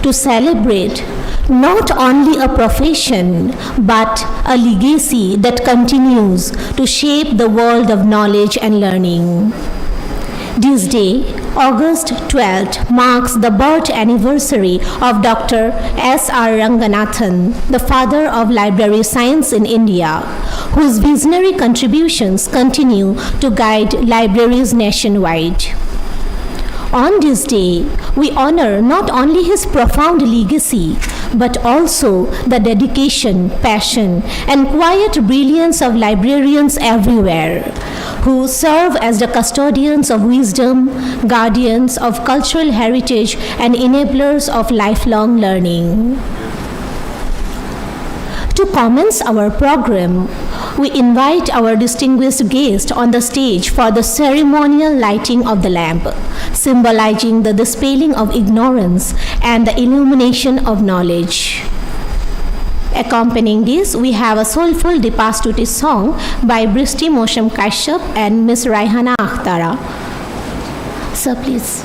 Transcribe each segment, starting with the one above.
to celebrate not only a profession but a legacy that continues to shape the world of knowledge and learning. This day, August 12th, marks the birth anniversary of Dr. S.R. Ranganathan, the father of library science in India, whose visionary contributions continue to guide libraries nationwide. On this day, we honor not only his profound legacy, but also the dedication, passion, and quiet brilliance of librarians everywhere, who serve as the custodians of wisdom, guardians of cultural heritage, and enablers of lifelong learning. To commence our program, we invite our distinguished guest on the stage for the ceremonial lighting of the lamp, symbolizing the dispelling of ignorance and the illumination of knowledge. Accompanying this, we have a soulful Deepastuti song by Bristi Mosham Kashyap and Ms. Raihana Akhtara. Sir, please.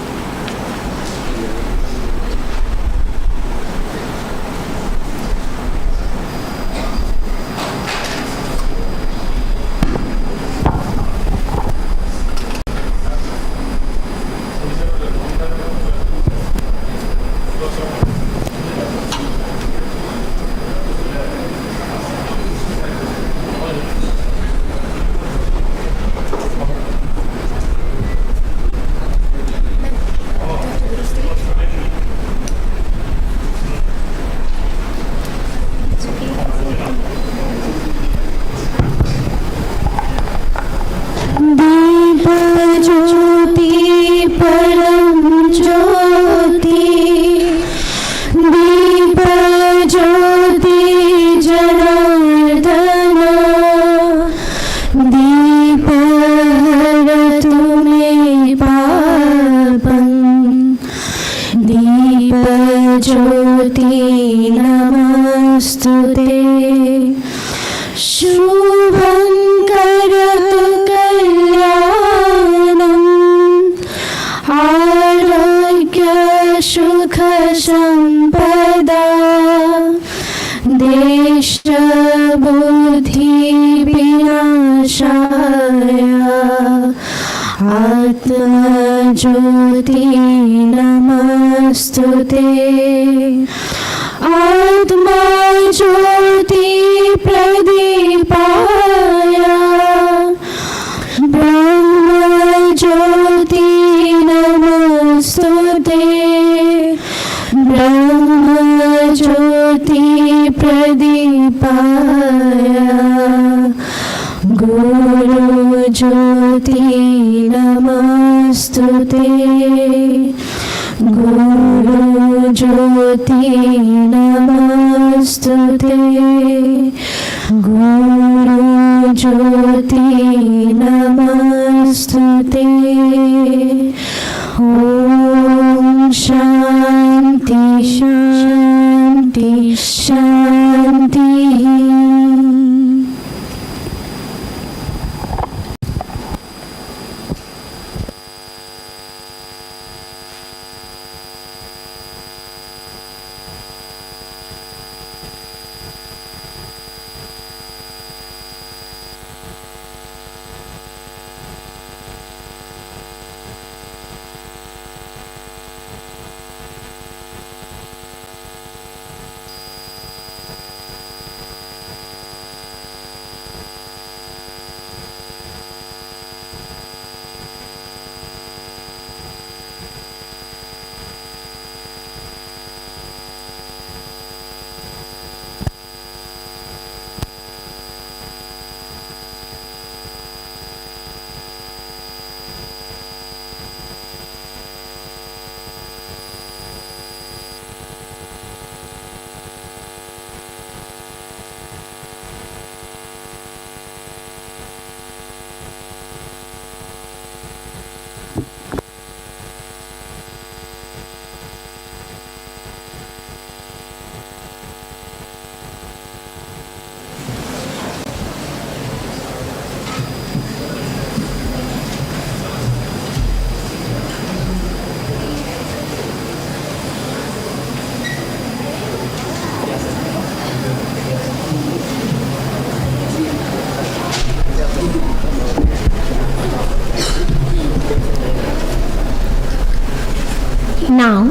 Now,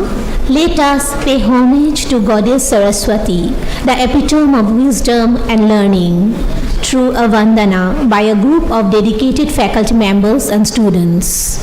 let us pay homage to Goddess Saraswati, the epitome of wisdom and learning, through a vandana by a group of dedicated faculty members and students.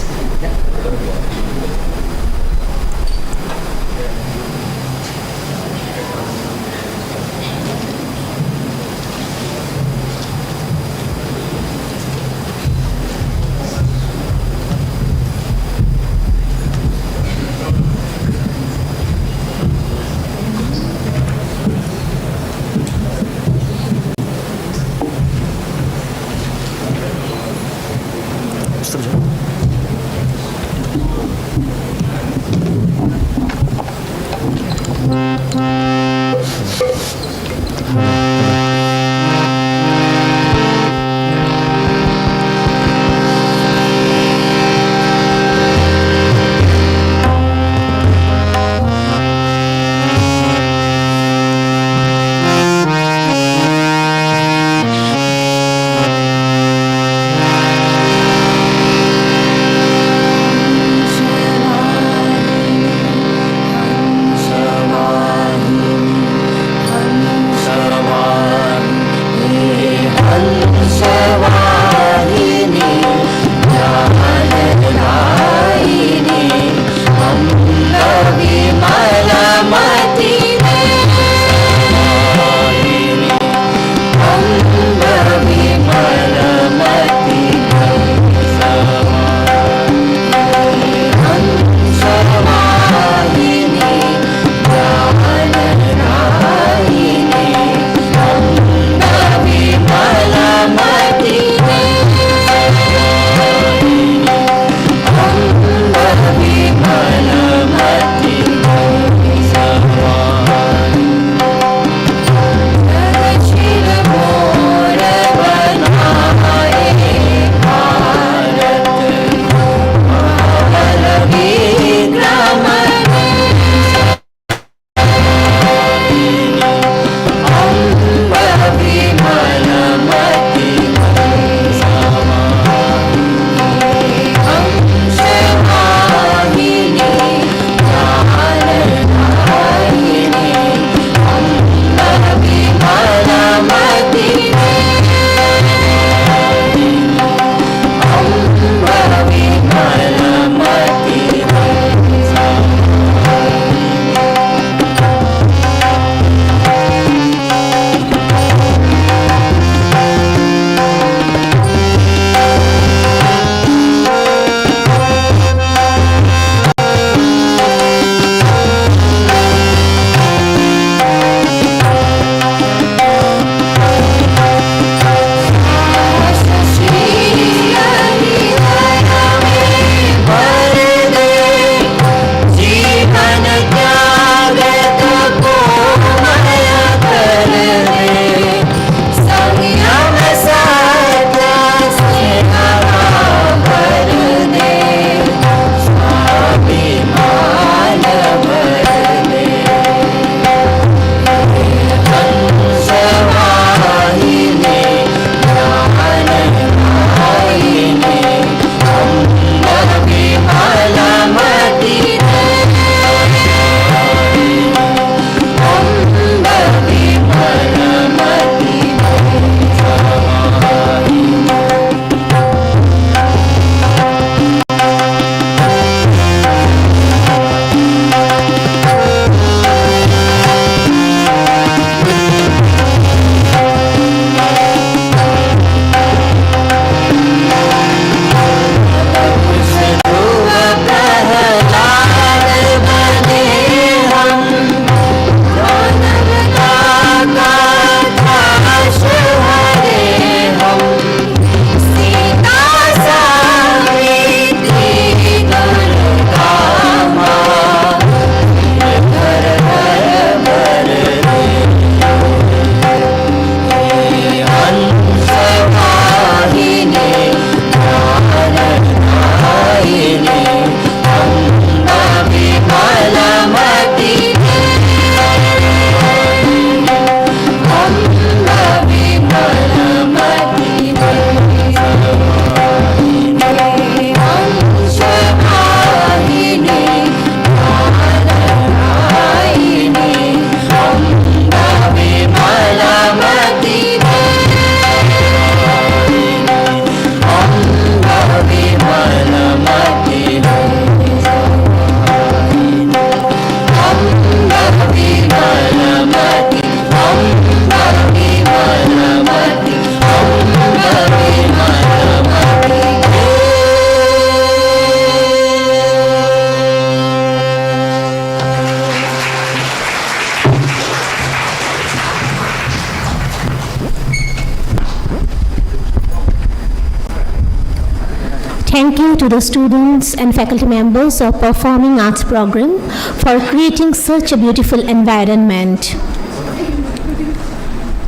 Thank you to the students and faculty members of Performing Arts program for creating such a beautiful environment.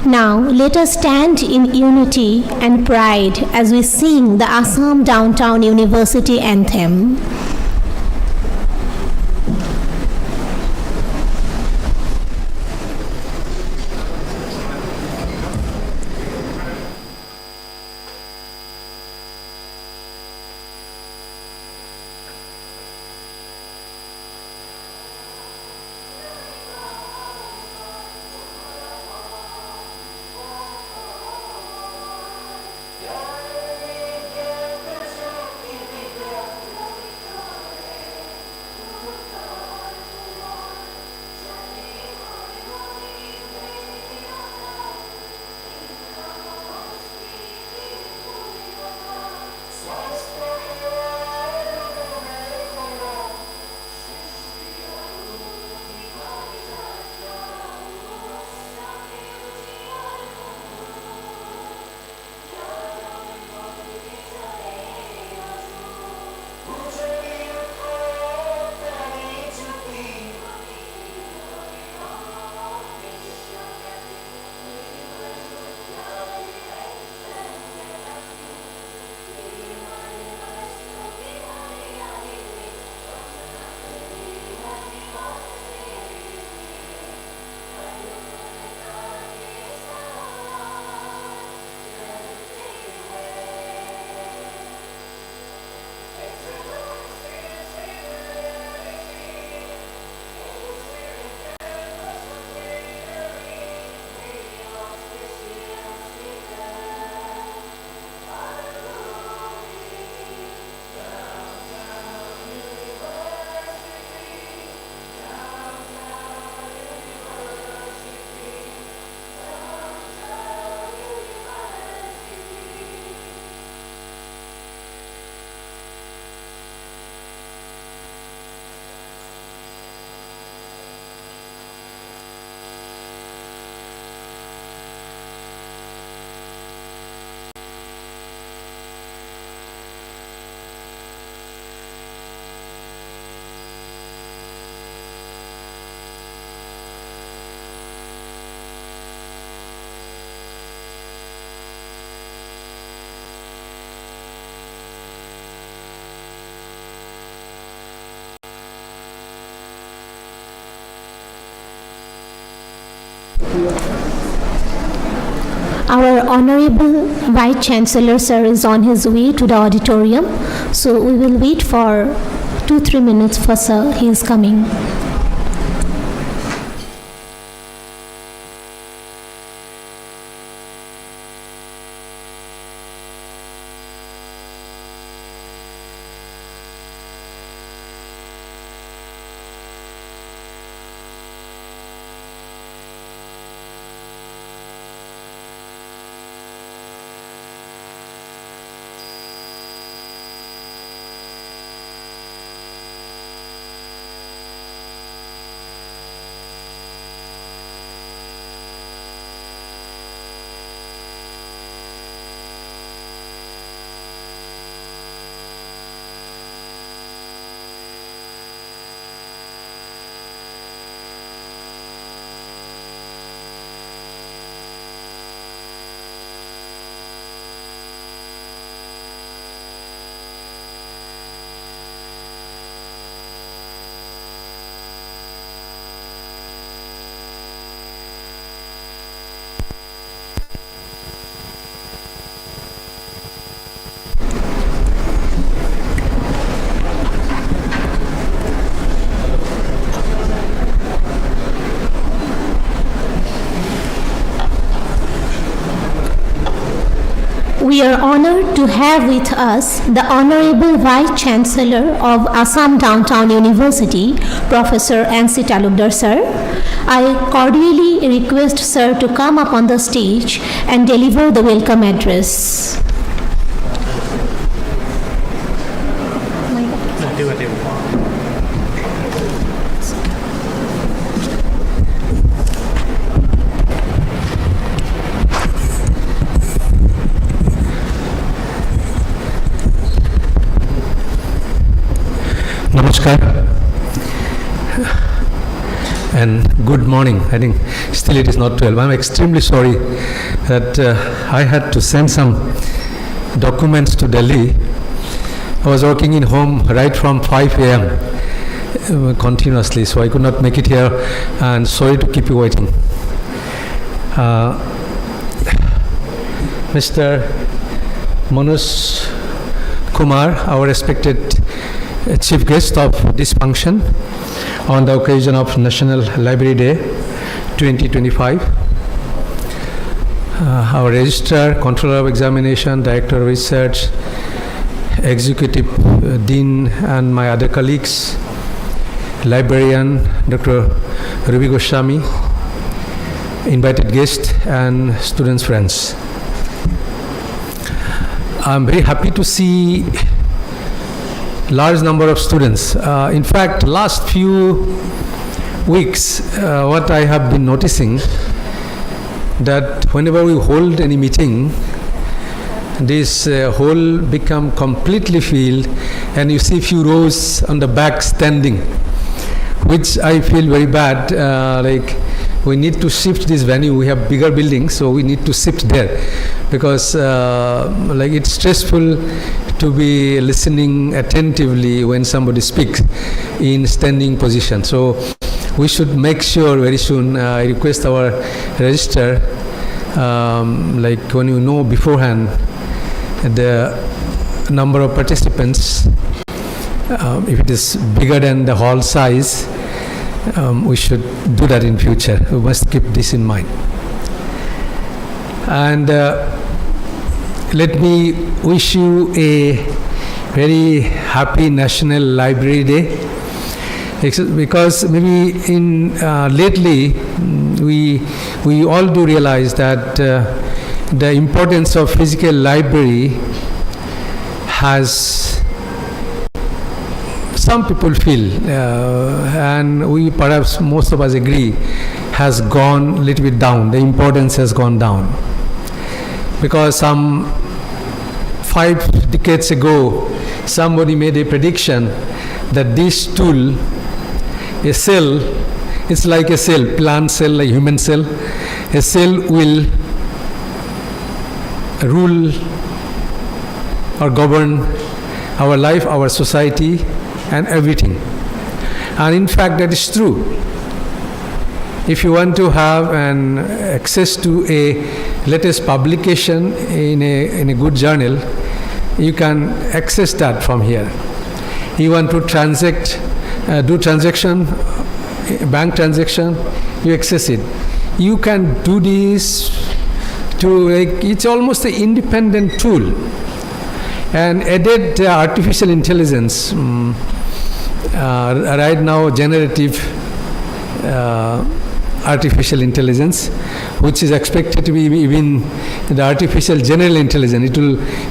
Now, let us stand in unity and pride as we sing the Assam Downtown University anthem. Our Honorable Vice Chancellor Sir is on his way to the auditorium, so we will wait for 2-3 minutes for Sir. He is coming. We are honored to have with us the Honorable Vice Chancellor of Assam Downtown University, Professor N.C. Talukdar Sir. I cordially request Sir to come up on the stage and deliver the welcome address. Good morning. I think still it is not 12. I'm extremely sorry that I had to send some documents to Delhi. I was working in home right from 5 a.m. Continuously, so I could not make it here, and sorry to keep you waiting. Mr. Manoj Kumar, our respected chief guest of this function on the occasion of National Library Day 2025. Our Registrar, Controller of Examination, Director of Research, Executive Dean, and my other colleagues, Librarian, Dr. Ruby Goswami, invited guests, and students, friends. I'm very happy to see large number of students. In fact, last few weeks, what I have been noticing, that whenever we hold any meeting, this hall become completely filled, and you see few rows on the back standing, which I feel very bad. Like we need to shift this venue. We have bigger buildings, so we need to shift there, because like it's stressful to be listening attentively when somebody speaks in standing position. So we should make sure very soon. I request our registrar, like when you know beforehand the number of participants, if it is bigger than the hall size, we should do that in future. We must keep this in mind. And let me wish you a very happy National Library Day, because maybe in lately we all do realize that the importance of physical library has, some people feel, and we perhaps most of us agree, has gone a little bit down. The importance has gone down, because some 5 decades ago somebody made a prediction that this tool, a cell, it's like a cell, plant cell, like human cell, a cell will rule or govern our life, our society, and everything. And in fact, that is true. If you want to have an access to a latest publication in a good journal, you can access that from here. You want to transact, do transaction, bank transaction, you access it. You can do this to, like, it's almost an independent tool. And added artificial intelligence, right now generative artificial intelligence, which is expected to be even the artificial general intelligence.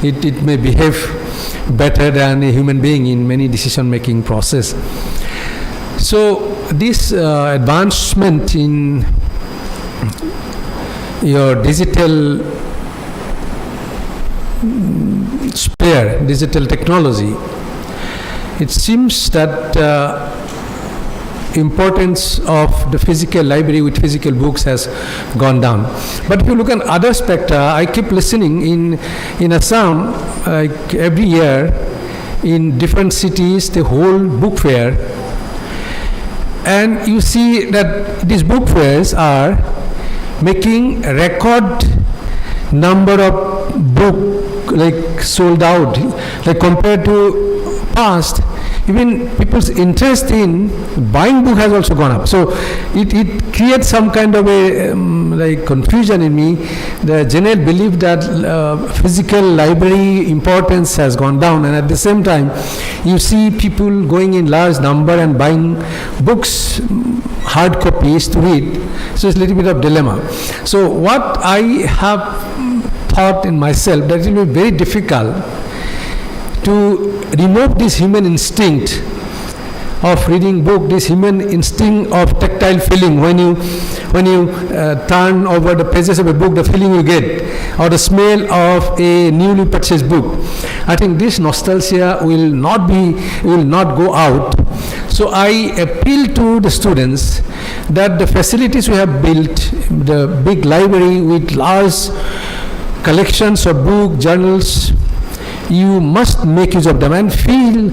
It may behave better than a human being in many decision making process. So this advancement in your digital sphere, digital technology, it seems that importance of the physical library with physical books has gone down. But if you look at other spectra, I keep listening in Assam, like every year in different cities they hold book fair, and you see that these book fairs are making a record number of book like sold out, like compared to past. Even people's interest in buying book has also gone up. So it creates some kind of a like confusion in me. The general belief that physical library importance has gone down, and at the same time you see people going in large number and buying books, hard copies to read. So it's a little bit of dilemma. So what I have thought in myself, that it will be very difficult to remove this human instinct of reading book, this human instinct of tactile feeling when you when you turn over the pages of a book, the feeling you get, or the smell of a newly purchased book. I think this nostalgia will not go out. So I appeal to the students that the facilities we have built, the big library with large collections of book, journals, you must make use of them and feel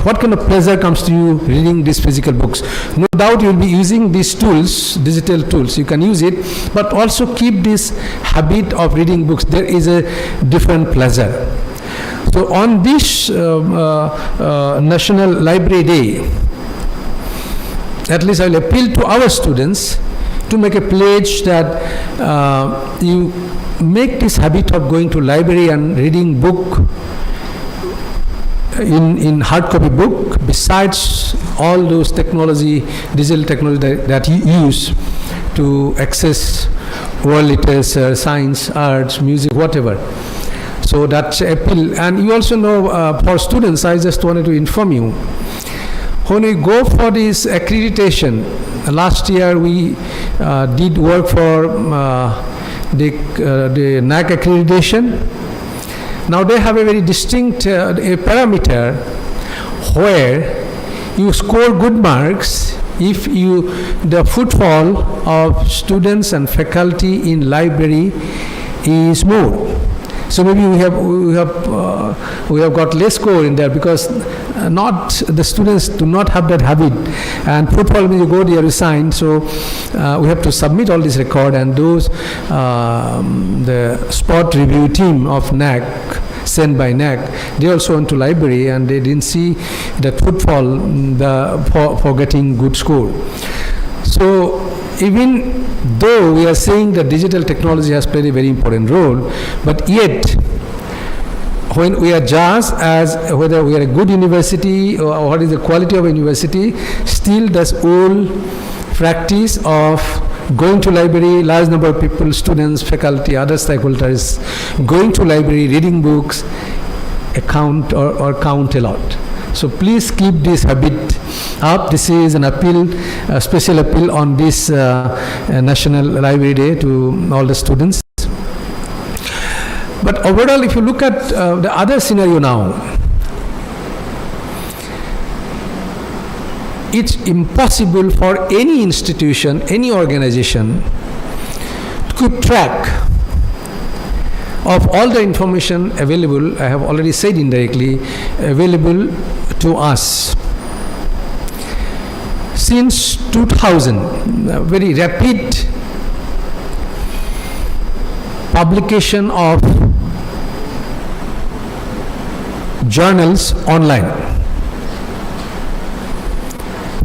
what kind of pleasure comes to you reading these physical books. No doubt you will be using these tools, digital tools, you can use it, but also keep this habit of reading books. There is a different pleasure. So on this National Library Day, at least I will appeal to our students to make a pledge that you make this habit of going to library and reading book in hard copy book, besides all those digital technology that you use to access world literature, science, arts, music, whatever. So that's appeal. And you also know, for students, I just wanted to inform you, when we go for this accreditation, last year we did work for the NAC accreditation. Now they have a very distinct a parameter where you score good marks if the footfall of students and faculty in library is more. So maybe we have got less score in there because not the students do not have that habit, and footfall when you go there you sign. So we have to submit all this record, and those the spot review team of NAC, sent by NAC, they also went to library and they didn't see that footfall for getting good score. So even though we are saying that digital technology has played a very important role, but yet when we are judged as whether we are a good university or what is the quality of a university, still this old practice of going to library, large number of people, students, faculty, other stakeholders, going to library, reading books, count a lot. So please keep this habit up. This is an appeal, a special appeal on this National Library Day to all the students. But overall, if you look at the other scenario now, it's impossible for any institution, any organization to keep track of all the information available, I have already said indirectly, available to us. Since 2000, very rapid publication of journals online.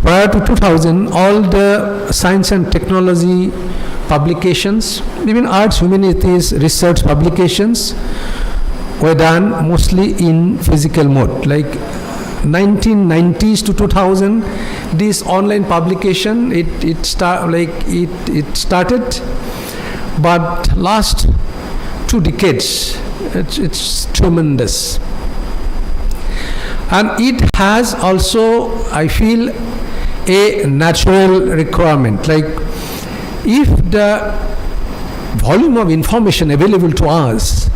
Prior to 2000, all the science and technology publications, even arts, humanities, research publications were done mostly in physical mode. Like 1990s to 2000, this online publication it started, but last 2 decades it's tremendous, and it has also, I feel, a natural requirement. Like if the volume of information available to us,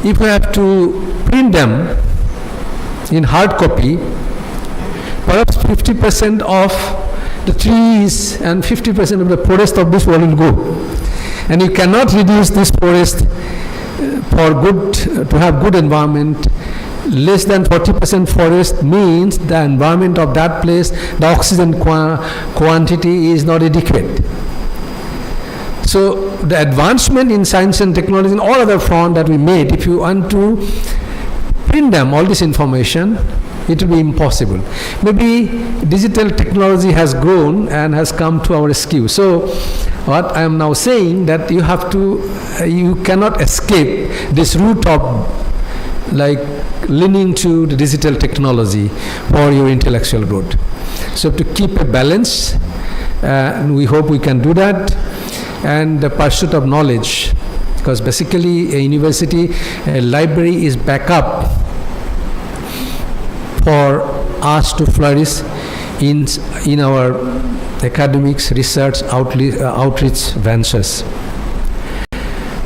if we have to print them in hard copy, perhaps 50% of the trees and 50% of the forest of this world will go, and you cannot reduce this forest to have good environment. Less than 40% forest means the environment of that place, the oxygen quantity is not adequate. So the advancement in science and technology and all other front that we made, if you want to print them, all this information, it will be impossible. Maybe digital technology has grown and has come to our rescue. So what I am now saying, that you cannot escape this route of like leaning to the digital technology for your intellectual growth. So to keep a balance, and we hope we can do that, and the pursuit of knowledge, because basically a university, a library is backup for us to flourish in our academics, research, outreach ventures.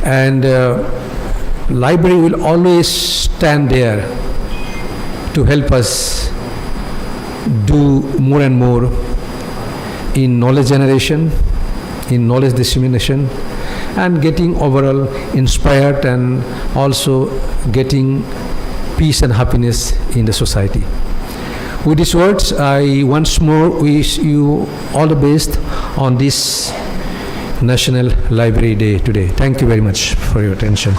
And library will always stand there to help us do more and more in knowledge generation, in knowledge dissemination, and getting overall inspired and also getting peace and happiness in the society. With these words, I once more wish you all the best on this National Library Day today. Thank you very much for your attention.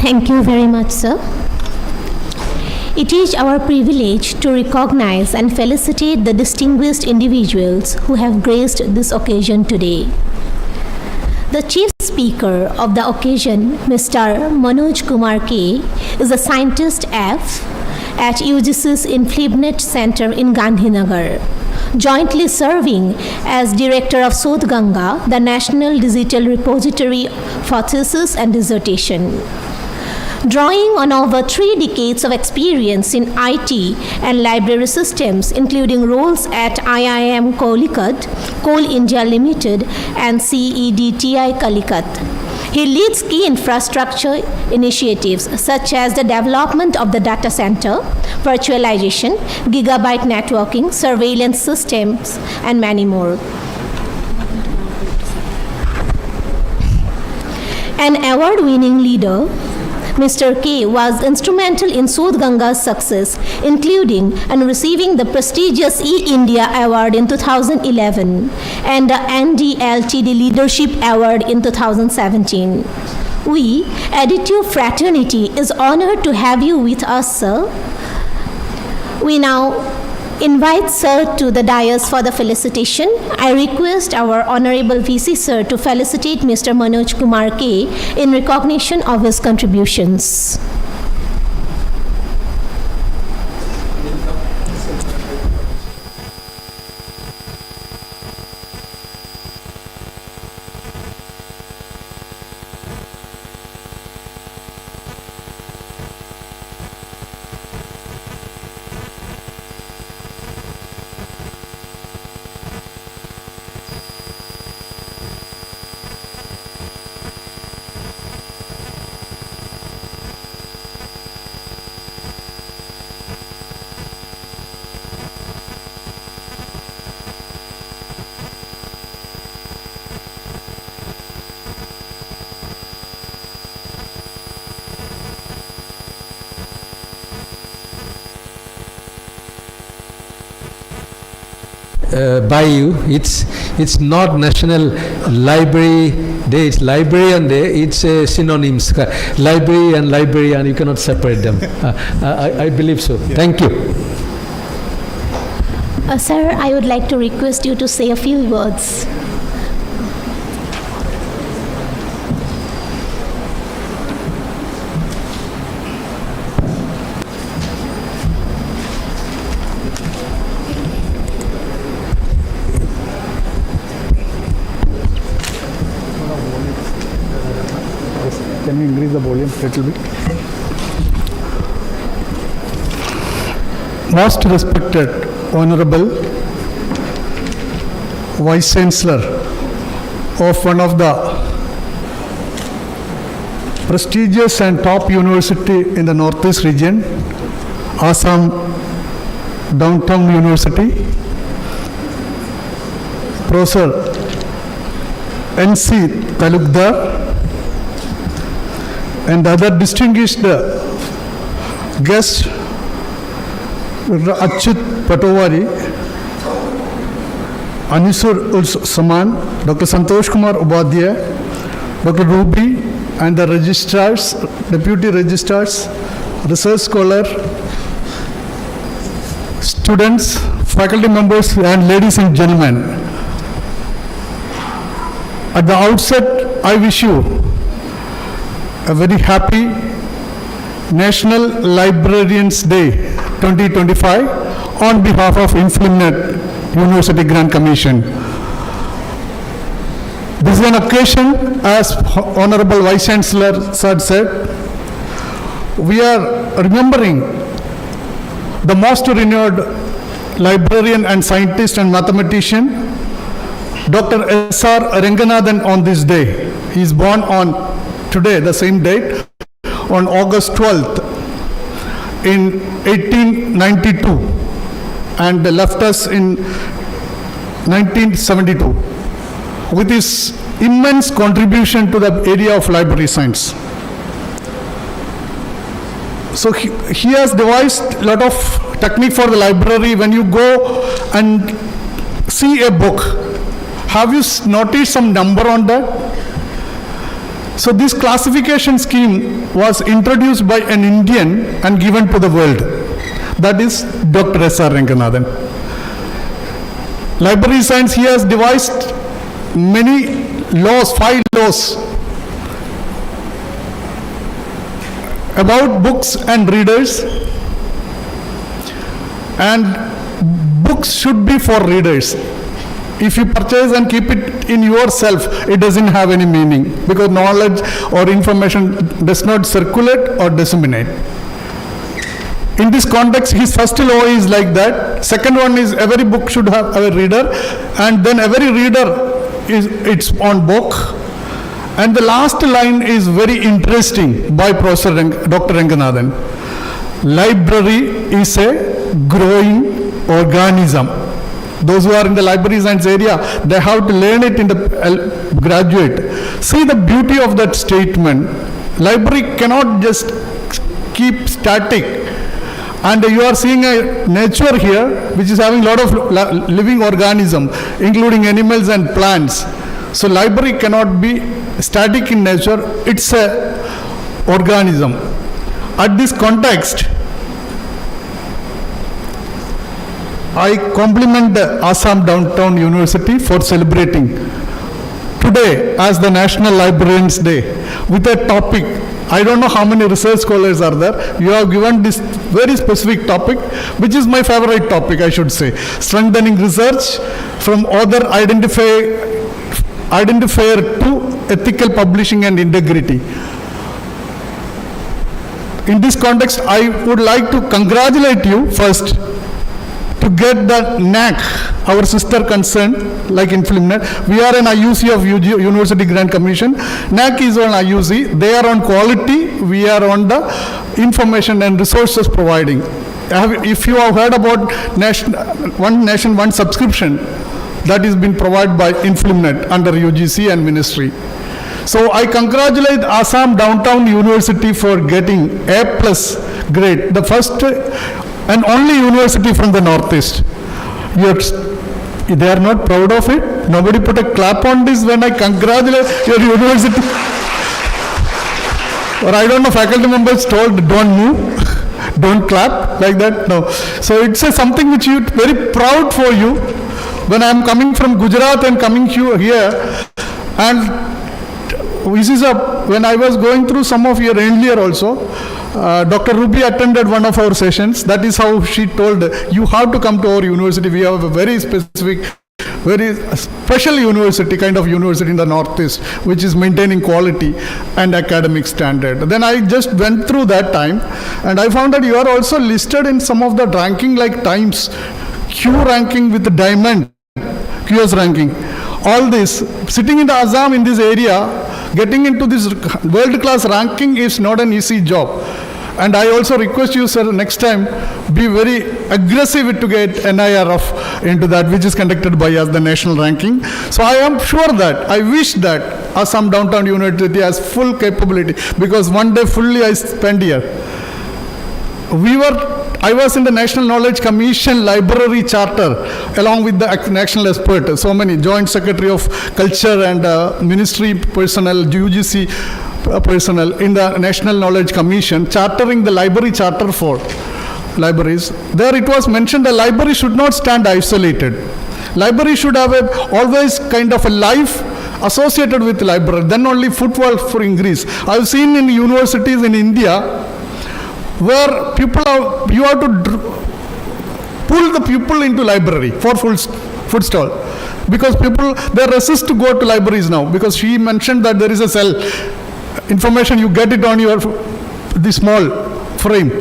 Thank you very much, sir. It is our privilege to recognize and felicitate the distinguished individuals who have graced this occasion today. The chief speaker of the occasion, Mr. Manoj Kumar K, is a scientist F at UGC's InflibNet Center in Gandhinagar, jointly serving as Director of Sodh Ganga, the National Digital Repository for Thesis and Dissertation. Drawing on over 3 decades of experience in IT and library systems, including roles at IIM Calicut, Coal India Limited, and CEDTI Calicut. He leads key infrastructure initiatives such as the development of the data center, virtualization, gigabyte networking, surveillance systems, and many more. An award-winning leader, Mr. K was instrumental in Sodh Ganga's success, including and receiving the prestigious E-India Award in 2011 and the NDLTD Leadership Award in 2017. We, AdtU fraternity, is honored to have you with us, sir. We now invite sir to the dais for the felicitation. I request our Honorable VC sir to felicitate Mr. Manoj Kumar K in recognition of his contributions. By you, it's not National Library Day, it's Librarian Day. It's synonyms. Library and librarian, you cannot separate them. I believe so. Yeah. Thank you. Sir, I would like to request you to say a few words. Can you increase the volume a little bit? Most respected Honorable Vice Chancellor of one of the prestigious and top university in the Northeast region, Assam Downtown University, Professor N.C. Talukdar, and other distinguished guests, Achyut Patovari, Anisur Saman, Dr. Santosh Kumar Ubadhyay, Dr. Ruby, and the registrars, deputy registrars, research scholar, students, faculty members, and ladies and gentlemen. At the outset, I wish you a very happy National Librarians Day 2025 on behalf of Inflinet University Grant Commission. This is an occasion, as Honorable Vice Chancellor Sir said, we are remembering the most renowned librarian and scientist and mathematician, Dr. S.R. Ranganathan on this day. He is born on today, the same date, on August 12th in 1892 and left us in 1972 with his immense contribution to the area of library science. So he has devised a lot of technique for the library. When you go and see a book, have you noticed some number on that? So this classification scheme was introduced by an Indian and given to the world. That is Dr. S.R. Ranganathan. Library science, he has devised many laws, 5 laws about books and readers, and books should be for readers. If you purchase and keep it in yourself, it doesn't have any meaning, because knowledge or information does not circulate or disseminate. In this context, his first law is like that. Second one is every book should have a reader, and then every reader is its own book. And the last line is very interesting by Professor Dr. Ranganathan. Library is a growing organism. Those who are in the library science area, they have to learn it in the graduate. See the beauty of that statement. Library cannot just keep static. And you are seeing a nature here which is having a lot of living organism, including animals and plants. So library cannot be static in nature, it's a organism. At this context, I compliment the Assam Downtown University for celebrating today as the National Librarians Day with a topic. I don't know how many research scholars are there. You have given this very specific topic, which is my favorite topic, I should say. Strengthening research from author identifier to ethical publishing and integrity. In this context, I would like to congratulate you first to get the NAC, our sister concern, like Inflinet. We are an IUC of University Grant Commission. NAC is on IUC. They are on quality. We are on the information and resources providing. If you have heard about One Nation, One Subscription, that is been provided by Inflinet under UGC and Ministry. So I congratulate Assam Downtown University for getting A+ grade, the first and only university from the Northeast. They are not proud of it. Nobody put a clap on this when I congratulate your university. Or I don't know, faculty members told don't move, don't clap like that. No. So it's something which you very proud for you. When I am coming from Gujarat and coming here, and this is when I was going through some of your earlier also, Dr. Ruby attended one of our sessions. That is how she told, you have to come to our university. We have a very specific, very special university, kind of university in the Northeast, which is maintaining quality and academic standard. Then I just went through that time, and I found that you are also listed in some of the ranking like Times, Q ranking with the diamond, QS ranking. All this, sitting in the Assam in this area, getting into this world-class ranking is not an easy job. And I also request you, sir, next time, be very aggressive to get NIRF into that, which is conducted by us, the national ranking. So I am sure that, I wish that Assam Downtown University has full capability, because one day fully I spent here. I was in the National Knowledge Commission Library Charter along with the national expert, so many Joint Secretary of Culture and Ministry personnel, UGC personnel in the National Knowledge Commission, chartering the library charter for libraries. There it was mentioned a library should not stand isolated. Library should have always kind of a life associated with library. Then only footfall for increase. I've seen in universities in India where you have to pull the pupil into library for food stall. Because people, they resist to go to libraries now. Because she mentioned that there is a cell. Information, you get it on the small frame.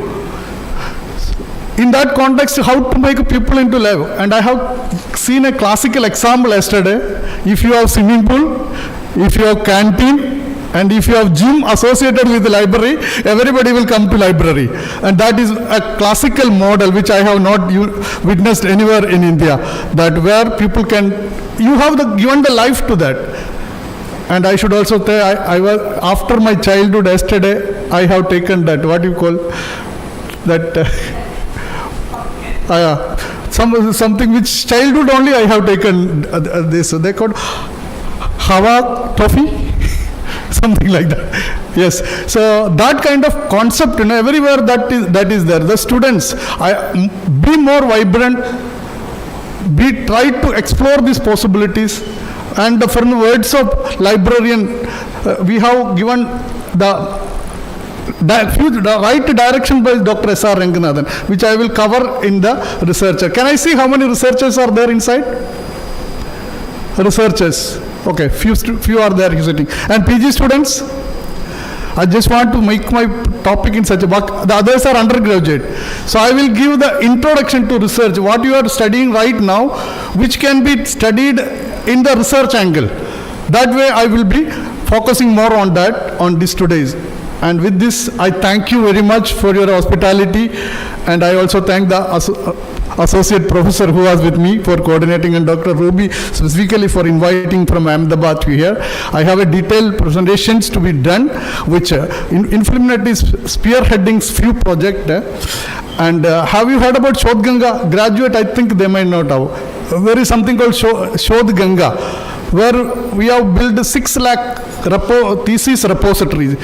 In that context, how to make people into live. And I have seen a classical example yesterday. If you have swimming pool, if you have canteen, and if you have gym associated with the library, everybody will come to library. And that is a classical model which I have not witnessed anywhere in India. That where people can, you have given the life to that. And I should also say, I was, after my childhood yesterday, I have taken that, what you call, that, something which childhood only I have taken this, they called Hawa Toffee. Something like that. Yes. So that kind of concept, everywhere that is there. The students, be more vibrant, try to explore these possibilities. And from the words of librarian, we have given the right direction by Dr. S.R. Ranganathan, which I will cover in the researcher. Can I see how many researchers are there inside? Researchers. Okay, few are there sitting. And PG students? I just want to make my topic in such a book. The others are undergraduate. So I will give the introduction to research, what you are studying right now, which can be studied in the research angle. That way I will be focusing more on that, on this today's. And with this, I thank you very much for your hospitality. And I also thank the associate professor who was with me for coordinating, and Dr. Ruby specifically for inviting from Ahmedabad to here. I have a detailed presentations to be done, which Infilmnet is spearheading few project. And have you heard about Shodh Ganga? Graduate, I think they might not have. There is something called Shodh Ganga, where we have built 6 lakh thesis repositories.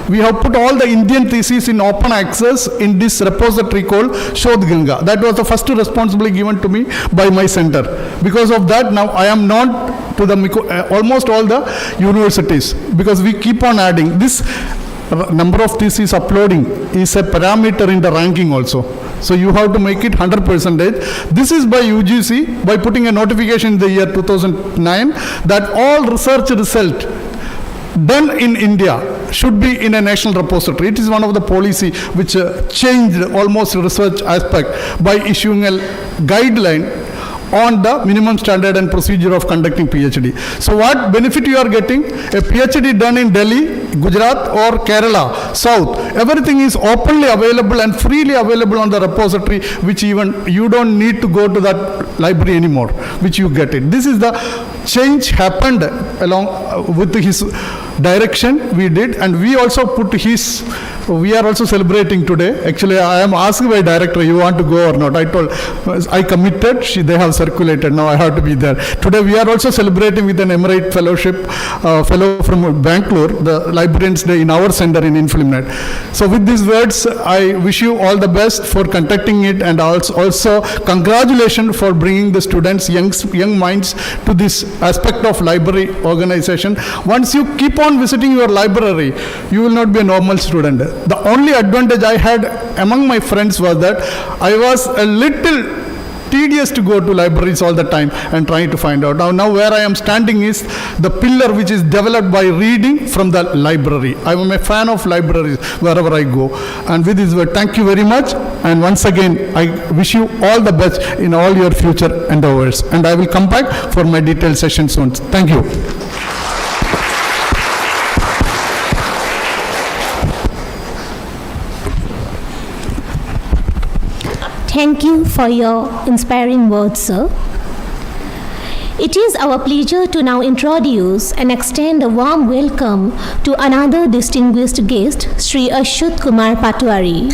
We have put all the Indian theses in open access in this repository called Shodh Ganga. That was the first responsibility given to me by my center. Because of that, now I am known to the almost all the universities, because we keep on adding. This number of theses uploading is a parameter in the ranking also. So you have to make it 100%. This is by UGC, by putting a notification in the year 2009 that all research result done in India should be in a national repository. It is one of the policy which changed almost research aspect by issuing a guideline on the minimum standard and procedure of conducting PhD. So what benefit you are getting? A PhD done in Delhi, Gujarat or Kerala, South, everything is openly available and freely available on the repository, which even you don't need to go to that library anymore, which you get it. This is the change happened along with his direction we did, and we also put his, we are also celebrating today. Actually, I am asked by director, you want to go or not? I told, I committed, they have circulated, now I have to be there. Today we are also celebrating with an Emirate fellowship, fellow from Bangalore, the Librarians Day in our center in Infilmnet. So with these words, I wish you all the best for conducting it, and also congratulations for bringing the students, young minds to this aspect of library organization. Once you keep on visiting your library, you will not be a normal student. The only advantage I had among my friends was that I was a little tedious to go to libraries all the time and trying to find out. Now where I am standing is the pillar which is developed by reading from the library. I am a fan of libraries wherever I go. And with this word, thank you very much. And once again, I wish you all the best in all your future endeavors. And I will come back for my detailed session soon. Thank you. Thank you for your inspiring words, sir. It is our pleasure to now introduce and extend a warm welcome to another distinguished guest, Sri Manoj Kumar Patwari.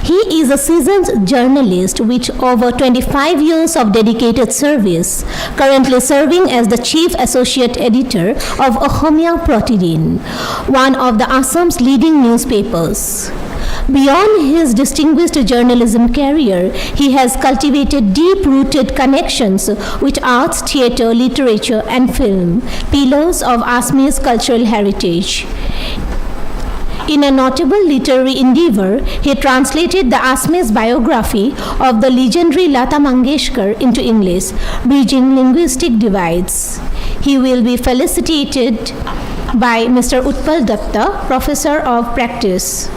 He is a seasoned journalist with over 25 years of dedicated service, currently serving as the Chief Associate Editor of Ahomia Protidiin, one of the Assam's leading newspapers. Beyond his distinguished journalism career, he has cultivated deep-rooted connections with arts, theatre, literature, and film, pillars of Assamese cultural heritage. In a notable literary endeavor, he translated the Assamese biography of the legendary Lata Mangeshkar into English, bridging linguistic divides. He will be felicitated by Mr. Utpal Datta, Professor of Practice.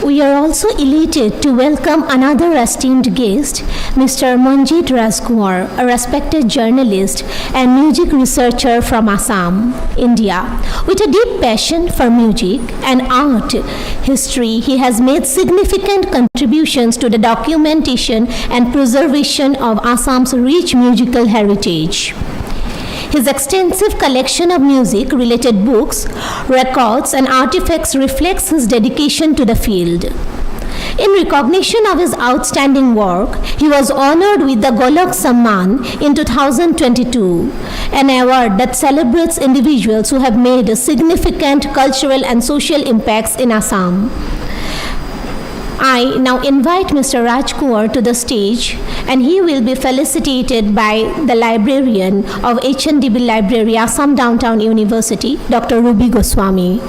We are also elated to welcome another esteemed guest, Mr. Manjit Rajkumar, a respected journalist and music researcher from Assam, India. With a deep passion for music and art history, he has made significant contributions to the documentation and preservation of Assam's rich musical heritage. His extensive collection of music-related books, records, and artifacts reflects his dedication to the field. In recognition of his outstanding work, he was honored with the Golok Samman in 2022, an award that celebrates individuals who have made significant cultural and social impacts in Assam. I now invite Mr. Rajkumar to the stage, and he will be felicitated by the librarian of HNDB Library, Assam Downtown University, Dr. Ruby Goswami.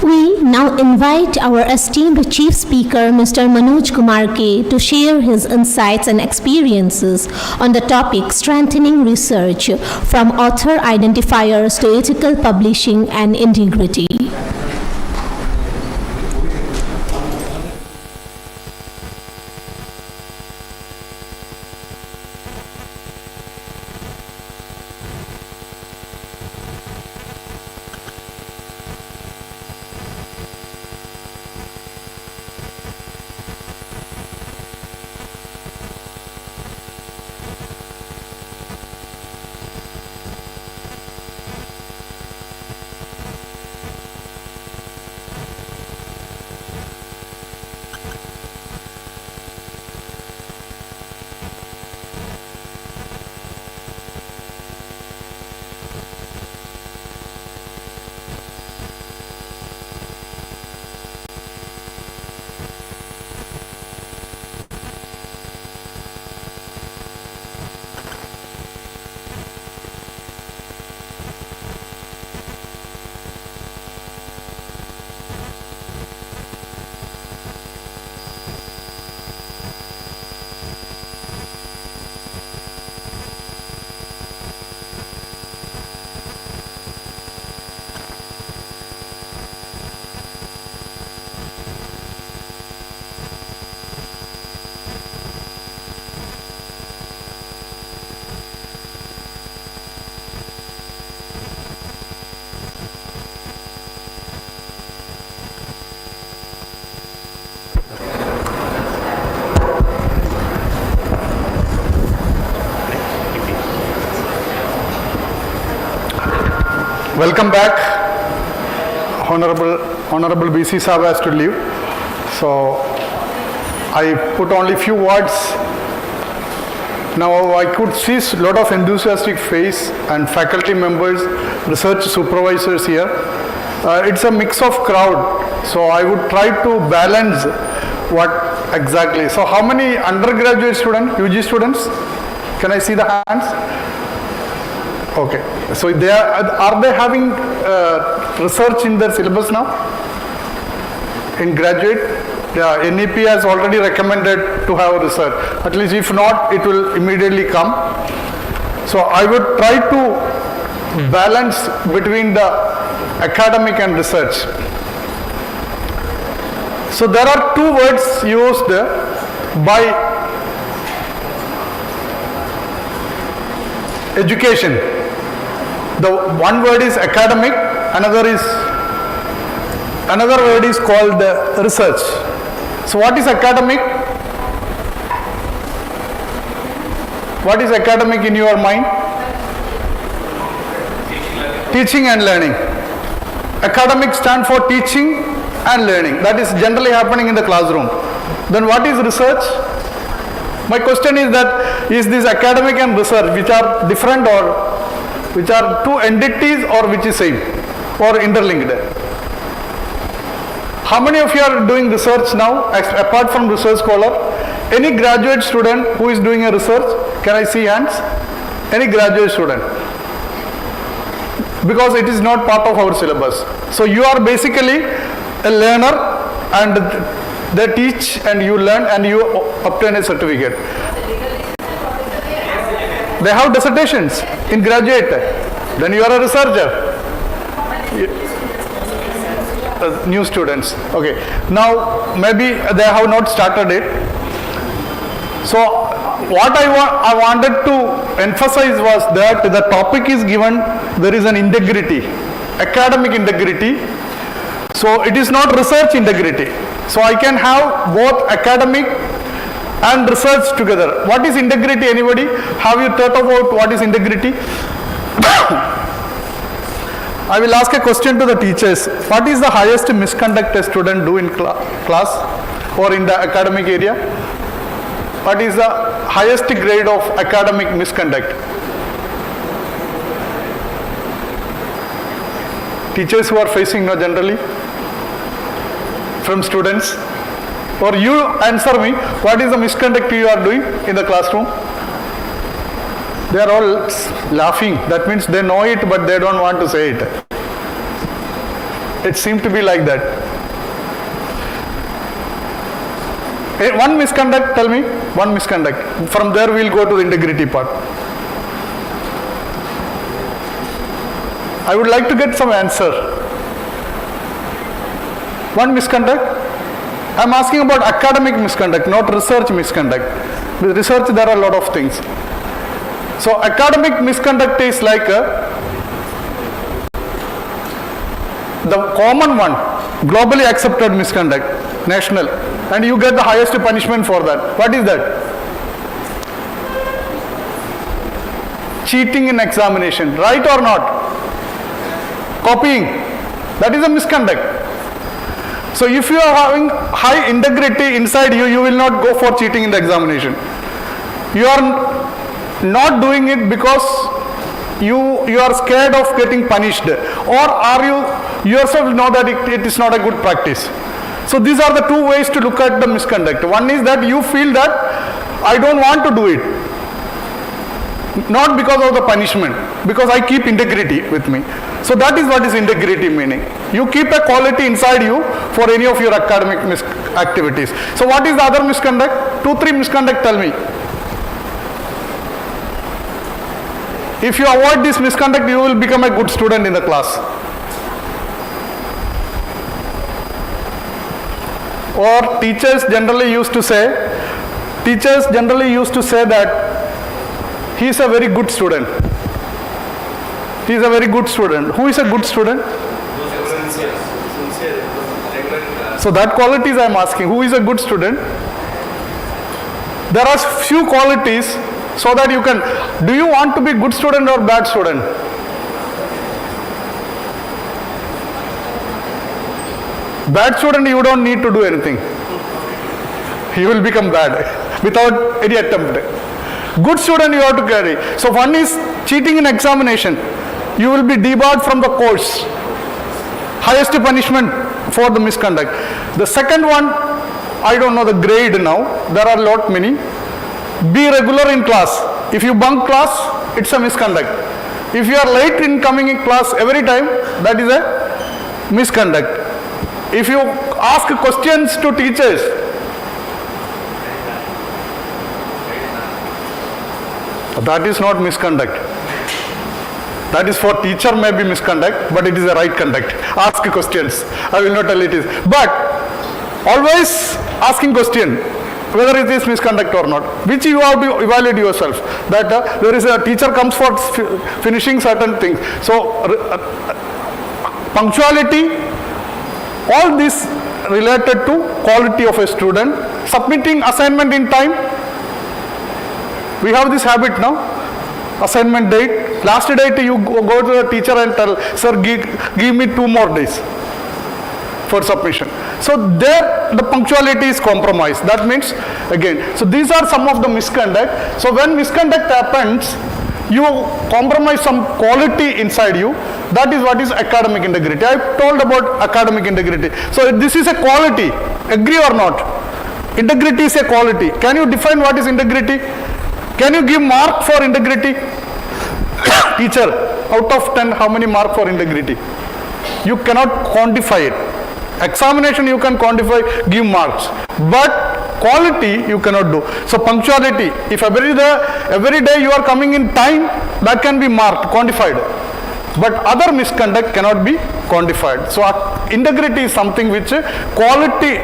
We now invite our esteemed Chief Speaker, Mr. Manoj Kumar K, to share his insights and experiences on the topic strengthening research from author identifiers to ethical publishing and integrity. Welcome back. Honorable BC Saab has to leave. So I put only few words. Now I could see a lot of enthusiastic face and faculty members, research supervisors here. It's a mix of crowd. So I would try to balance what exactly. So how many undergraduate students, UG students? Can I see the hands? Okay. So they are they having research in their syllabus now? In graduate? Yeah, NEP has already recommended to have research. At least if not, it will immediately come. So I would try to balance between the academic and research. So there are two words used by education. The one word is academic, another word is called research. So what is academic? What is academic in your mind? Teaching and learning. Academic stand for teaching and learning. That is generally happening in the classroom. Then what is research? My question is that, is this academic and research which are different or which are two entities or which is same or interlinked? How many of you are doing research now apart from research scholar? Any graduate student who is doing a research? Can I see hands? Any graduate student? Because it is not part of our syllabus. So you are basically a learner and they teach and you learn and you obtain a certificate. They have dissertations in graduate. Then you are a researcher. New students. Okay. Now maybe they have not started it. So what I wanted to emphasize was that the topic is given, there is an integrity, academic integrity. So it is not research integrity. So I can have both academic and research together. What is integrity? Anybody? Have you thought about what is integrity? I will ask a question to the teachers. What is the highest misconduct a student do in class or in the academic area? What is the highest grade of academic misconduct? Teachers who are facing now generally from students, or you answer me, what is the misconduct you are doing in the classroom? They are all laughing. That means they know it, but they don't want to say it. It seems to be like that. One misconduct, tell me, one misconduct. From there we will go to the integrity part. I would like to get some answer. One misconduct? I am asking about academic misconduct, not research misconduct. With research there are a lot of things. So academic misconduct is like the common one, globally accepted misconduct, national, and you get the highest punishment for that. What is that? Cheating in examination, right or not? Copying, that is a misconduct. So if you are having high integrity inside you, you will not go for cheating in the examination. You are not doing it because you are scared of getting punished, or are you yourself know that it is not a good practice. So these are the two ways to look at the misconduct. One is that you feel that I don't want to do it, not because of the punishment, because I keep integrity with me. So that is what is integrity meaning. You keep a quality inside you for any of your academic activities. So what is the other misconduct? 2-3 misconduct, tell me. If you avoid this misconduct, you will become a good student in the class. Or teachers generally used to say that he is a very good student. He is a very good student. Who is a good student? So that qualities I am asking. Who is a good student? There are few qualities so that you can. Do you want to be good student or bad student? Bad student, you don't need to do anything. He will become bad without any attempt. Good student you have to carry. So one is cheating in examination. You will be debarred from the course. Highest punishment for the misconduct. The second one, I don't know the grade now. There are lot many. Be regular in class. If you bunk class, it's a misconduct. If you are late in coming in class every time, that is a misconduct. If you ask questions to teachers, that is not misconduct. That is for teacher may be misconduct, but it is a right conduct. Ask questions. I will not tell it is. But always asking question, whether it is misconduct or not, which you have to evaluate yourself. That there is a teacher comes for finishing certain things. So punctuality, all this related to quality of a student. Submitting assignment in time. We have this habit now. Assignment date. Last date you go to the teacher and tell, sir, give me 2 more days for submission. So there the punctuality is compromised. That means again, so these are some of the misconduct. So when misconduct happens, you compromise some quality inside you. That is what is academic integrity. I told about academic integrity. So this is a quality. Agree or not? Integrity is a quality. Can you define what is integrity? Can you give mark for integrity? Teacher, out of 10, how many mark for integrity? You cannot quantify it. Examination you can quantify, give marks. But quality you cannot do. So punctuality, if every day you are coming in time, that can be marked, quantified. But other misconduct cannot be quantified. So integrity is something which quality.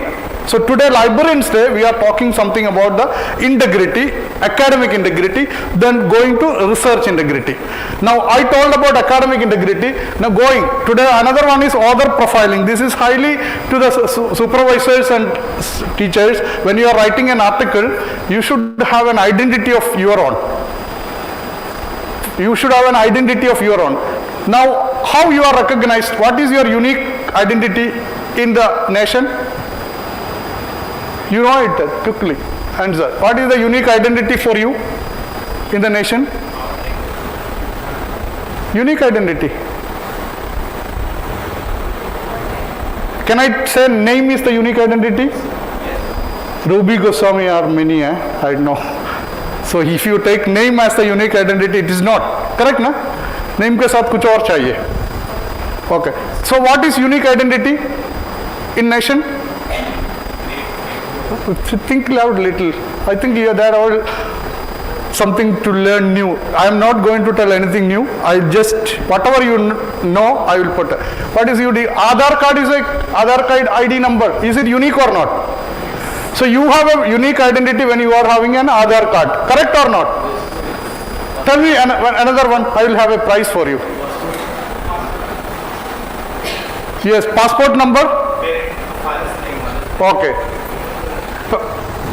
So today Librarians Day, we are talking something about the integrity, academic integrity, then going to research integrity. Now I told about academic integrity. Now today another one is author profiling. This is highly to the supervisors and teachers. When you are writing an article, you should have an identity of your own. You should have an identity of your own. Now how you are recognized? What is your unique identity in the nation? You know it quickly. Answer. What is the unique identity for you in the nation? Unique identity. Can I say name is the unique identity? Ruby Goswami or many, I know. So if you take name as the unique identity, it is not. Correct, na? Name के साथ कुछ और चाहिए. Okay. So what is unique identity in nation? Think loud little. I think there are something to learn new. I am not going to tell anything new. I just, whatever you know, I will put. What is unique? Aadhaar card is a Aadhaar card ID number. Is it unique or not? So you have a unique identity when you are having an Aadhaar card. Correct or not? Tell me another one. I will have a prize for you. Yes, passport number? Okay.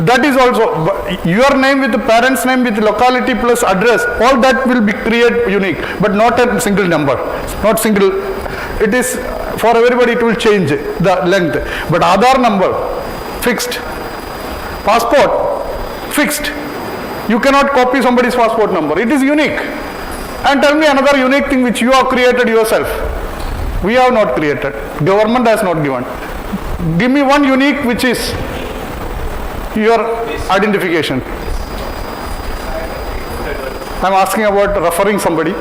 That is also your name with the parent's name with locality plus address. All that will be create unique, but not a single number. Not single. It is for everybody. It will change the length. But Aadhaar number fixed. Passport fixed. You cannot copy somebody's passport number. It is unique. And tell me another unique thing which you have created yourself. We have not created. Government has not given. Give me one unique which is your identification. I am asking about referring somebody.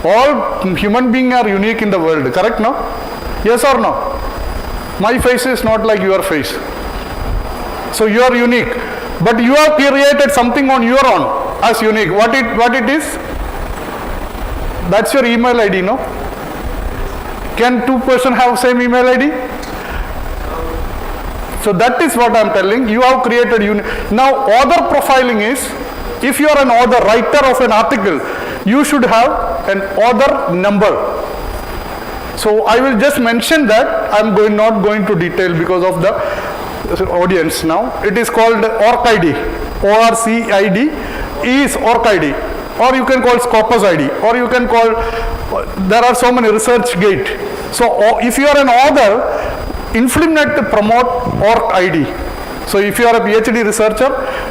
All human beings are unique in the world, correct no? Yes or no? My face is not like your face. So you are unique. But you have created something on your own as unique. What it is? That's your email ID, no? Can two persons have same email ID? So that is what I am telling. You have created now author profiling is, if you are an author, writer of an article, you should have an author number. So I will just mention that. I am not going to detail because of the audience now. It is called ORCID. ORCID is ORCID. Or you can call Scopus ID. Or you can call, there are so many research gate. So if you are an author, implement promote ORC ID. So if you are a PhD researcher,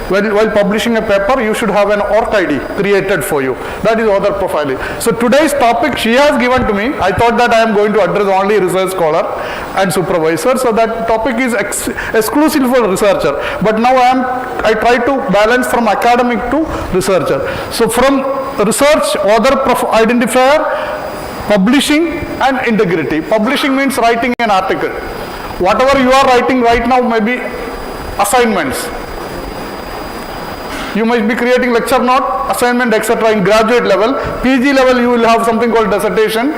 while publishing a paper, you should have an ORC ID created for you. That is author profiling. So today's topic she has given to me. I thought that I am going to address only research scholar and supervisor. So that topic is exclusive for researcher. But now I try to balance from academic to researcher. So from research, author identifier, publishing and integrity. Publishing means writing an article. Whatever you are writing right now may be assignments. You might be creating lecture note, assignment, etc. in graduate level. PG level you will have something called dissertation.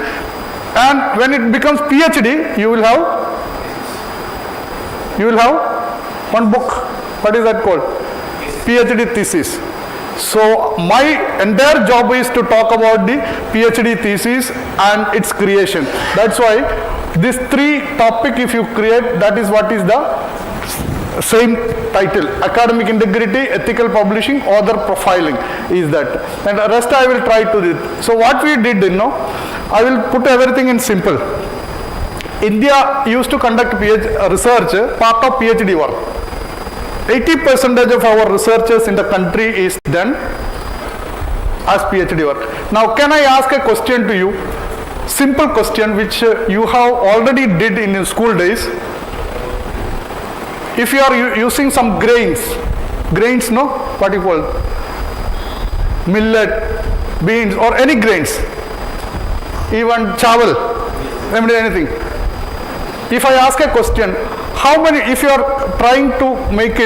And when it becomes PhD, you will have one book. What is that called? PhD thesis. So my entire job is to talk about the PhD thesis and its creation. That's why these three topic if you create, that is what is the same title: academic integrity, ethical publishing, author profiling is that. And the rest I will try to do. So what we did, I will put everything in simple. India used to conduct research, part of PhD work. 80% of our researchers in the country is done as PhD work. Now can I ask a question to you? Simple question which you have already did in your school days. If you are using some grains, no? What you call? Millet, beans or any grains, even chawal, anything. If I ask a question, how many, if you are trying to make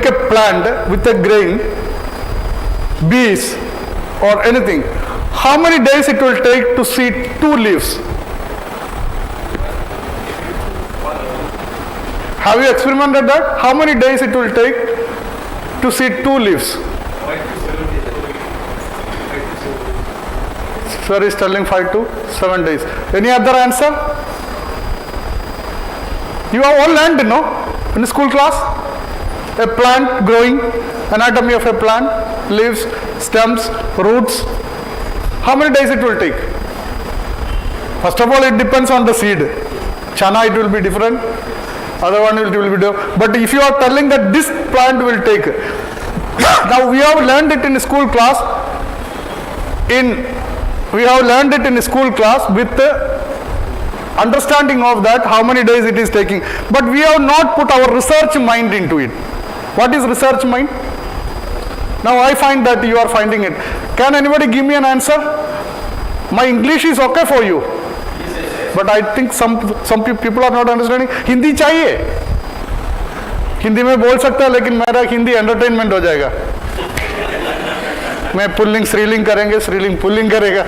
a plant with a grain, bees or anything, how many days it will take to see 2 leaves? Have you experimented that? How many days it will take to see 2 leaves? Sir is telling 5 to 7 days. Any other answer? You have all learned, in school class? A plant growing, anatomy of a plant, leaves, stems, roots. How many days it will take? First of all, it depends on the seed. Chana, it will be different. Other one will be different. But if you are telling that this plant will take, now we have learned it in school class. We have learned it in school class with the understanding of that, how many days it is taking. But we have not put our research mind into it. What is research mind? Now I find that you are finding it. Can anybody give me an answer? My English is okay for you. But I think some people are not understanding. Hindi चाहिए, हिंदी में बोल सकता है, लेकिन मेरा Hindi entertainment हो जाएगा. मैं पुल्लिंग स्त्रीलिंग करेंगे, स्त्रीलिंग पुल्लिंग करेगा,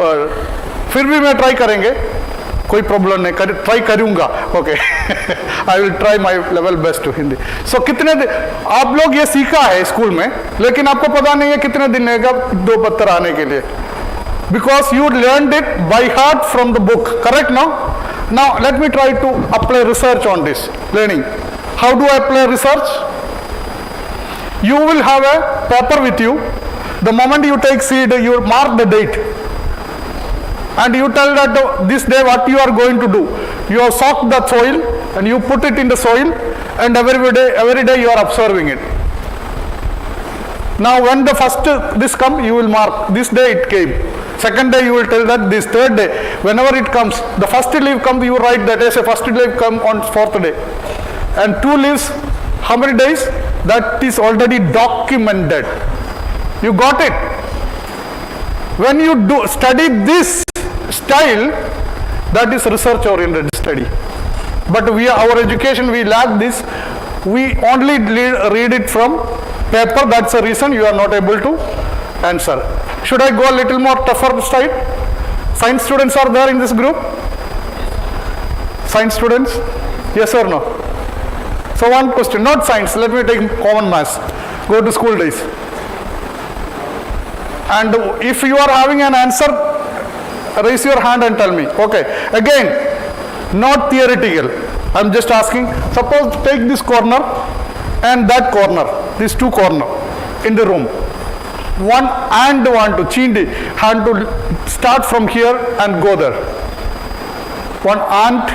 और फिर भी मैं ट्राई करेंगे, कोई प्रॉब्लम नहीं, ट्राई करूंगा. Okay, I will try my level best to Hindi. So कितने आप लोग ये सीखा है स्कूल में, लेकिन आपको पता नहीं है कितने दिन लगेगा 2 पत्थर आने के लिए. Because you learned it by heart from the book, correct now? Now let me try to apply research on this learning. How do I apply research? You will have a paper with you. The moment you take seed, you mark the date. And you tell that this day what you are going to do. You have soaked the soil and you put it in the soil, and every day you are observing it. Now when the first this come, you will mark this day it came. Second day you will tell that this. Third day, whenever it comes, the first leaf comes, you write that as a first leaf come on 4th day. And 2 leaves, how many days? That is already documented. You got it? When you study this style, that is research oriented study. But our education, we lack this. We only read it from paper. That's the reason you are not able to answer. Should I go a little more tougher side? Science students are there in this group? Science students? Yes or no? So one question, not science, let me take common maths. Go to school days. And if you are having an answer, raise your hand and tell me. Okay. Again, not theoretical. I'm just asking, suppose take this corner and that corner, these 2 corners in the room. One and one to chindi, hand to start from here and go there. one ant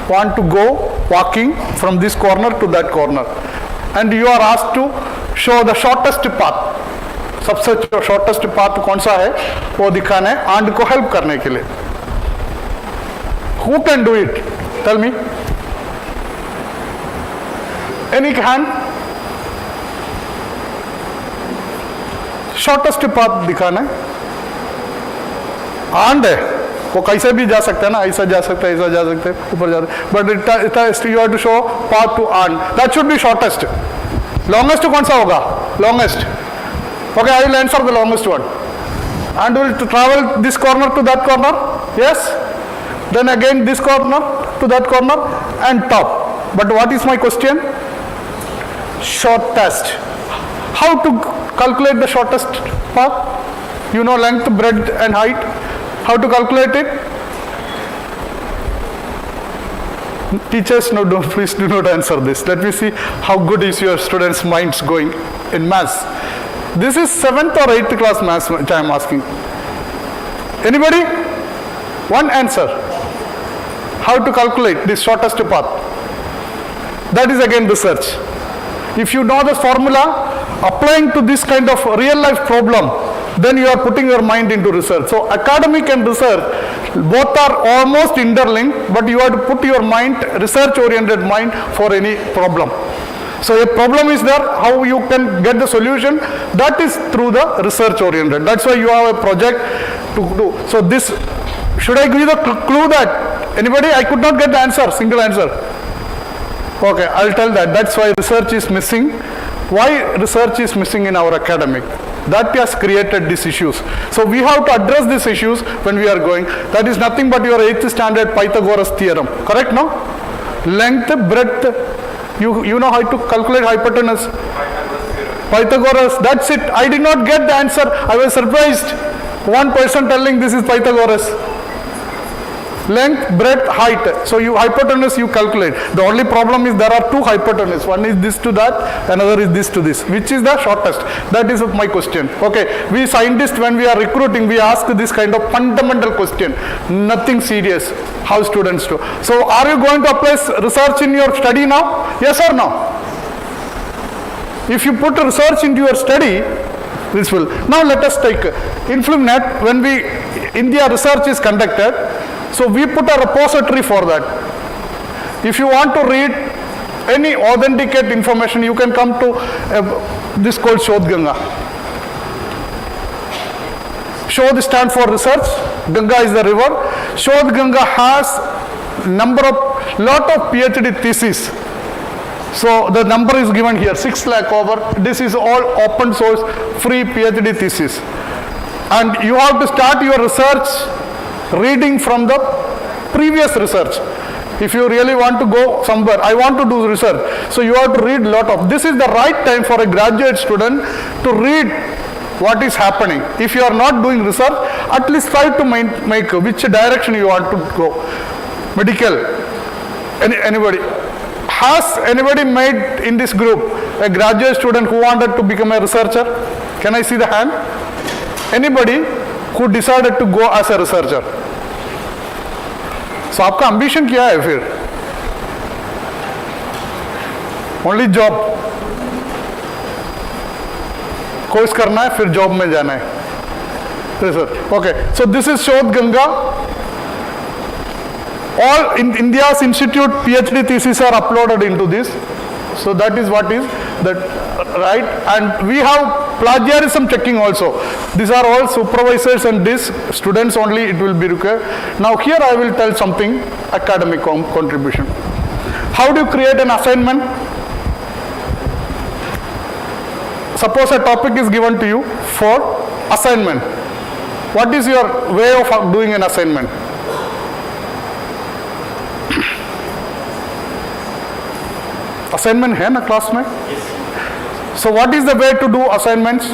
want to go walking from this corner to that corner, and you are asked to show the shortest path. सबसे shortest path कौन सा है वो दिखाना है ant को help करने के लिए. Who can do it? Tell me. Any hand? Shortest path दिखाना है. ant है वो कैसे भी जा सकता है ना, ऐसा जा सकता है, ऐसा जा सकता है, ऊपर जा सकता है, but you have to show path to ant. That should be shortest. Longest कौन सा होगा? Longest. Okay, I will answer the longest one. And will travel this corner to that corner? Yes. Then again this corner to that corner and top. But what is my question? Shortest. How to calculate the shortest path? You know length, breadth and height. How to calculate it? Teachers, no, don't, please do not answer this. Let me see how good is your students' minds going in maths. This is 7th or 8th class maths which I am asking. Anybody? One answer. How to calculate this shortest path? That is again research. If you know the formula, applying to this kind of real life problem, then you are putting your mind into research. So academic and research, both are almost interlinked, but you have to put your mind, research oriented mind for any problem. So a problem is there, how you can get the solution, that is through the research oriented. That's why you have a project to do. So this, should I give you the clue that, anybody? I could not get the answer, single answer. Okay, I'll tell that. That's why research is missing. Why research is missing in our academic? That has created these issues. So we have to address these issues when we are going. That is nothing but your 8th standard Pythagoras theorem. Correct, no? Length, breadth. You know how to calculate hypotenuse. Pythagoras, that's it. I did not get the answer. I was surprised. One person telling this is Pythagoras. Length, breadth, height. So you hypotenuse you calculate. The only problem is there are two hypotenuse. One is this to that, another is this to this. Which is the shortest? That is my question. Okay, we scientists when we are recruiting, we ask this kind of fundamental question. Nothing serious. How students do. So are you going to apply research in your study now? Yes or no? If you put research into your study, this will. Now let us take InfluMnet. When India research is conducted, so we put a repository for that. If you want to read any authenticate information, you can come to this called Shodh Ganga. Shodh stands for research. Ganga is the river. Shodh Ganga has lot of PhD theses. So the number is given here, 6 lakh over. This is all open source, free PhD thesis. And you have to start your research reading from the previous research. If you really want to go somewhere, I want to do research. So you have to read lot of. This is the right time for a graduate student to read what is happening. If you are not doing research, at least try to make which direction you want to go. Medical. Anybody? Has anybody made in this group a graduate student who wanted to become a researcher? Can I see the hand? Anybody who decided to go as a researcher? So आपका ambition क्या है फिर? Only job. Course करना है फिर job में जाना है. Okay, so this is Shodh Ganga. All in India's institute PhD theses are uploaded into this. So that is what is that, right? And we have plagiarism checking also. These are all supervisors and these students only it will be required. Now here I will tell something academic contribution. How do you create an assignment? Suppose a topic is given to you for assignment. What is your way of doing an assignment? Assignment है ना class में? So what is the way to do assignments?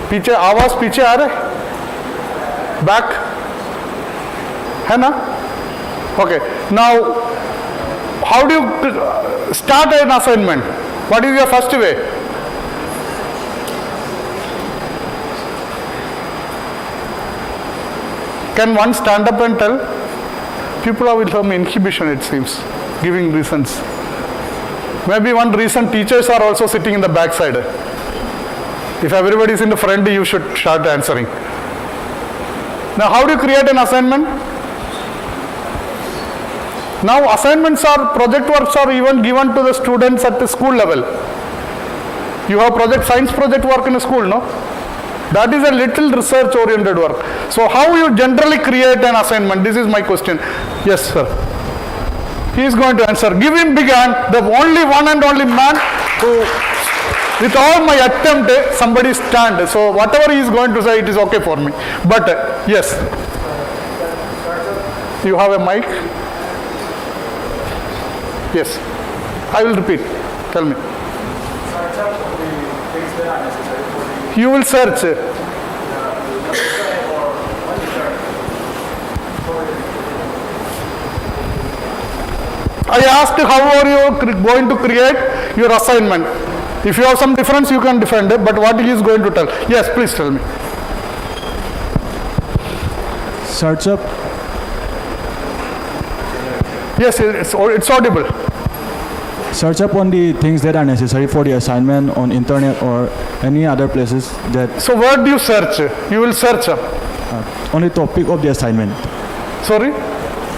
पीछे आवाज पीछे आ रहे? Back है ना? Okay. Now how do you start an assignment? What is your first way? can one stand up and tell? People will have inhibition, it seems, giving reasons. Maybe one reason teachers are also sitting in the back side. If everybody is in the front, you should start answering. Now, how do you create an assignment? Now, assignments or project works are even given to the students at the school level. You have science project work in a school, no? That is a little research oriented work. So how you generally create an assignment? This is my question. Yes, sir. He is going to answer. Give him big hand. The only one and only man who, with all my attempt, somebody stand. So whatever he is going to say, it is okay for me. But yes. You have a mic? Yes. I will repeat. Tell me. You will search. I asked how are you going to create your assignment. If you have some difference, you can defend it, but what he is going to tell. Yes, please tell me. Search up. Yes, it's audible. Search up on the things that are necessary for the assignment on internet or any other places that. So where do you search? You will search up. On the topic of the assignment. Sorry?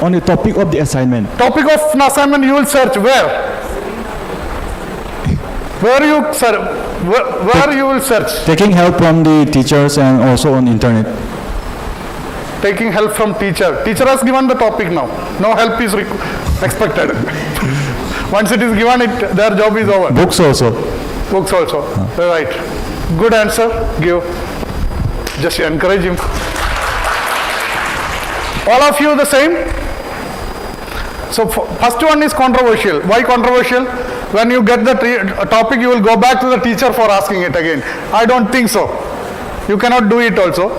On the topic of the assignment. Topic of an assignment you will search where? Where you search? Where you will search? Taking help from the teachers and also on internet. Taking help from teacher. Teacher has given the topic now. No help is expected. Once it is given, their job is over. Books also. Books also. Right. Good answer. Give. Just encourage him. All of you the same? So first one is controversial. Why controversial? When you get the topic, you will go back to the teacher for asking it again. I don't think so. You cannot do it also.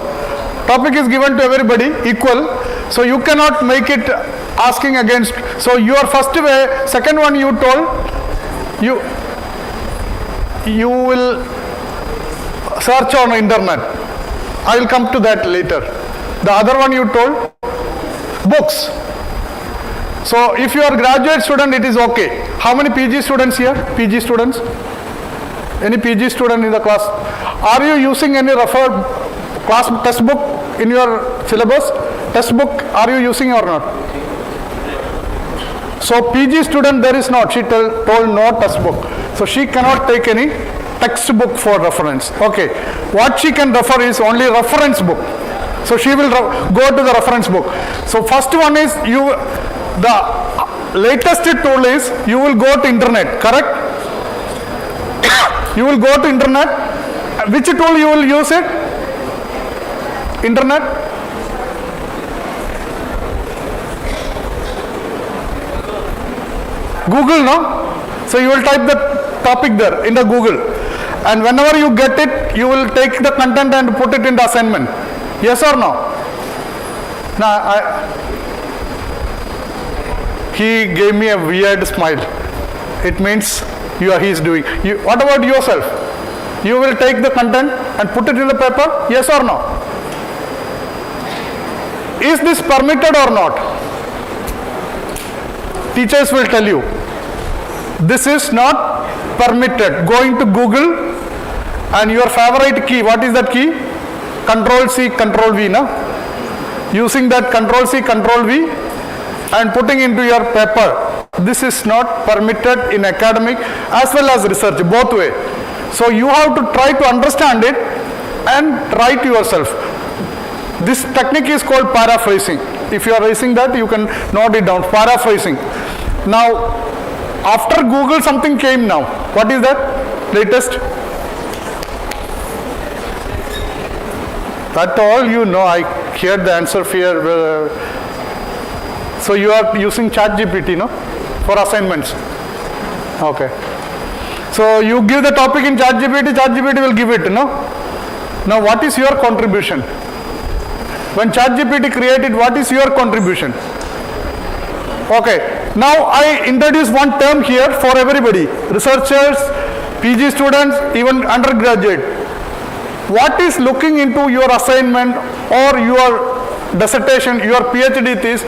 Topic is given to everybody equal. So you cannot make it asking against. So your first way, second one you told, you will search on internet. I will come to that later. The other one you told, books. So if you are a graduate student, it is okay. How many PG students here? PG students? Any PG student in the class? Are you using any referred class test book in your syllabus? Test book, are you using or not? So PG student there is not. She told no test book. So she cannot take any textbook for reference. Okay. What she can refer is only reference book. So she will go to the reference book. So first one is the latest tool is you will go to internet, correct? You will go to internet. Which tool you will use it? Internet? Google, no? So you will type the topic there in the Google. And whenever you get it, you will take the content and put it in the assignment. Yes or no? Now, he gave me a weird smile. It means he is doing. What about yourself? You will take the content and put it in the paper? Yes or no? Is this permitted or not? Teachers will tell you. This is not permitted. Going to Google and your favorite key. What is that key? Control C, Control V, no? Using that Control C, Control V and putting into your paper. This is not permitted in academic as well as research, both way. So you have to try to understand it and write yourself. This technique is called paraphrasing. If you are raising that, you can note it down. Paraphrasing. Now, after Google, something came now. What is that? Latest? That all you know. I heard the answer here. So you are using ChatGPT, no? For assignments. Okay. So you give the topic in ChatGPT, ChatGPT will give it, no? Now what is your contribution? When ChatGPT created, what is your contribution? Okay. Now I introduce one term here for everybody. Researchers, PG students, even undergraduate. What is looking into your assignment or your dissertation, your PhD thesis,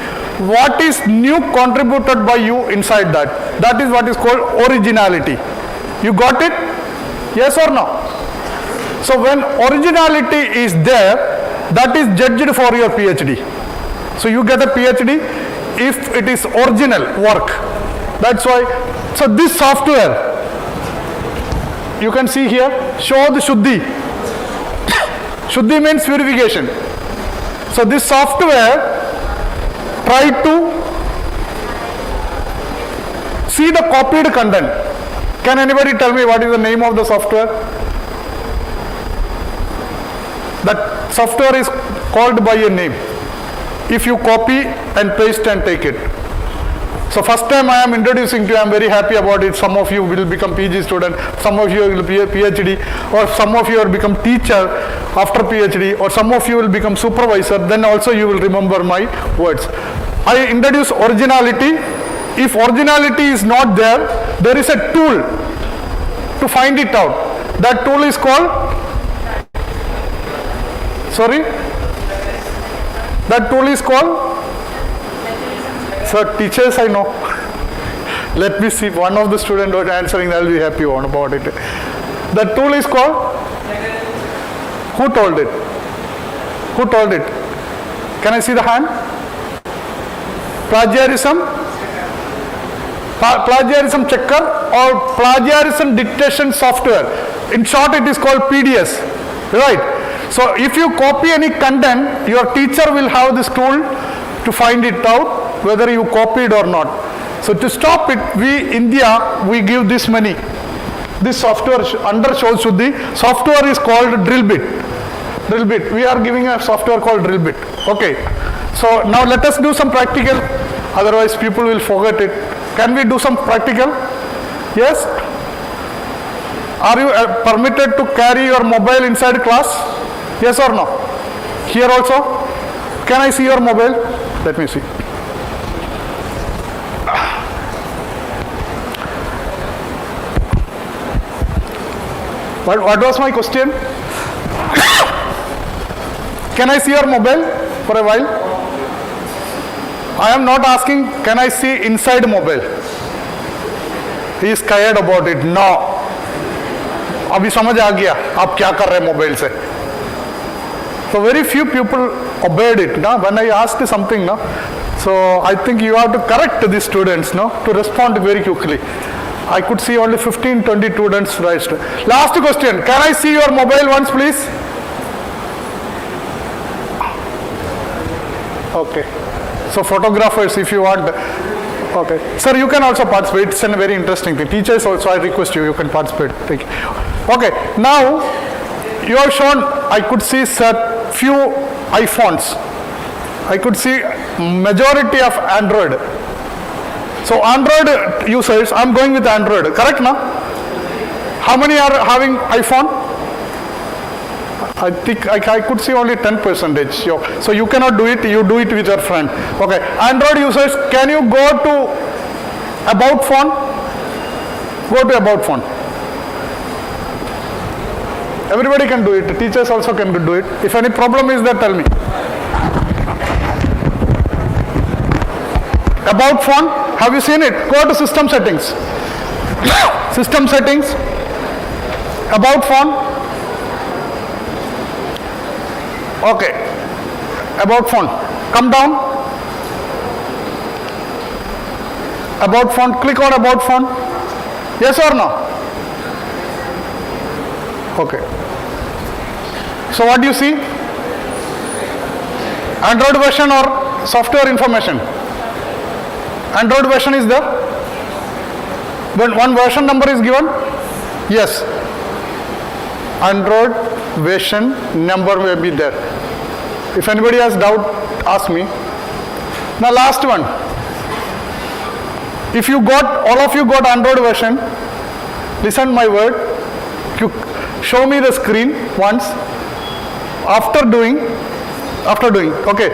what is new contributed by you inside that? That is what is called originality. You got it? Yes or no? So when originality is there, that is judged for your PhD. So you get a PhD if it is original work. That's why, so this software, you can see here, show the Shuddhi. Shuddhi means purification. So this software try to see the copied content. Can anybody tell me what is the name of the software? That software is called by a name. If you copy and paste and take it. So first time I am introducing to you, I am very happy about it. Some of you will become PG student, some of you will be a PhD, or some of you will become teacher after PhD, or some of you will become supervisor, then also you will remember my words. I introduce originality. If originality is not there, there is a tool to find it out. That tool is called, sorry? That tool is called? So teachers I know. Let me see, one of the students was answering, I'll be happy on about it. The tool is called? Who told it? Who told it? Can I see the hand? Plagiarism? Plagiarism checker or plagiarism dictation software. In short, it is called PDS. Right? So if you copy any content, your teacher will have this tool to find it out whether you copied or not. So to stop it, we India, we give this many. This software under shows Shuddhi. Software is called Drillbit. Drillbit. We are giving a software called Drillbit. Okay. So now let us do some practical. Otherwise people will forget it. Can we do some practical? Yes? Are you permitted to carry your mobile inside class? Yes or no? Here also? Can I see your mobile? Let me see. What was my question? Can I see your mobile for a while? I am not asking, can I see inside mobile? He is scared about it. No. अभी समझ आ गया आप क्या कर रहे हैं mobile से. So very few people obeyed it. No? When I asked something, no? So I think you have to correct the students, no? To respond very quickly. I could see only 15-20 students raised. Last question. Can I see your mobile once, please? Okay. So photographers, if you want. Okay. Sir, you can also participate. It's a very interesting thing. Teachers also, I request you, you can participate. Thank you. Okay. Now, you have shown, I could see few iPhones. I could see majority of Android. So Android users, I'm going with Android, correct now? How many are having iPhone? I think I could see only 10%. So you cannot do it, you do it with your friend. Okay, Android users, can you go to About Phone? Go to About Phone. Everybody can do it, the teachers also can do it. If any problem is there, tell me. About Phone, have you seen it? Go to System Settings. System Settings. About Phone. Okay. About Phone. Come down. About Phone. Click on About Phone. Yes or no? Okay. So what do you see? Android version or software information? Android version is there? When one version number is given? Yes. Android version number may be there. If anybody has doubt, ask me. Now last one. If you got, all of you got Android version, listen my word. You show me the screen once. After doing, okay.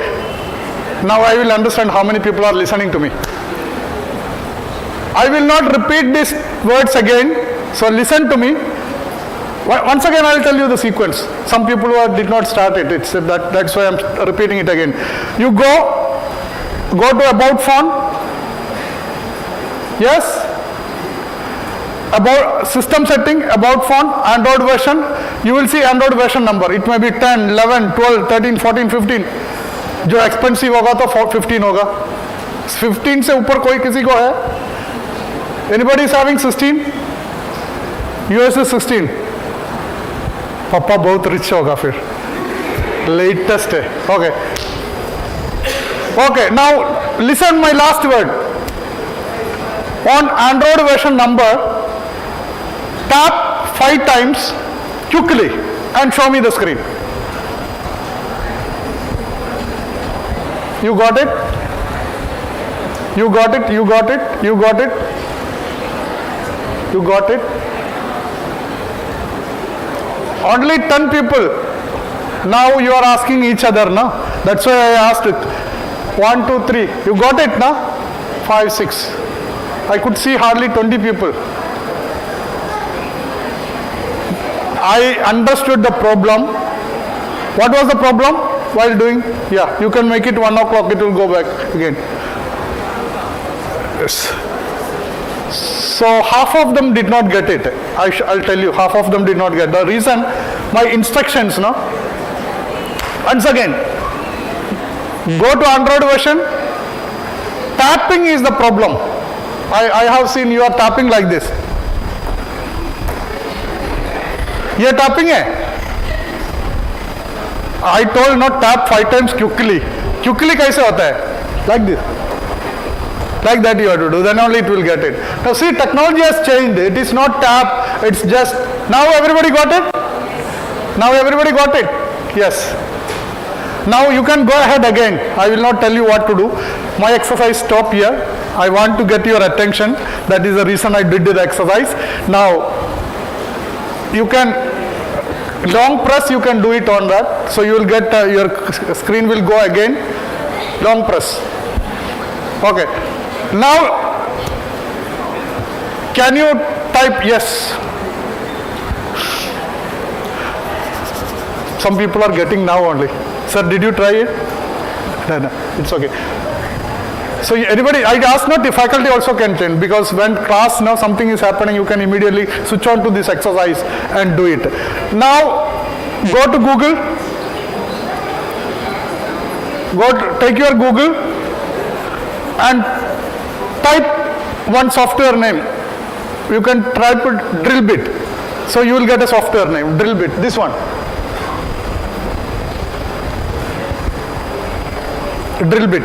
Now I will understand how many people are listening to me. I will not repeat these words again. So listen to me. Once again, I'll tell you the sequence. Some people who did not start it, that's why I'm repeating it again. You go to About Phone. Yes? About system setting, About Phone, Android version. You will see Android version number. It may be 10, 11, 12, 13, 14, 15. जो expensive होगा तो 15 होगा. 15 से ऊपर कोई किसी को है? Anybody is having 16? US is 16. पापा बहुत रिच होगा फिर. Latest है. Okay. Okay. Now listen my last word. On Android version number, tap 5 times quickly and show me the screen. You got it? You got it? You got it? You got it? You got it? Only 10 people. Now you are asking each other, no? That's why I asked it. 1, 2, 3. You got it, no? 5, 6. I could see hardly 20 people. I understood the problem. What was the problem while doing? Yeah, you can make it 1 o'clock, it will go back again. Yes. So half of them did not get it. I'll tell you, half of them did not get. The reason, my instructions, no? Once again, go to Android version. Tapping is the problem. I have seen you are tapping like this. ये tapping है. I told not tap 5 times quickly. Quickly कैसे होता है? Like this. Like that you have to do. Then only it will get it. Now see, technology has changed. It is not tap. It's just. Now everybody got it. Now everybody got it. Yes. Now you can go ahead again. I will not tell you what to do. My exercise stop here. I want to get your attention. That is the reason I did the exercise. Now you can long press. You can do it on that. So you will get your screen will go again. Long press. Okay. Now can you type yes? Some people are getting now only. Sir, did you try it? No, it's okay. So anybody, I ask not the faculty also can train, because when class now something is happening, you can immediately switch on to this exercise and do it. Now go to Google. Take your Google and type one software name. You can type it Drillbit. So you will get a software name, Drillbit, this one. Drillbit.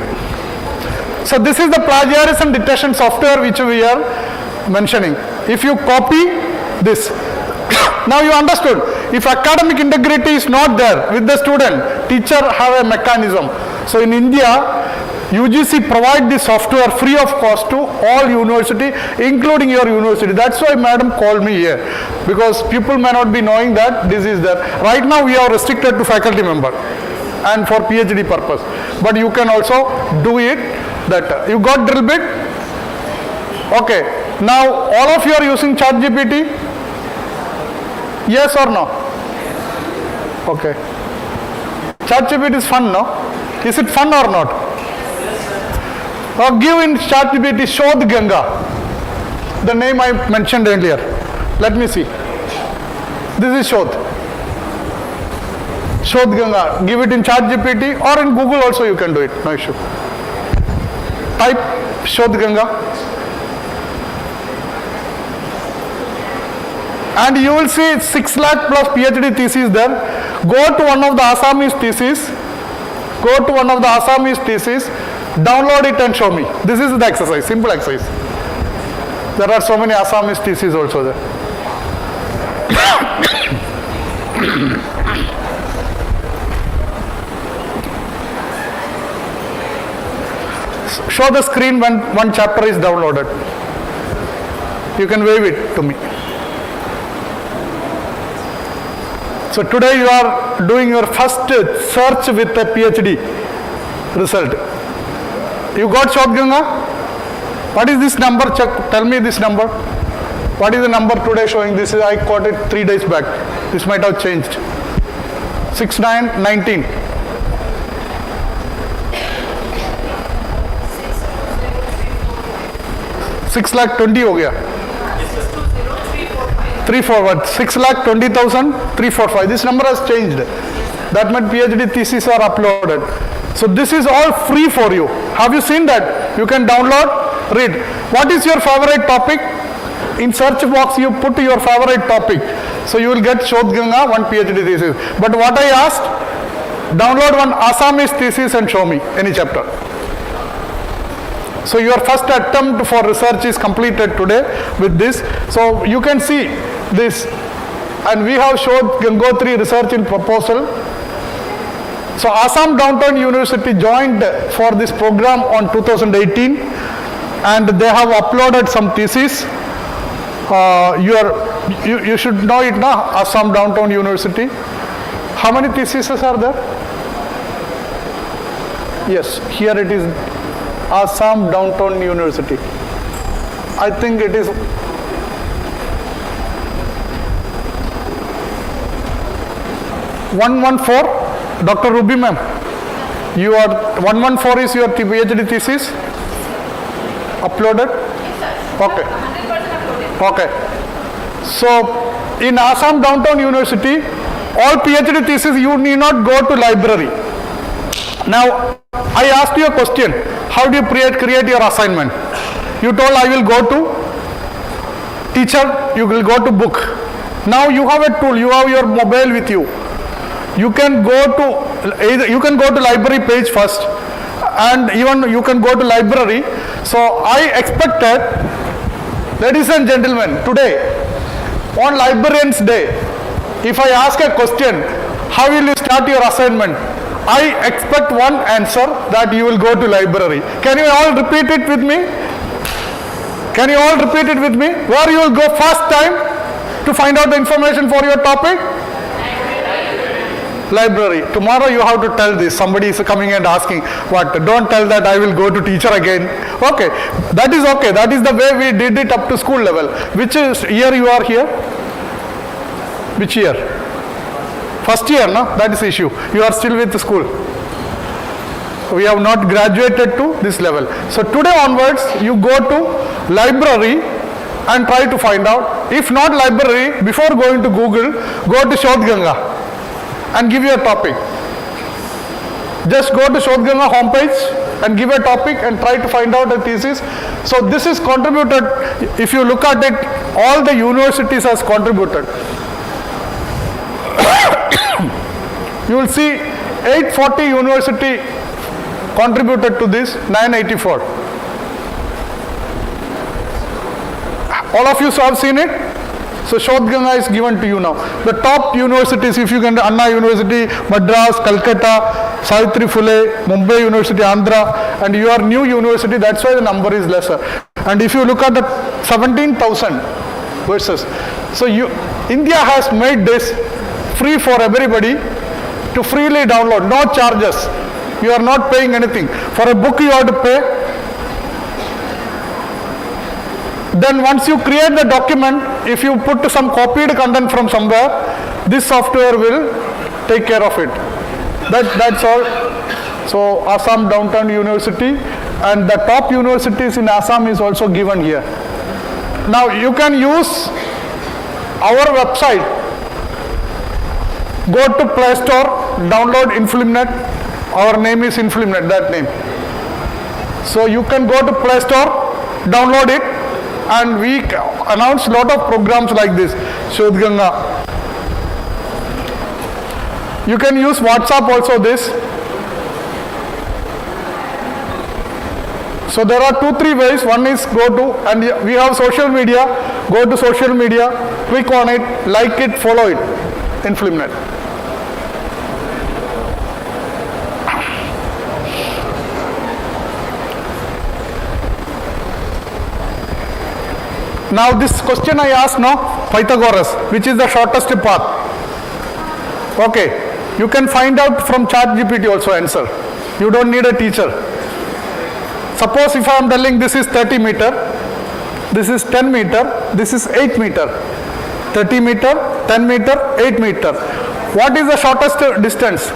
So this is the plagiarism detection software which we are mentioning. If you copy this, now you understood. If academic integrity is not there with the student, teacher have a mechanism. So in India, UGC provide this software free of cost to all university, including your university. That's why madam called me here, because people may not be knowing that this is there. Right now we are restricted to faculty member and for PhD purpose. But you can also do it. That you got Drillbit? Okay. Now all of you are using ChatGPT? Yes or no? Okay. ChatGPT is fun, no? Is it fun or not? Or give in ChatGPT Shodh Ganga, the name I mentioned earlier. Let me see. This is Shodh. Shodh Ganga. Give it in ChatGPT or in Google also you can do it. No issue. Type Shodh Ganga and you will see 6 lakh plus PhD thesis there. Go to one of the Assamese thesis. Go to one of the Assamese thesis. Download it and show me. This is the exercise, simple exercise. There are so many Assamese theses also there. Show the screen when one chapter is downloaded. You can wave it to me. So today you are doing your first search with a PhD result. You got Shodh Ganga? What is this number? Check. Tell me this number. What is the number today showing? This is, I got it 3 days back. This might have changed. 6919. 6,20,000 हो गया. 345. 6,20,345. This number has changed. That meant PhD theses are uploaded. So this is all free for you. Have you seen that? You can download, read. What is your favorite topic? In search box you put your favorite topic. So you will get Shodhganga, one PhD thesis. But what I asked, download one Assamese thesis and show me any chapter. So your first attempt for research is completed today with this. So you can see this, and we have showed Gangotri research in proposal. So Assam Downtown University joined for this program on 2018, and they have uploaded some theses. You should know it now, Assam Downtown University. How many theses are there? Yes, here it is, Assam Downtown University. I think it is 114. Dr. Ruby ma'am, you are 114 is your PhD thesis uploaded? Okay. Okay. So in Assam Downtown University, all PhD thesis you need not go to library. Now I asked you a question. How do you create your assignment? You told I will go to teacher, you will go to book. Now you have a tool, you have your mobile with you. You can go to library page first, and even you can go to library. So I expected, ladies and gentlemen, today on Librarians Day, if I ask a question, how will you start your assignment? I expect one answer, that you will go to library. Can you all repeat it with me? Can you all repeat it with me? Where you will go first time to find out the information for your topic? Library. Tomorrow you have to tell this. Somebody is coming and asking, what? Don't tell that I will go to teacher again. Okay, that is okay. That is the way we did it up to school level. Which year you are here? Which year? First year, no? That is the issue. You are still with the school. We have not graduated to this level. So today onwards, you go to library and try to find out. If not library, before going to Google, go to Shodhganga and give your topic. Just go to Shodhganga homepage and give a topic and try to find out a thesis. So this is contributed, if you look at it, all the universities has contributed. You will see 840 university contributed to this, 984. All of you have seen it? So Shodhganga is given to you now. The top universities, if you can, Anna University, Madras, Calcutta, Savitri Phule, Mumbai University, Andhra, and your new university, that's why the number is lesser. And if you look at the 17,000 versus, so India has made this free for everybody to freely download, no charges. You are not paying anything. For a book you have to pay. Then once you create the document, if you put some copied content from somewhere, this software will take care of it. That's all. So Assam Downtown University, and the top universities in Assam is also given here. Now you can use our website. Go to Play Store, download InfilmNet. Our name is InfilmNet, that name. So you can go to Play Store, download it, and we announce lot of programs like this, Shodhganga. You can use WhatsApp also this. So there are 2-3 ways. One is go to, and we have social media. Go to social media, click on it, like it, follow it, InfilmNet. Now this question I asked now, Pythagoras, which is the shortest path? Okay, you can find out from ChatGPT also answer. You don't need a teacher. Suppose if I am telling this is 30 meter, this is 10 meter, this is 8 meter. 30 meter, 10 meter, 8 meter. What is the shortest distance?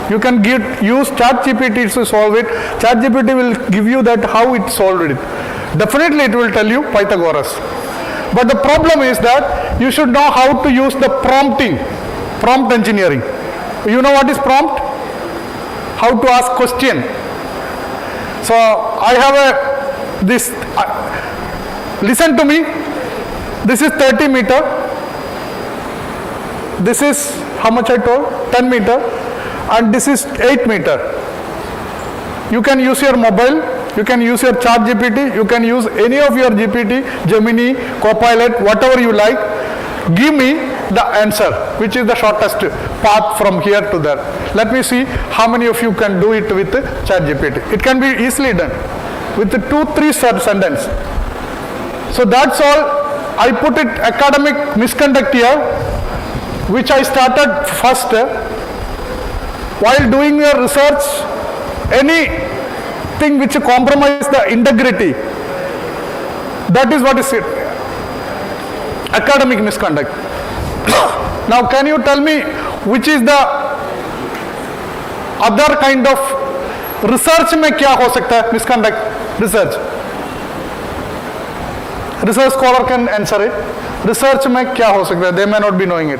You can use ChatGPT to solve it. ChatGPT will give you that how it solved it. Definitely it will tell you Pythagoras. But the problem is that you should know how to use the prompting, prompt engineering. You know what is prompt? How to ask question. So I have this, listen to me. This is 30 meter. This is how much I told? 10 meter. And this is 8 meter. You can use your mobile, you can use your ChatGPT, you can use any of your GPT, Gemini, Copilot, whatever you like. Give me the answer, which is the shortest path from here to there. Let me see how many of you can do it with ChatGPT. It can be easily done with 2-3 sentences. So that's all. I put it academic misconduct here, which I started first. While doing your research, anything which compromise the integrity, that is what is it. Academic misconduct. Now can you tell me which is the other kind of research में क्या हो सकता है misconduct research? Research scholar can answer it. Research में क्या हो सकता है? They may not be knowing it.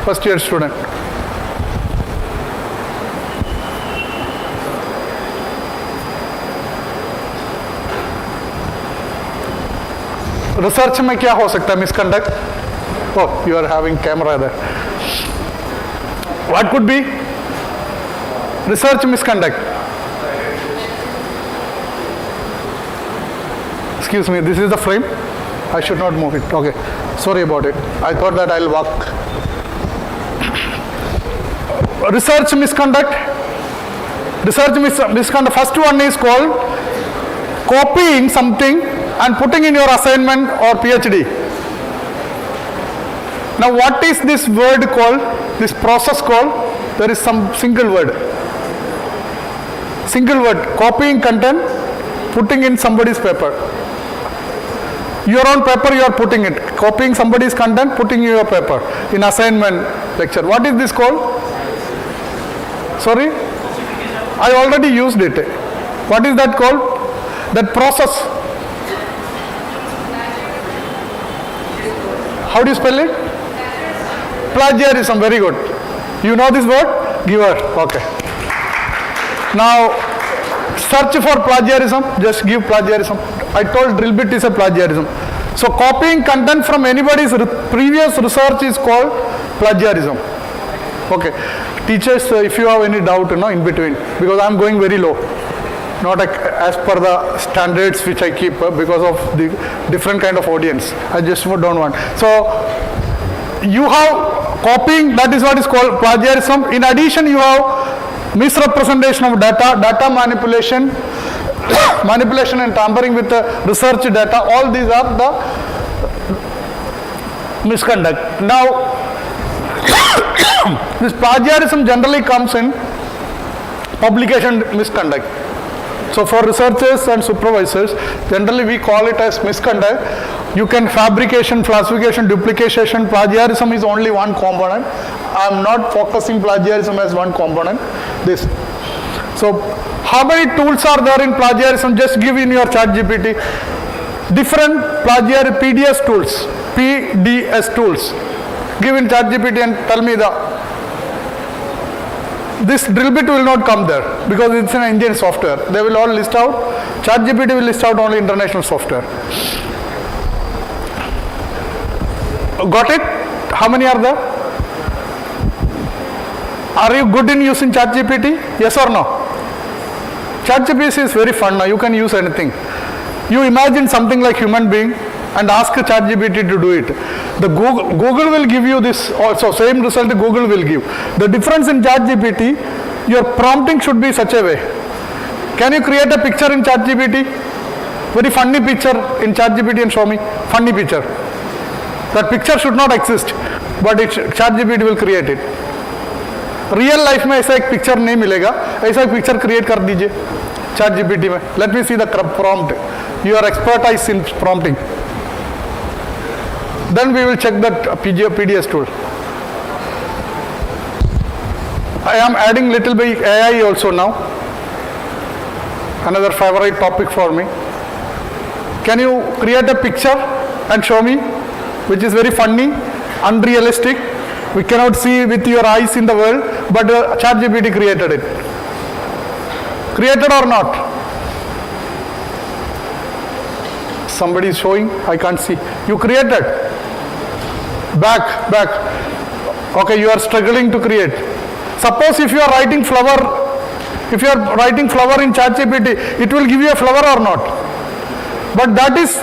First year student. Research में क्या हो सकता है misconduct? Oh, you are having camera there. What could be research misconduct? Excuse me, this is the frame. I should not move it. Okay, sorry about it. I thought that I'll walk. Research misconduct. Research misconduct. First one is called copying something and putting in your assignment or PhD. Now what is this word called, this process called? There is some single word. Single word, copying content, putting in somebody's paper. Your own paper you are putting it. Copying somebody's content, putting in your paper. In assignment lecture. What is this called? Sorry? I already used it. What is that called? That process. How do you spell it? Plagiarism, very good. You know this word? Giver, okay. Now, search for plagiarism, just give plagiarism. I told drill bit is a plagiarism. So, copying content from anybody's previous research is called plagiarism. Okay. Teachers, if you have any doubt, in between, because I am going very low. Not as per the standards which I keep because of the different kind of audience. I just don't want. So, you have copying, that is what is called plagiarism. In addition, you have misrepresentation of data, data manipulation, manipulation and tampering with the research data. All these are the misconduct. Now, this plagiarism generally comes in publication misconduct. So for researchers and supervisors, generally we call it as misconduct. You can fabrication, falsification, duplication, plagiarism is only one component. I am not focusing plagiarism as one component. This. So how many tools are there in plagiarism? Just give in your ChatGPT. Different plagiarism PDS tools, PDS tools. Give in ChatGPT and tell me this drill bit will not come there because it's an Indian software. They will all list out. ChatGPT will list out only international software. Got it? How many are there? Are you good in using ChatGPT? Yes or no? ChatGPT is very fun now. You can use anything. You imagine something like human being and ask ChatGPT to do it. The Google will give you this also, same result Google will give. The difference in ChatGPT, your prompting should be such a way. Can you create a picture in ChatGPT? Very funny picture in ChatGPT and show me. Funny picture. That picture should not exist, but ChatGPT will create it. Real life में ऐसा एक picture नहीं मिलेगा, ऐसा एक picture create कर दीजिए. ChatGPT में. Let me see the prompt. Your expertise in prompting. Then we will check that PDS tool. I am adding little bit AI also now. Another favorite topic for me. Can you create a picture and show me, which is very funny, unrealistic? We cannot see with your eyes in the world, but ChatGPT created it. Created or not? Somebody is showing, I can't see. You created. Back. Okay, you are struggling to create. Suppose if you are writing flower, in ChatGPT, it will give you a flower or not? But that is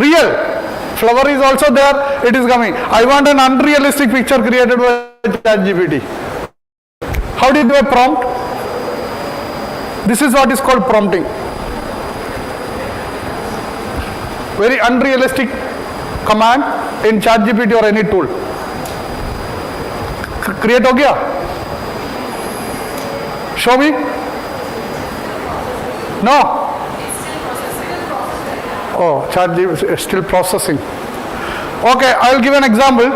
real. Flower is also there, it is coming. I want an unrealistic picture created by ChatGPT. How did I prompt? This is what is called prompting. Very unrealistic command in ChatGPT or any tool. Create हो गया? Show me. No. Oh, ChatGPT is still processing. Okay, I will give an example.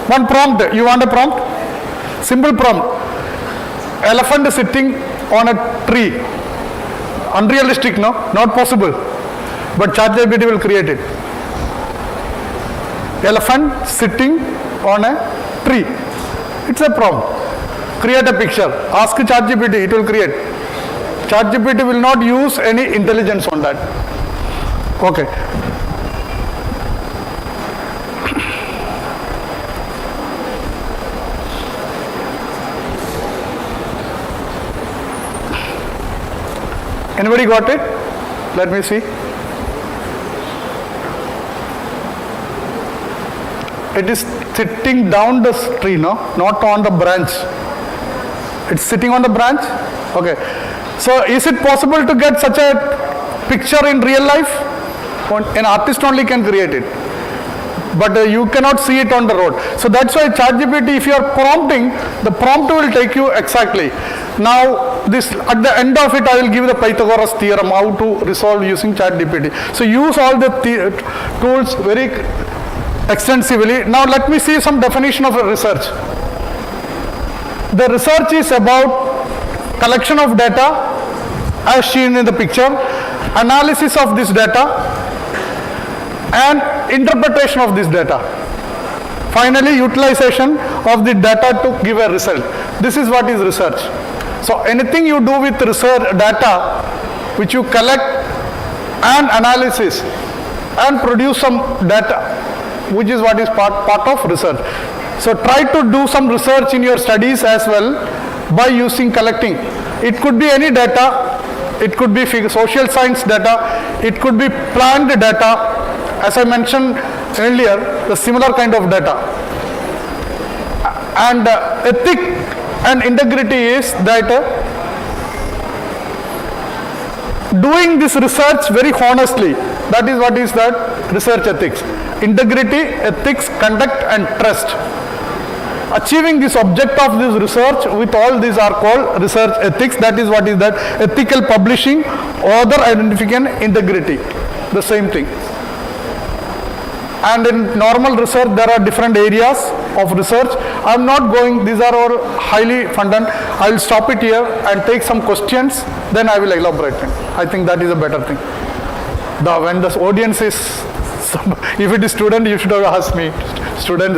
One prompt. You want a prompt? Simple prompt. Elephant is sitting on a tree. Unrealistic, no? Not possible. But ChatGPT will create it. Elephant sitting on a tree. It's a prompt. Create a picture. Ask ChatGPT, it will create. ChatGPT will not use any intelligence on that. Okay. Anybody got it? Let me see. It is sitting down the tree, no? Not on the branch. It's sitting on the branch? Okay. So is it possible to get such a picture in real life? An artist only can create it. But you cannot see it on the road. So that's why ChatGPT, if you are prompting, the prompt will take you exactly. Now, this at the end of it, I will give the Pythagoras theorem, how to resolve using ChatGPT. So use all the tools very extensively. Now let me see some definition of a research. The research is about collection of data as seen in the picture, analysis of this data, and interpretation of this data. Finally, utilization of the data to give a result. This is what is research. So anything you do with research data, which you collect and analysis and produce some data, which is what is part of research. So try to do some research in your studies as well by using collecting. It could be any data, it could be social science data, it could be planned data, as I mentioned earlier, the similar kind of data. And ethic and integrity is that doing this research very honestly, that is what is that research ethics. Integrity, ethics, conduct and trust. Achieving this object of this research with all these are called research ethics. That is what is that ethical publishing, author identification, integrity. The same thing. And in normal research, there are different areas of research. I am not going, these are all highly funded. I will stop it here and take some questions, then I will elaborate. I think that is a better thing. When the audience is, if it is student, you should have asked me, students,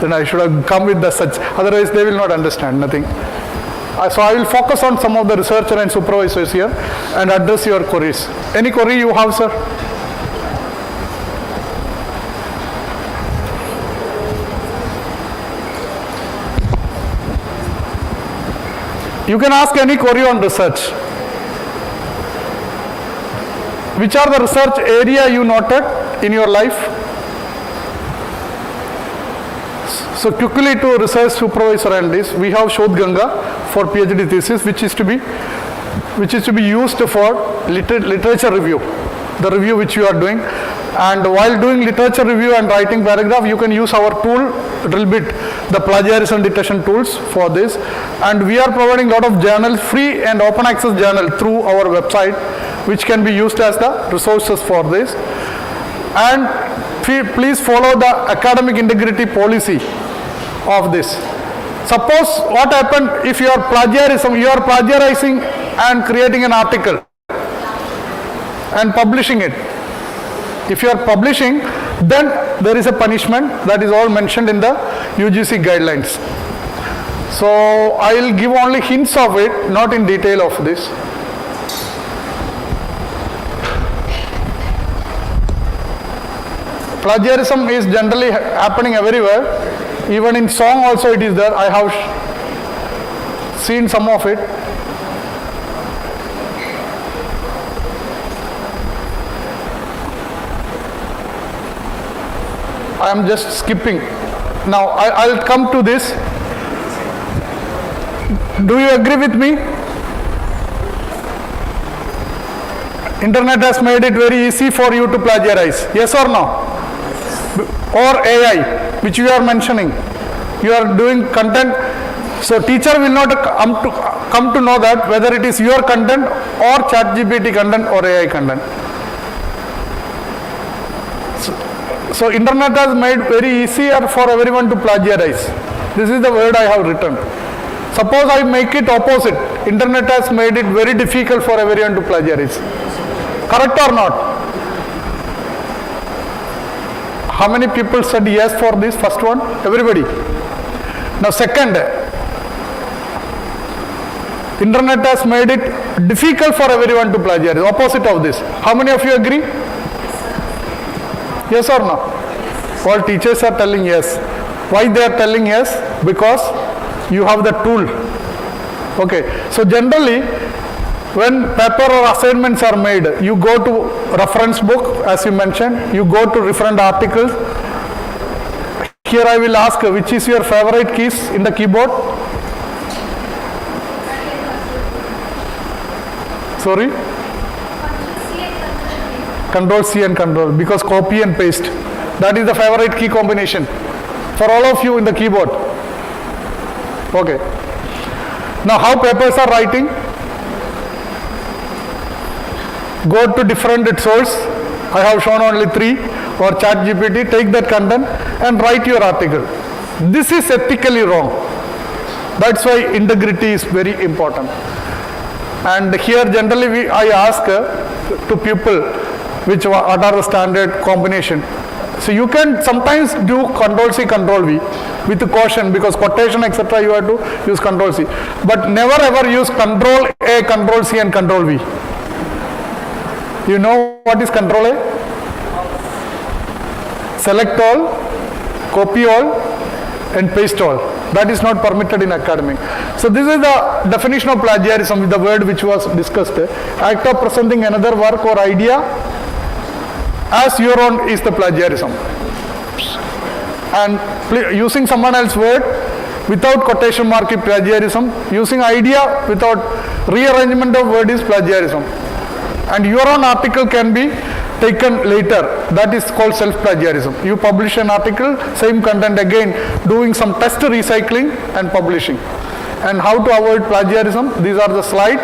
then I should have come with the such, otherwise they will not understand nothing. So I will focus on some of the researcher and supervisors here and address your queries. Any query you have, sir? You can ask any query on research. Which are the research area you noted in your life? So quickly to research supervisor and this, we have Shodh Ganga for PhD thesis, which is to be used for literature review. the review which you are doing. And while doing literature review and writing paragraph, you can use our tool, Drillbit, the plagiarism detection tools for this. And we are providing a lot of journals, free and open access journal through our website, which can be used as the resources for this. And please follow the academic integrity policy of this. Suppose what happened if you are plagiarizing and creating an article and publishing it. If you are publishing, then there is a punishment that is all mentioned in the UGC guidelines. So I will give only hints of it, not in detail of this. Plagiarism is generally happening everywhere. Even in song also it is there. I have seen some of it. I am just skipping. Now I'll come to this. Do you agree with me? Internet has made it very easy for you to plagiarize. Yes or no? Or AI, which you are mentioning. You are doing content. So teacher will not come to know that whether it is your content or ChatGPT content or AI content. So internet has made very easier for everyone to plagiarize. This is the word I have written. Suppose I make it opposite. Internet has made it very difficult for everyone to plagiarize. Correct or not? How many people said yes for this first one? Everybody. Now second, internet has made it difficult for everyone to plagiarize. Opposite of this. How many of you agree? Yes or no? All teachers are telling yes. Why they are telling yes? Because you have the tool. Okay. So generally, when paper or assignments are made, you go to reference book, as you mentioned, you go to different articles. Here I will ask, which is your favorite keys in the keyboard? Sorry? Control C and Control, because copy and paste. That is the favorite key combination for all of you in the keyboard. Okay. Now how papers are writing? Go to different source. I have shown only 3, or ChatGPT. Take that content and write your article. This is ethically wrong. That's why integrity is very important. And here generally I ask to people what are the standard combination. So you can sometimes do Control C, Control V with caution, because quotation etc. you have to use Control C. But never ever use Control A, Control C and Control V. You know what is Control A? Select all, copy all and paste all. That is not permitted in academic. So this is the definition of plagiarism with the word which was discussed. Act of presenting another work or idea as your own is the plagiarism. And using someone else's word without quotation mark is plagiarism. Using idea without rearrangement of word is plagiarism. And your own article can be taken later. That is called self-plagiarism. You publish an article, same content again, doing some test recycling and publishing. And how to avoid plagiarism? These are the slides.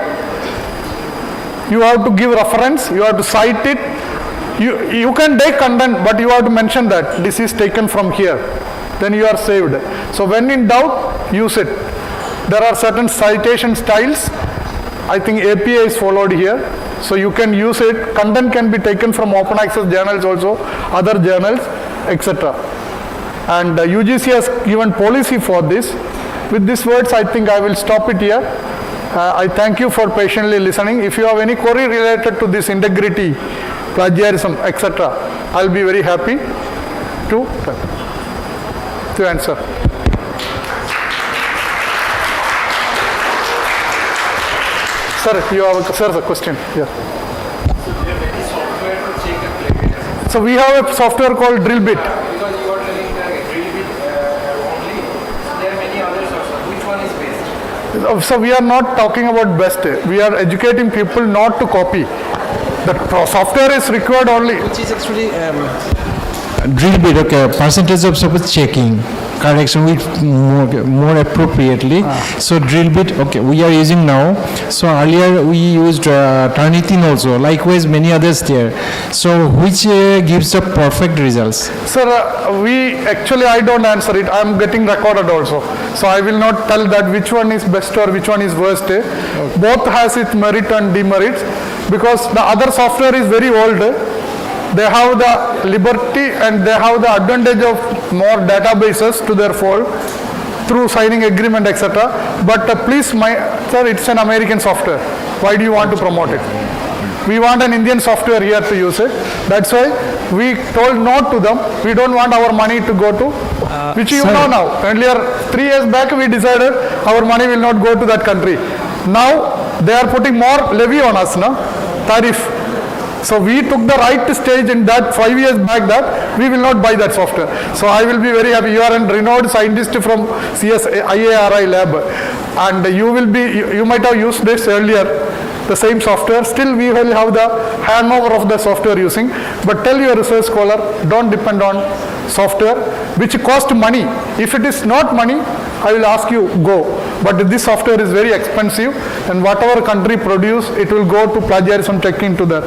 You have to give reference, you have to cite it. You can take content, but you have to mention that this is taken from here. Then you are saved. So when in doubt, use it. There are certain citation styles. I think API is followed here. So you can use it. Content can be taken from open access journals also, other journals, etc. And UGC has given policy for this. With these words, I think I will stop it here. I thank you for patiently listening. If you have any query related to this integrity, plagiarism, etc., I'll be very happy to answer. Sir, you have a question. Yeah. So we have a software called Drillbit. Because you are telling Drillbit only, there are many others also. Which one is best? So we are not talking about best. We are educating people not to copy. The software is required only. Which is actually drill bit, okay, percentage of suppose checking, correction with more appropriately. So drill bit, okay, we are using now. So earlier we used Turnitin also, likewise many others there. So which gives the perfect results? Sir, I don't answer it. I am getting recorded also. So I will not tell that which one is best or which one is worst. Both has its merit and demerits, because the other software is very old. They have the liberty and they have the advantage of more databases to their fold through signing agreement, etc. But please, sir, it's an American software. Why do you want to promote it? We want an Indian software here to use it. That's why we told no to them. We don't want our money to go to, which you know now. Earlier, 3 years back, we decided our money will not go to that country. Now, they are putting more levy on us, no? Tariff. So we took the right stage in that 5 years back that we will not buy that software. So I will be very happy. You are a renowned scientist from IARI lab, and you might have used this earlier, the same software. Still we will have the handover of the software using. But tell your research scholar, don't depend on software which cost money. If it is not money, I will ask you, go. But this software is very expensive, and whatever country produce, it will go to plagiarism checking to the.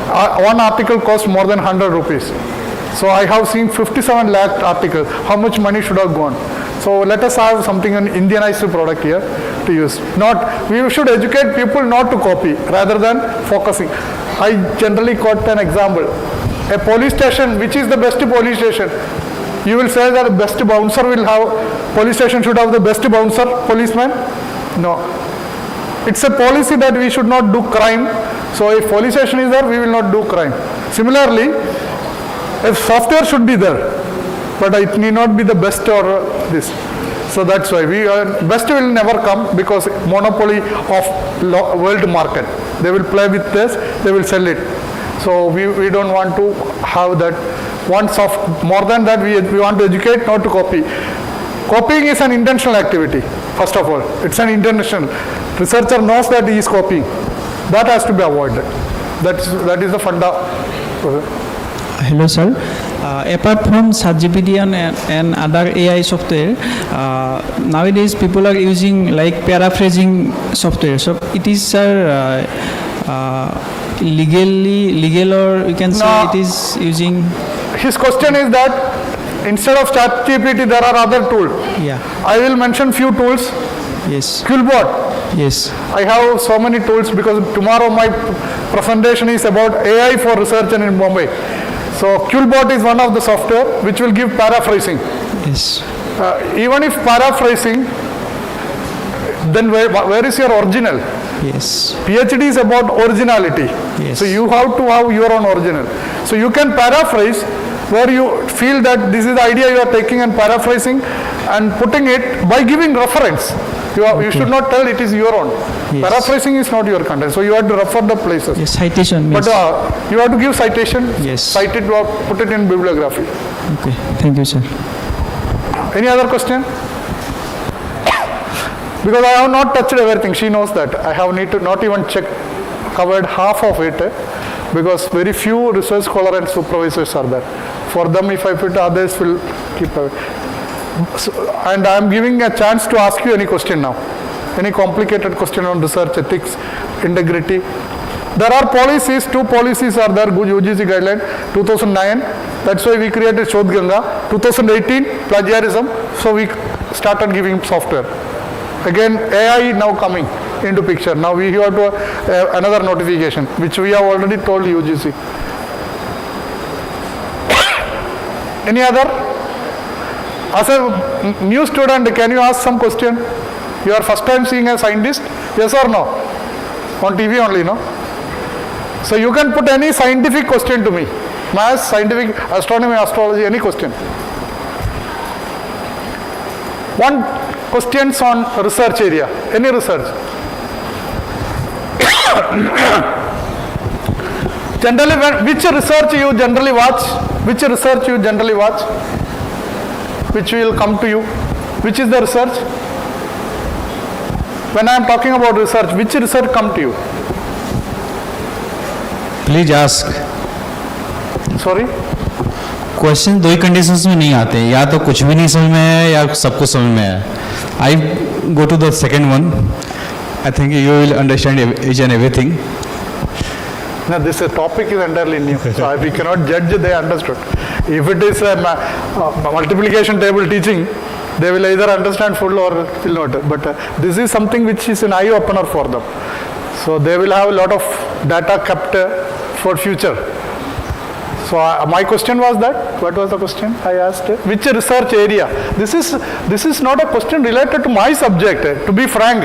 One article costs more than 100 rupees. So I have seen 57 lakh articles. How much money should have gone? So let us have something, an Indianized product here to use. We should educate people not to copy rather than focusing. I generally quote an example. A police station, which is the best police station? You will say that the best bouncer will have, police station should have the best bouncer, policeman? No. It's a policy that we should not do crime. So if police station is there, we will not do crime. Similarly, a software should be there, but it need not be the best or this. So that's why best will never come, because monopoly of world market. They will play with this, they will sell it. So we don't want to have that. More than that, we want to educate, not to copy. Copying is an intentional activity, first of all. It's an intentional. Researcher knows that he is copying. That has to be avoided. That is the funda. Hello, sir. Apart from ChatGPT and other AI software, nowadays people are using like paraphrasing software. So it is, sir, legal, or you can say it is using. His question is that instead of ChatGPT, there are other tools. Yeah. I will mention few tools. Yes. Quillbot. Yes. I have so many tools, because tomorrow my presentation is about AI for research in Bombay. So Quillbot is one of the software which will give paraphrasing. Yes. Even if paraphrasing, then where is your original? Yes. PhD is about originality. Yes. So you have to have your own original. So you can paraphrase where you feel that this is the idea you are taking and paraphrasing and putting it by giving reference. You should not tell it is your own. Yes. Paraphrasing is not your content. So you have to refer the places. Yes, citation. But you have to give citation. Yes. Cite it or put it in bibliography. Okay. Thank you, sir. Any other question? Because I have not touched everything. She knows that. I have need to not even covered half of it, because very few research scholars and supervisors are there. For them, if I put, others will keep away. So, and I am giving a chance to ask you any question now. Any complicated question on research ethics, integrity. There are policies, 2 policies are there, UGC guideline, 2009. That's why we created Shodh Ganga. 2018, plagiarism. So we started giving software. Again, AI now coming into picture. Now we have to another notification, which we have already told UGC. Any other? As a new student, can you ask some question? You are first time seeing a scientist? Yes or no? On TV only, no? So you can put any scientific question to me. Maths, scientific, astronomy, astrology, any question. One questions on research area. Any research? Generally, which research you generally watch? Which research you generally watch? Which will come to you? Which is the research? When I am talking about research, which research come to you? Please ask. Sorry? Question दो ही conditions में नहीं आते, या तो कुछ भी नहीं समझ में है या सब कुछ समझ में है. I go to the second one. I think you will understand each and everything. No, this topic is entirely new, so we cannot judge they understood. If it is a multiplication table teaching, they will either understand full or will not. But this is something which is an eye opener for them. So they will have a lot of data kept for future. So my question was that. What was the question I asked? Which research area? This is not a question related to my subject. To be frank,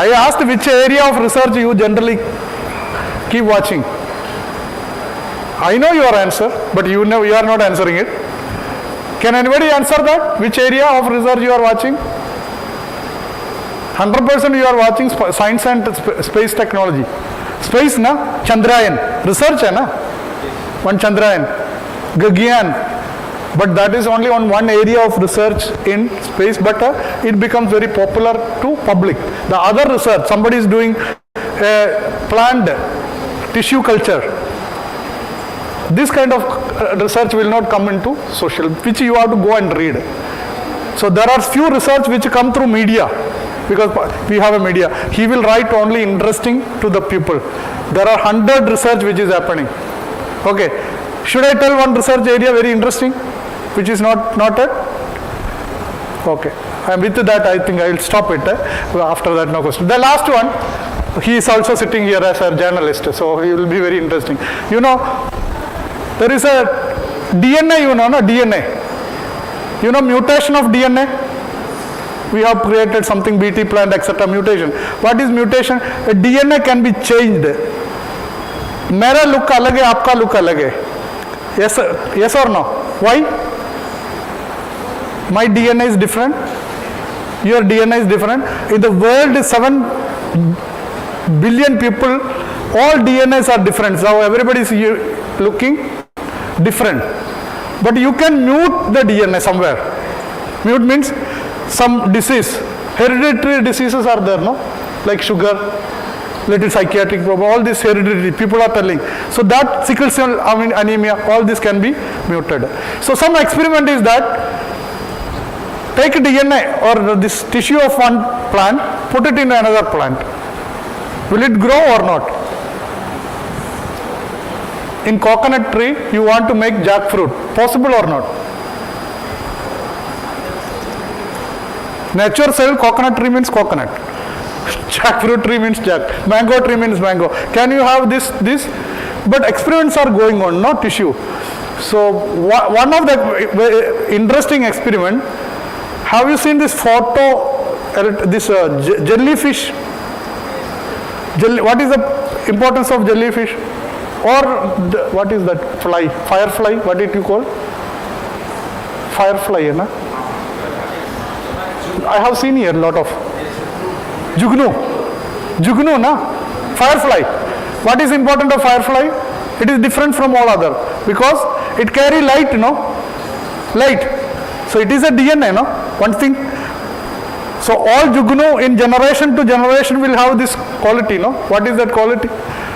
I asked which area of research you generally keep watching. I know your answer, but you are not answering it. Can anybody answer that? Which area of research you are watching? 100% you are watching science and space technology. Space na? Chandrayaan. Research hai na? One Chandrayaan. Gagyan. But that is only on one area of research in space, but it becomes very popular to public. The other research, somebody is doing plant tissue culture. This kind of research will not come into social, which you have to go and read. So there are few research which come through media, because we have a media. He will write only interesting to the people. There are 100 research which is happening. Okay, should I tell one research area very interesting, which is not it? Okay, and with that I think I will stop it. After that, no question. The last one. He is also sitting here as a journalist, so he will be very interesting. You know, there is a DNA, you know, no? DNA. You know, mutation of DNA? We have created something, BT plant, etc. Mutation. What is mutation? A DNA can be changed. Mera look alag hai, aapka look alag hai. Yes or no? Why? My DNA is different. Your DNA is different. In the world, 7 billion people, all DNAs are different. So everybody is looking different. But you can mute the DNA somewhere. Mute means some disease. Hereditary diseases are there, no? Like sugar, little psychiatric problem, all these hereditary, people are telling. So that sickle cell anemia, all this can be muted. So some experiment is that, take DNA or this tissue of one plant, put it in another plant. Will it grow or not? In coconut tree, you want to make jackfruit. Possible or not? Nature cell, coconut tree means coconut. Jackfruit tree means jack. Mango tree means mango. Can you have this? But experiments are going on, not tissue. So one of the interesting experiment, have you seen this photo, this jellyfish? What is the importance of jellyfish? Or what is that fly? Firefly, what did you call? Firefly, na? I have seen here a lot of. Jugnu, na? Firefly. What is important of firefly? It is different from all other because it carry light, no? Light. So it is a DNA, no? One thing. So all Jugnu in generation to generation will have this quality, no? What is that quality?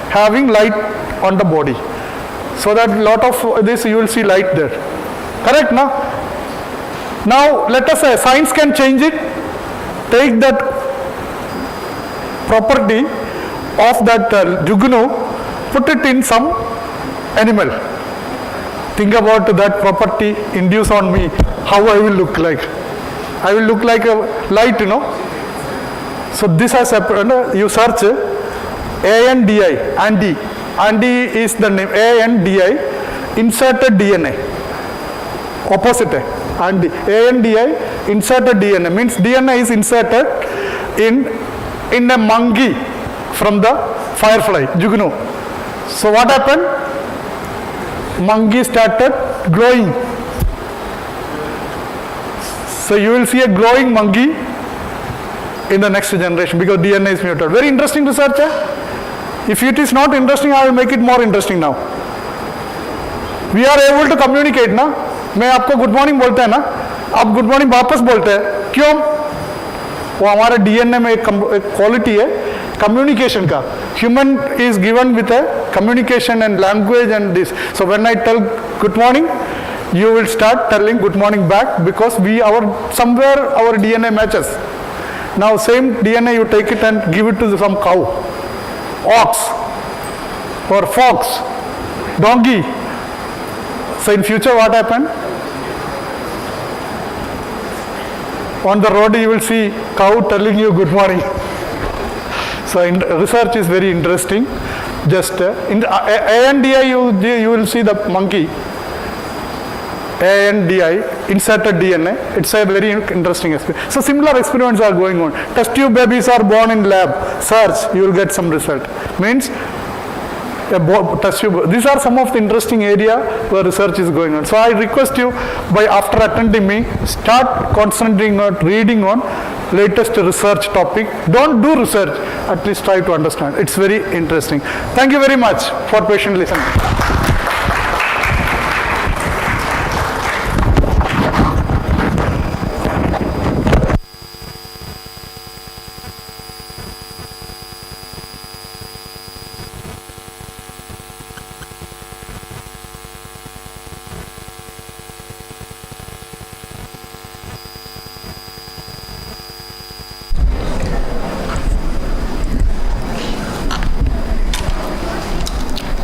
Having light on the body. So that lot of this you will see light there. Correct, no? Now let us say science can change it. Take that property of that Jugnu, put it in some animal. Think about that property induce on me, how I will look like. I will look like a light, you know. So this has happened. You search ANDI, Andy is the name, ANDI, inserted DNA. Opposite, ANDI, inserted DNA, means DNA is inserted in a monkey from the firefly, Jugnu. So what happened? Monkey started glowing. So you will see a glowing monkey in the next generation because DNA is muted. Very interesting research. If it is not interesting, I will make it more interesting now. We are able to communicate, ना? मैं आपको good morning बोलते हैं ना, आप good morning वापस बोलते हैं, क्यों? वो हमारे DNA में एक क्वालिटी है communication ka. Human is given with a communication and language and this. So when I tell good morning, you will start telling good morning back because somewhere our DNA matches. Now same DNA you take it and give it to some cow, ox or fox, donkey. So in future what happened? On the road you will see cow telling you good morning. So research is very interesting. Just in the ANDI you will see the monkey. ANDI, inserted DNA. It's a very interesting experiment. So similar experiments are going on. Test tube babies are born in lab. Search, you will get some result. Means test tube. These are some of the interesting area where research is going on. So I request you, after attending me, start concentrating on reading on latest research topic. Don't do research, at least try to understand. It's very interesting. Thank you very much for patient listening.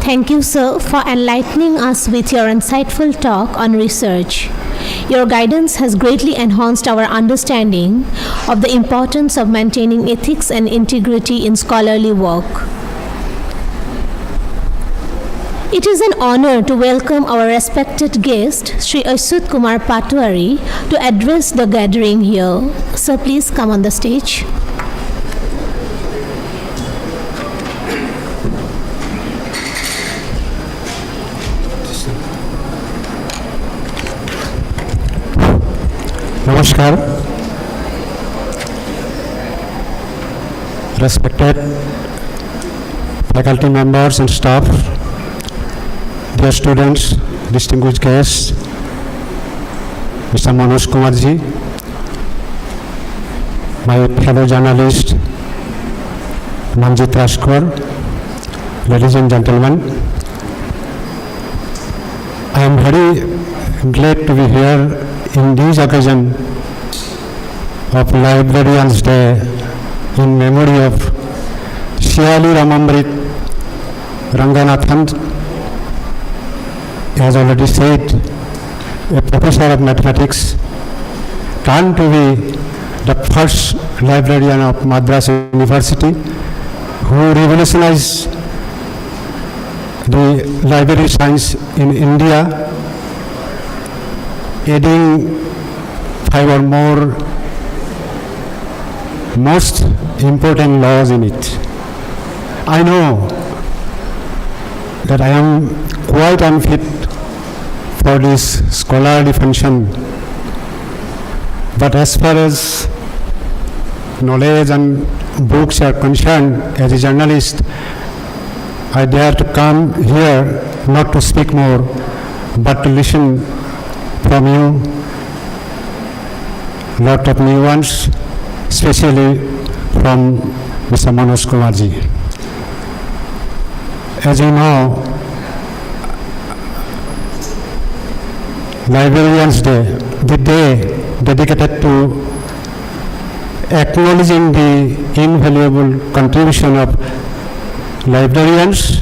Thank you, sir, for enlightening us with your insightful talk on research. Your guidance has greatly enhanced our understanding of the importance of maintaining ethics and integrity in scholarly work. It is an honor to welcome our respected guest, Sri Manoj Kumar Patwari, to address the gathering here. Sir, please come on the stage. Namaskar. Respected faculty members and staff, dear students, distinguished guests, Mr. Manoj Kumar Ji, my fellow journalist, Manjit Rajkor, ladies and gentlemen, I am very glad to be here in this occasion of Librarians Day in memory of Shiali Ramamrit Ranganathan, as already said, a professor of mathematics, turned to be the first librarian of Madras University, who revolutionized the library science in India, adding 5 or more most important laws in it. I know that I am quite unfit for this scholarly function, but as far as knowledge and books are concerned, as a journalist, I dare to come here not to speak more, but to listen from you lot of new ones, especially from Mr. Manoj Kumar Ji. As you know, Librarians Day, the day dedicated to acknowledging the invaluable contribution of librarians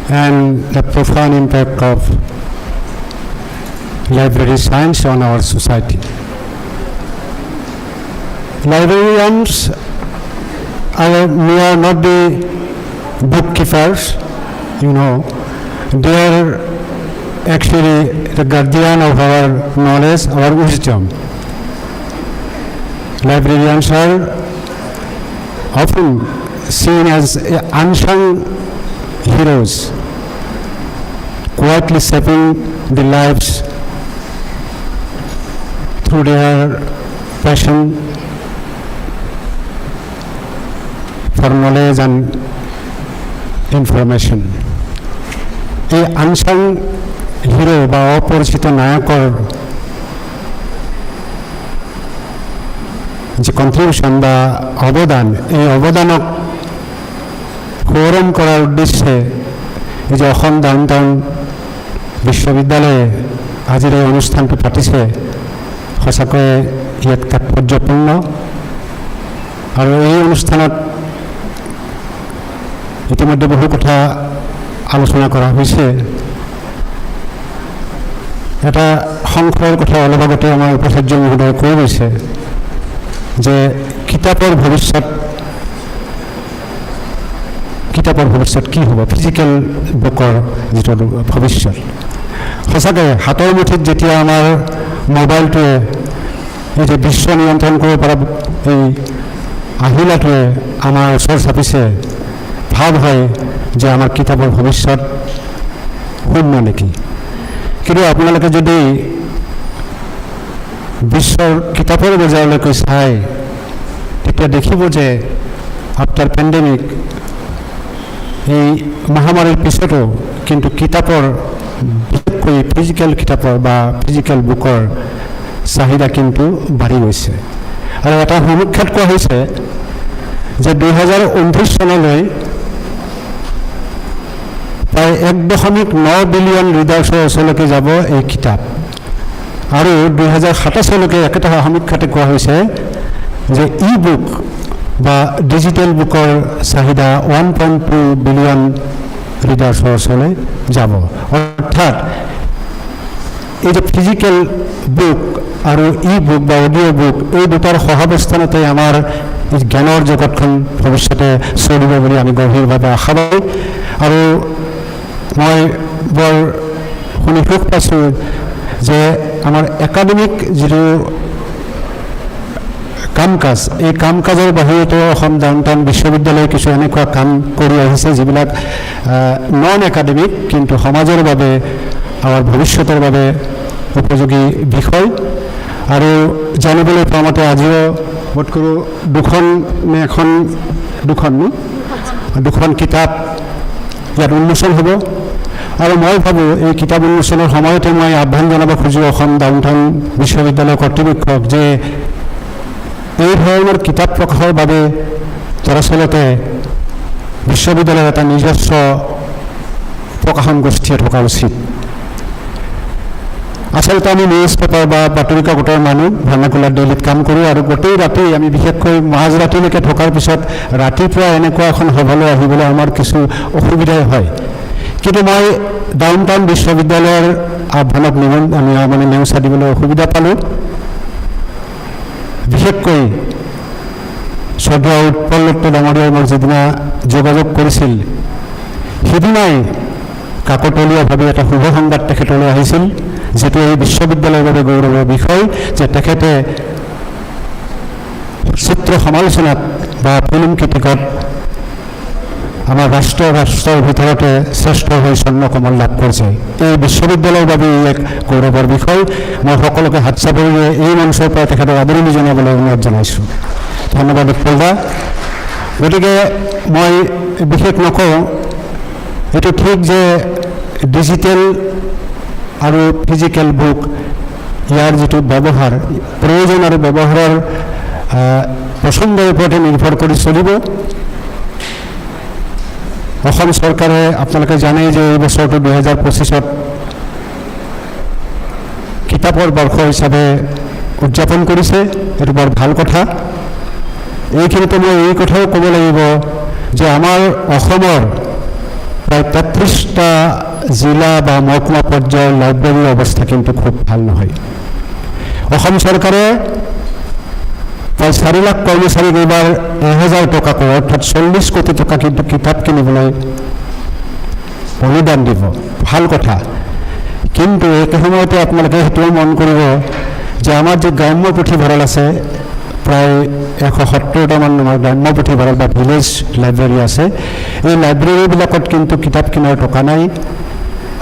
and the profound impact of library science on our society. Librarians may not be bookkeepers, they are actually the guardian of our knowledge, our wisdom. Librarians are often seen as unsung heroes, quietly shaping the lives through their passion for knowledge and information. A unsung hero বা অপরিচিত নায়কর যে contribution বা অবদান, এই অবদানক সোঁৱৰণ কৰাৰ উদ্দেশ্যে এই যে অসম ডাউনটাউন বিশ্ববিদ্যালয়ে আজিৰ এই অনুষ্ঠানটো পাতিছে সঁচাকৈয়ে ইয়াত তাৎপৰ্যপূৰ্ণ আৰু এই অনুষ্ঠানত ইতিমধ্যে বহু কথা আলোচনা কৰা হৈছে এটা সংশয়ৰ কথা অলপ আগতে আমাৰ উপাচাৰ্য মহোদয়ে কৈ গৈছে যে কিতাপৰ ভৱিষ্যত কি হ'ব ফিজিকেল বুকৰ যিটো ভৱিষ্যত সঁচাকৈ হাতৰ মুঠিত যেতিয়া আমাৰ মোবাইলটোৱে এই যে বিশ্ব নিয়ন্ত্ৰণ কৰিব পৰা এই আহিলাটোৱে আমাৰ ওচৰ চাপিছে ভাৱ হয় যে আমাৰ কিতাপৰ ভৱিষ্যত শূন্য নেকি কিন্তু আপোনালোকে যদি বিশ্বৰ কিতাপৰ বজাৰলৈকে চায় তেতিয়া দেখিব যে আফটাৰ পেণ্ডেমিক এই মহামাৰীৰ পিছতো কিন্তু কিতাপৰ বিশেষকৈ ফিজিকেল কিতাপৰ বা ফিজিকেল বুকৰ চাহিদা কিন্তু বাঢ়ি গৈছে আৰু এটা সমীক্ষাত কোৱা হৈছে যে 2029 চনলৈ প্ৰায় 1.9 বিলিয়ন ৰিডাৰ্ছৰ ওচৰলৈকে যাব এই কিতাপ আৰু 2027 চনলৈকে একেটা সমীক্ষাতে কোৱা হৈছে যে ই বুক বা ডিজিটেল বুকৰ চাহিদা 1.2 বিলিয়ন ৰিডাৰ্ছৰ ওচৰলৈ যাব অৰ্থাৎ এই যে ফিজিকেল বুক আৰু ই বুক বা অডিঅ' বুক এই দুটাৰ সহাৱস্থানতে আমাৰ জ্ঞানৰ জগতখন ভৱিষ্যতে চলিব বুলি আমি গভীৰভাৱে আশাবাদী আৰু মই বৰ শুনি সুখ পাইছোঁ যে আমাৰ একাডেমিক যিটো কাম কাজ এই কাম কাজৰ বাহিৰতো অসম ডাউনটাউন বিশ্ববিদ্যালয়ে কিছু এনেকুৱা কাম কৰি আহিছে যিবিলাক নন একাডেমিক কিন্তু সমাজৰ বাবে আমাৰ ভৱিষ্যতৰ বাবে উপযোগী বিষয় আৰু জানিবলৈ পোৱা মতে আজিও বোধ কৰোঁ দুখন কিতাপ ইয়াত উন্মোচন হ'ব আৰু মই ভাবোঁ এই কিতাপ উন্মোচনৰ সময়তে মই আহ্বান জনাব খোজোঁ অসম ডাউনটাউন বিশ্ববিদ্যালয় কৰ্তৃপক্ষক যে এই ধৰণৰ কিতাপ প্ৰকাশৰ বাবে দৰাচলতে বিশ্ববিদ্যালয়ৰ এটা নিজস্ব প্ৰকাশন গোষ্ঠী থকা উচিত আচলতে আমি নিউজ পেপাৰ বা বাতৰি কাকতৰ মানুহ ভাৰ্নাকুলাৰ ডেইলিত কাম কৰোঁ আৰু গোটেই ৰাতি আমি বিশেষকৈ মাজৰাতিলৈকে থকাৰ পিছত ৰাতিপুৱা এনেকুৱা এখন সভালৈ আহিবলৈ আমাৰ কিছু অসুবিধাই হয় কিন্তু মই ডাউনটাউন বিশ্ববিদ্যালয়ৰ আহ্বানক আমি নেওচা দিবলৈ অসুবিধা পালোঁ বিশেষকৈ শ্ৰদ্ধা উৎপল দত্ত ডাঙৰীয়াই মোক যিদিনা যোগাযোগ কৰিছিল সেইদিনাই কাকতলীয়াভাৱে এটা শুভ সংবাদ তেখেতলৈ আহিছিল যিটো এই বিশ্ববিদ্যালয়ৰ বাবে গৌৰৱৰ বিষয় যে তেখেতে চিত্ৰ সমালোচনাত বা ফিল্ম ক্ৰিটিকত আমাৰ ৰাষ্ট্ৰৰ ভিতৰতে শ্ৰেষ্ঠ হৈ স্বৰ্ণকমল লাভ কৰিছে এই বিশ্ববিদ্যালয়ৰ বাবে এক গৌৰৱৰ বিষয় মই সকলোকে হাত চাপৰিয়ে এই মঞ্চৰ পৰা তেখেতক আদৰণি জনাবলৈ অনুৰোধ জনাইছোঁ ধন্যবাদ উৎপলদা গতিকে মই বিশেষ নকওঁ এইটো ঠিক যে ডিজিটেল আৰু ফিজিকেল বুক ইয়াৰ যিটো ব্যৱহাৰ প্ৰয়োজন আৰু ব্যৱহাৰৰ প্ৰসংগৰ ওপৰতে নিৰ্ভৰ কৰি চলিব অসম চৰকাৰে আপোনালোকে জানে যে এই বছৰটো 2025ত কিতাপৰ বৰ্ষ হিচাপে উদযাপন কৰিছে এইটো বৰ ভাল কথা এইখিনিতে মই এই কথাও ক'ব লাগিব যে আমাৰ অসমৰ প্ৰায় 33টা জিলা বা মহকুমা পৰ্যায়ৰ লাইব্ৰেৰীৰ অৱস্থা কিন্তু খুব ভাল নহয় অসম চৰকাৰে প্ৰায় 4 লাখ কৰ্মচাৰীক এইবাৰ 1000 টকাকৈ অৰ্থাৎ 40 কোটি টকা কিন্তু কিতাপ কিনিবলৈ অনুদান দিব ভাল কথা কিন্তু একে সময়তে আপোনালোকে সেইটোও মন কৰিব যে আমাৰ যে গ্ৰাম্য পুথিভঁৰাল আছে প্ৰায় 170টামান আমাৰ গ্ৰাম্য পুথিভঁৰাল বা ভিলেজ লাইব্ৰেৰী আছে এই লাইব্ৰেৰীবিলাকত কিন্তু কিতাপ কিনাৰ টকা নাই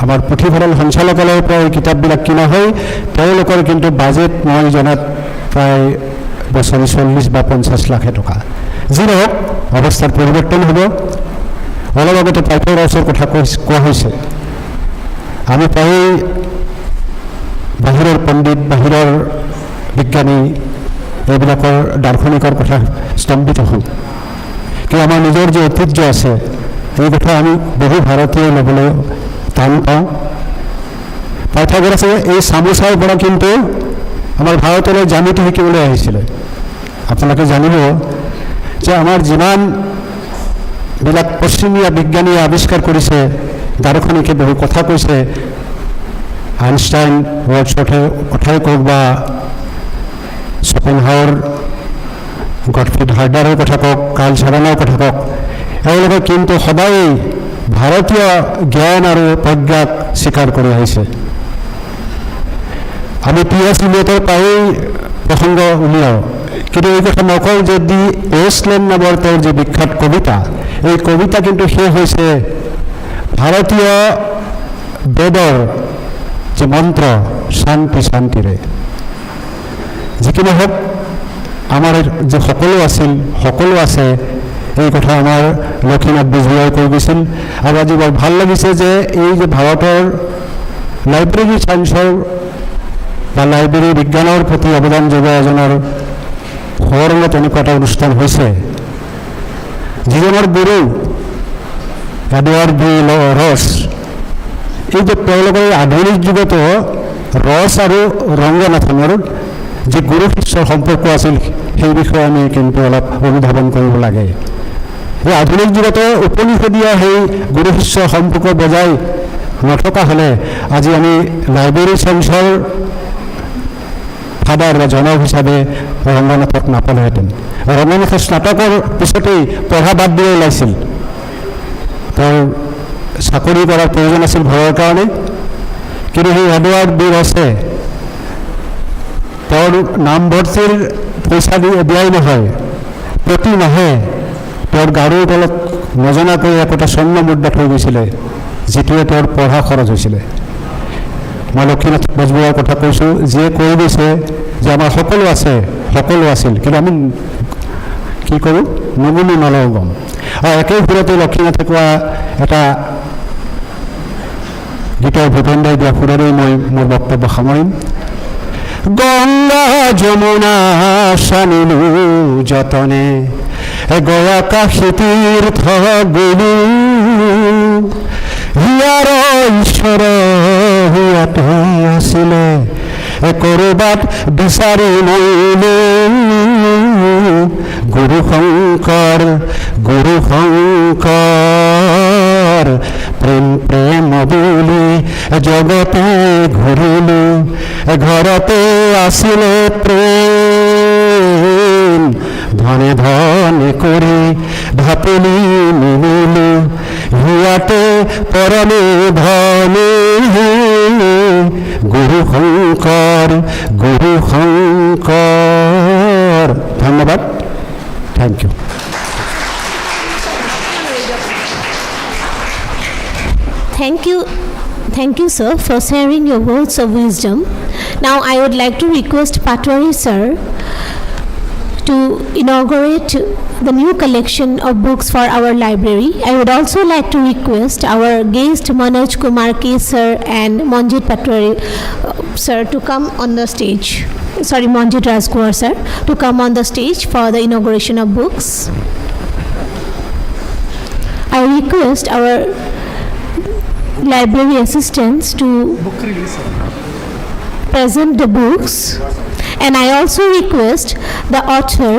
আমাৰ পুথিভঁৰাল সঞ্চালকালয়ৰ পৰা এই কিতাপবিলাক কিনা হয় তেওঁলোকৰ কিন্তু বাজেট মই জনাত প্ৰায় বছৰি 40 বা 50 লাখ টকা যি নহওক অৱস্থাৰ পৰিৱৰ্তন হ'ব অলপ আগতে পাইপৰ হাউচৰ কথা কোৱা হৈছে আমি প্ৰায় বাহিৰৰ পণ্ডিত বাহিৰৰ বিজ্ঞানী এইবিলাকৰ দাৰ্শনিকৰ কথা স্তম্ভিত হওঁ কিন্তু আমাৰ নিজৰ যে ঐতিহ্য আছে এই কথা আমি বহু ভাৰতীয় ল'বলৈ টান পাওঁ। পাইথাগোৰাছে এই চামোচাৰ পৰা কিন্তু আমাৰ ভাৰতলৈ জ্যামিতি শিকিবলৈ আহিছিলে। আপোনালোকে জানিব যে আমাৰ যিমানবিলাক পশ্চিমীয়া বিজ্ঞানীয়ে আৱিষ্কাৰ কৰিছে, দাৰ্শনিকে বহু কথা কৈছে, আইনষ্টাইন ৱৰ্ডছৱৰ্থৰ কথাই কওক বা স্কোপেনহাৱাৰ, গটফ্ৰিড হাৰ্ডাৰৰ কথা কওক, কাৰ্ল ছাগানৰ কথা কওক, এওঁলোকে কিন্তু সদায় ভাৰতীয় জ্ঞান আৰু প্ৰজ্ঞাক স্বীকাৰ কৰি আহিছে। আমি টি.এছ. ইলিয়টৰ প্ৰায়ে প্ৰসংগ উলিয়াওঁ, কিন্তু এই কথা নকওঁ যে দি ৱেষ্টলেণ্ড নামৰ তেওঁৰ যি বিখ্যাত কবিতা, এই কবিতা কিন্তু শেষ হৈছে ভাৰতীয় বেদৰ যে মন্ত্ৰ শান্তি শান্তিৰে। যিকি নহওক আমাৰ যে সকলো আছিল, সকলো আছে, এই কথা আমাৰ লক্ষ্মীনাথ বেজবৰুৱাই কৈ গৈছিল। আৰু আজি বৰ ভাল লাগিছে যে এই যে ভাৰতৰ লাইব্ৰেৰী ছায়েন্সৰ বা লাইব্ৰেৰী বিজ্ঞানৰ প্ৰতি অৱদান যোগোৱা এজনৰ সোঁৱৰণত এনেকুৱা এটা অনুষ্ঠান হৈছে, যিজনৰ গুৰু এডৱাৰ্ড বি ৰছ। এই যে তেওঁলোকৰ আধুনিক যুগতো ৰছ আৰু ৰংগনাথনৰ যি গুৰু শিষ্যৰ সম্পৰ্ক আছিল, সেই বিষয়ে আমি কিন্তু অলপ অনুধাৱন কৰিব লাগে। এই আধুনিক যুগতো উপনিষদীয়া সেই গুৰু শিষ্যৰ সম্পৰ্ক বজাই নথকা হ'লে আজি আমি লাইব্ৰেৰী ছায়েন্সৰ ফাদাৰ বা জনক হিচাপে ৰংগনাথক নাপালোহেঁতেন। ৰংগনাথে স্নাতকৰ পিছতেই পঢ়া বাদ দিয়ে ওলাইছিল। তেওঁৰ চাকৰি কৰাৰ প্ৰয়োজন আছিল ঘৰৰ কাৰণে, কিন্তু সেই এডৱাৰ্ড বি ৰছে তেওঁৰ নামভৰ্তিৰ পইচা দিয়াই নহয়, প্ৰতি মাহে তেওঁৰ গাড়ীৰ তলত নজনাকৈ একোটা স্বৰ্ণ মুদ্ৰা থৈ গৈছিলে, যিটোৱে তেওঁৰ পঢ়া খৰচ হৈছিলে। মই লক্ষ্মীনাথ বেজবৰুৱাৰ কথা কৈছোঁ, যিয়ে কৈ গৈছে যে আমাৰ সকলো আছে, সকলো আছিল, কিন্তু আমি কি কৰোঁ, নুগুনি নলওঁ গম। আৰু একে সুৰতে লক্ষ্মীনাথে কোৱা এটা গীতৰ ভূপেন দাই দিয়া সুৰেৰেই মই মোৰ বক্তব্য সামৰিম। গংগা যমুনা সানিলো যতনে, গয়া কাশী তীৰ্থ গলো, হিয়াৰ ঈশ্বৰ হিয়াতে আছিলে, ক'ৰবাত বিচাৰি মৰিলো, গুৰু শংকৰ, গুৰু শংকৰ, প্ৰেম প্ৰেম বুলি জগতে ঘূৰিলো, ঘৰতে আছিলে প্ৰেম, ধনে ধনে কৰি ঢাপলি মিলিলো, হিয়াতে পৰমে ধনে, গুৰু শংকৰ, গুৰু শংকৰ। ধন্যবাদ, thank you. Thank you, sir, for sharing your words of wisdom. Now, I would like to request Patwari, sir, to inaugurate the new collection of books for our library. I would also like to request our guest Manoj Kumar K, sir, and Manjit Patwari, sir, to come on the stage. Sorry, Manjit Rajkumar, sir, to come on the stage for the inauguration of books. I request our library assistants to present the books, and I also request the author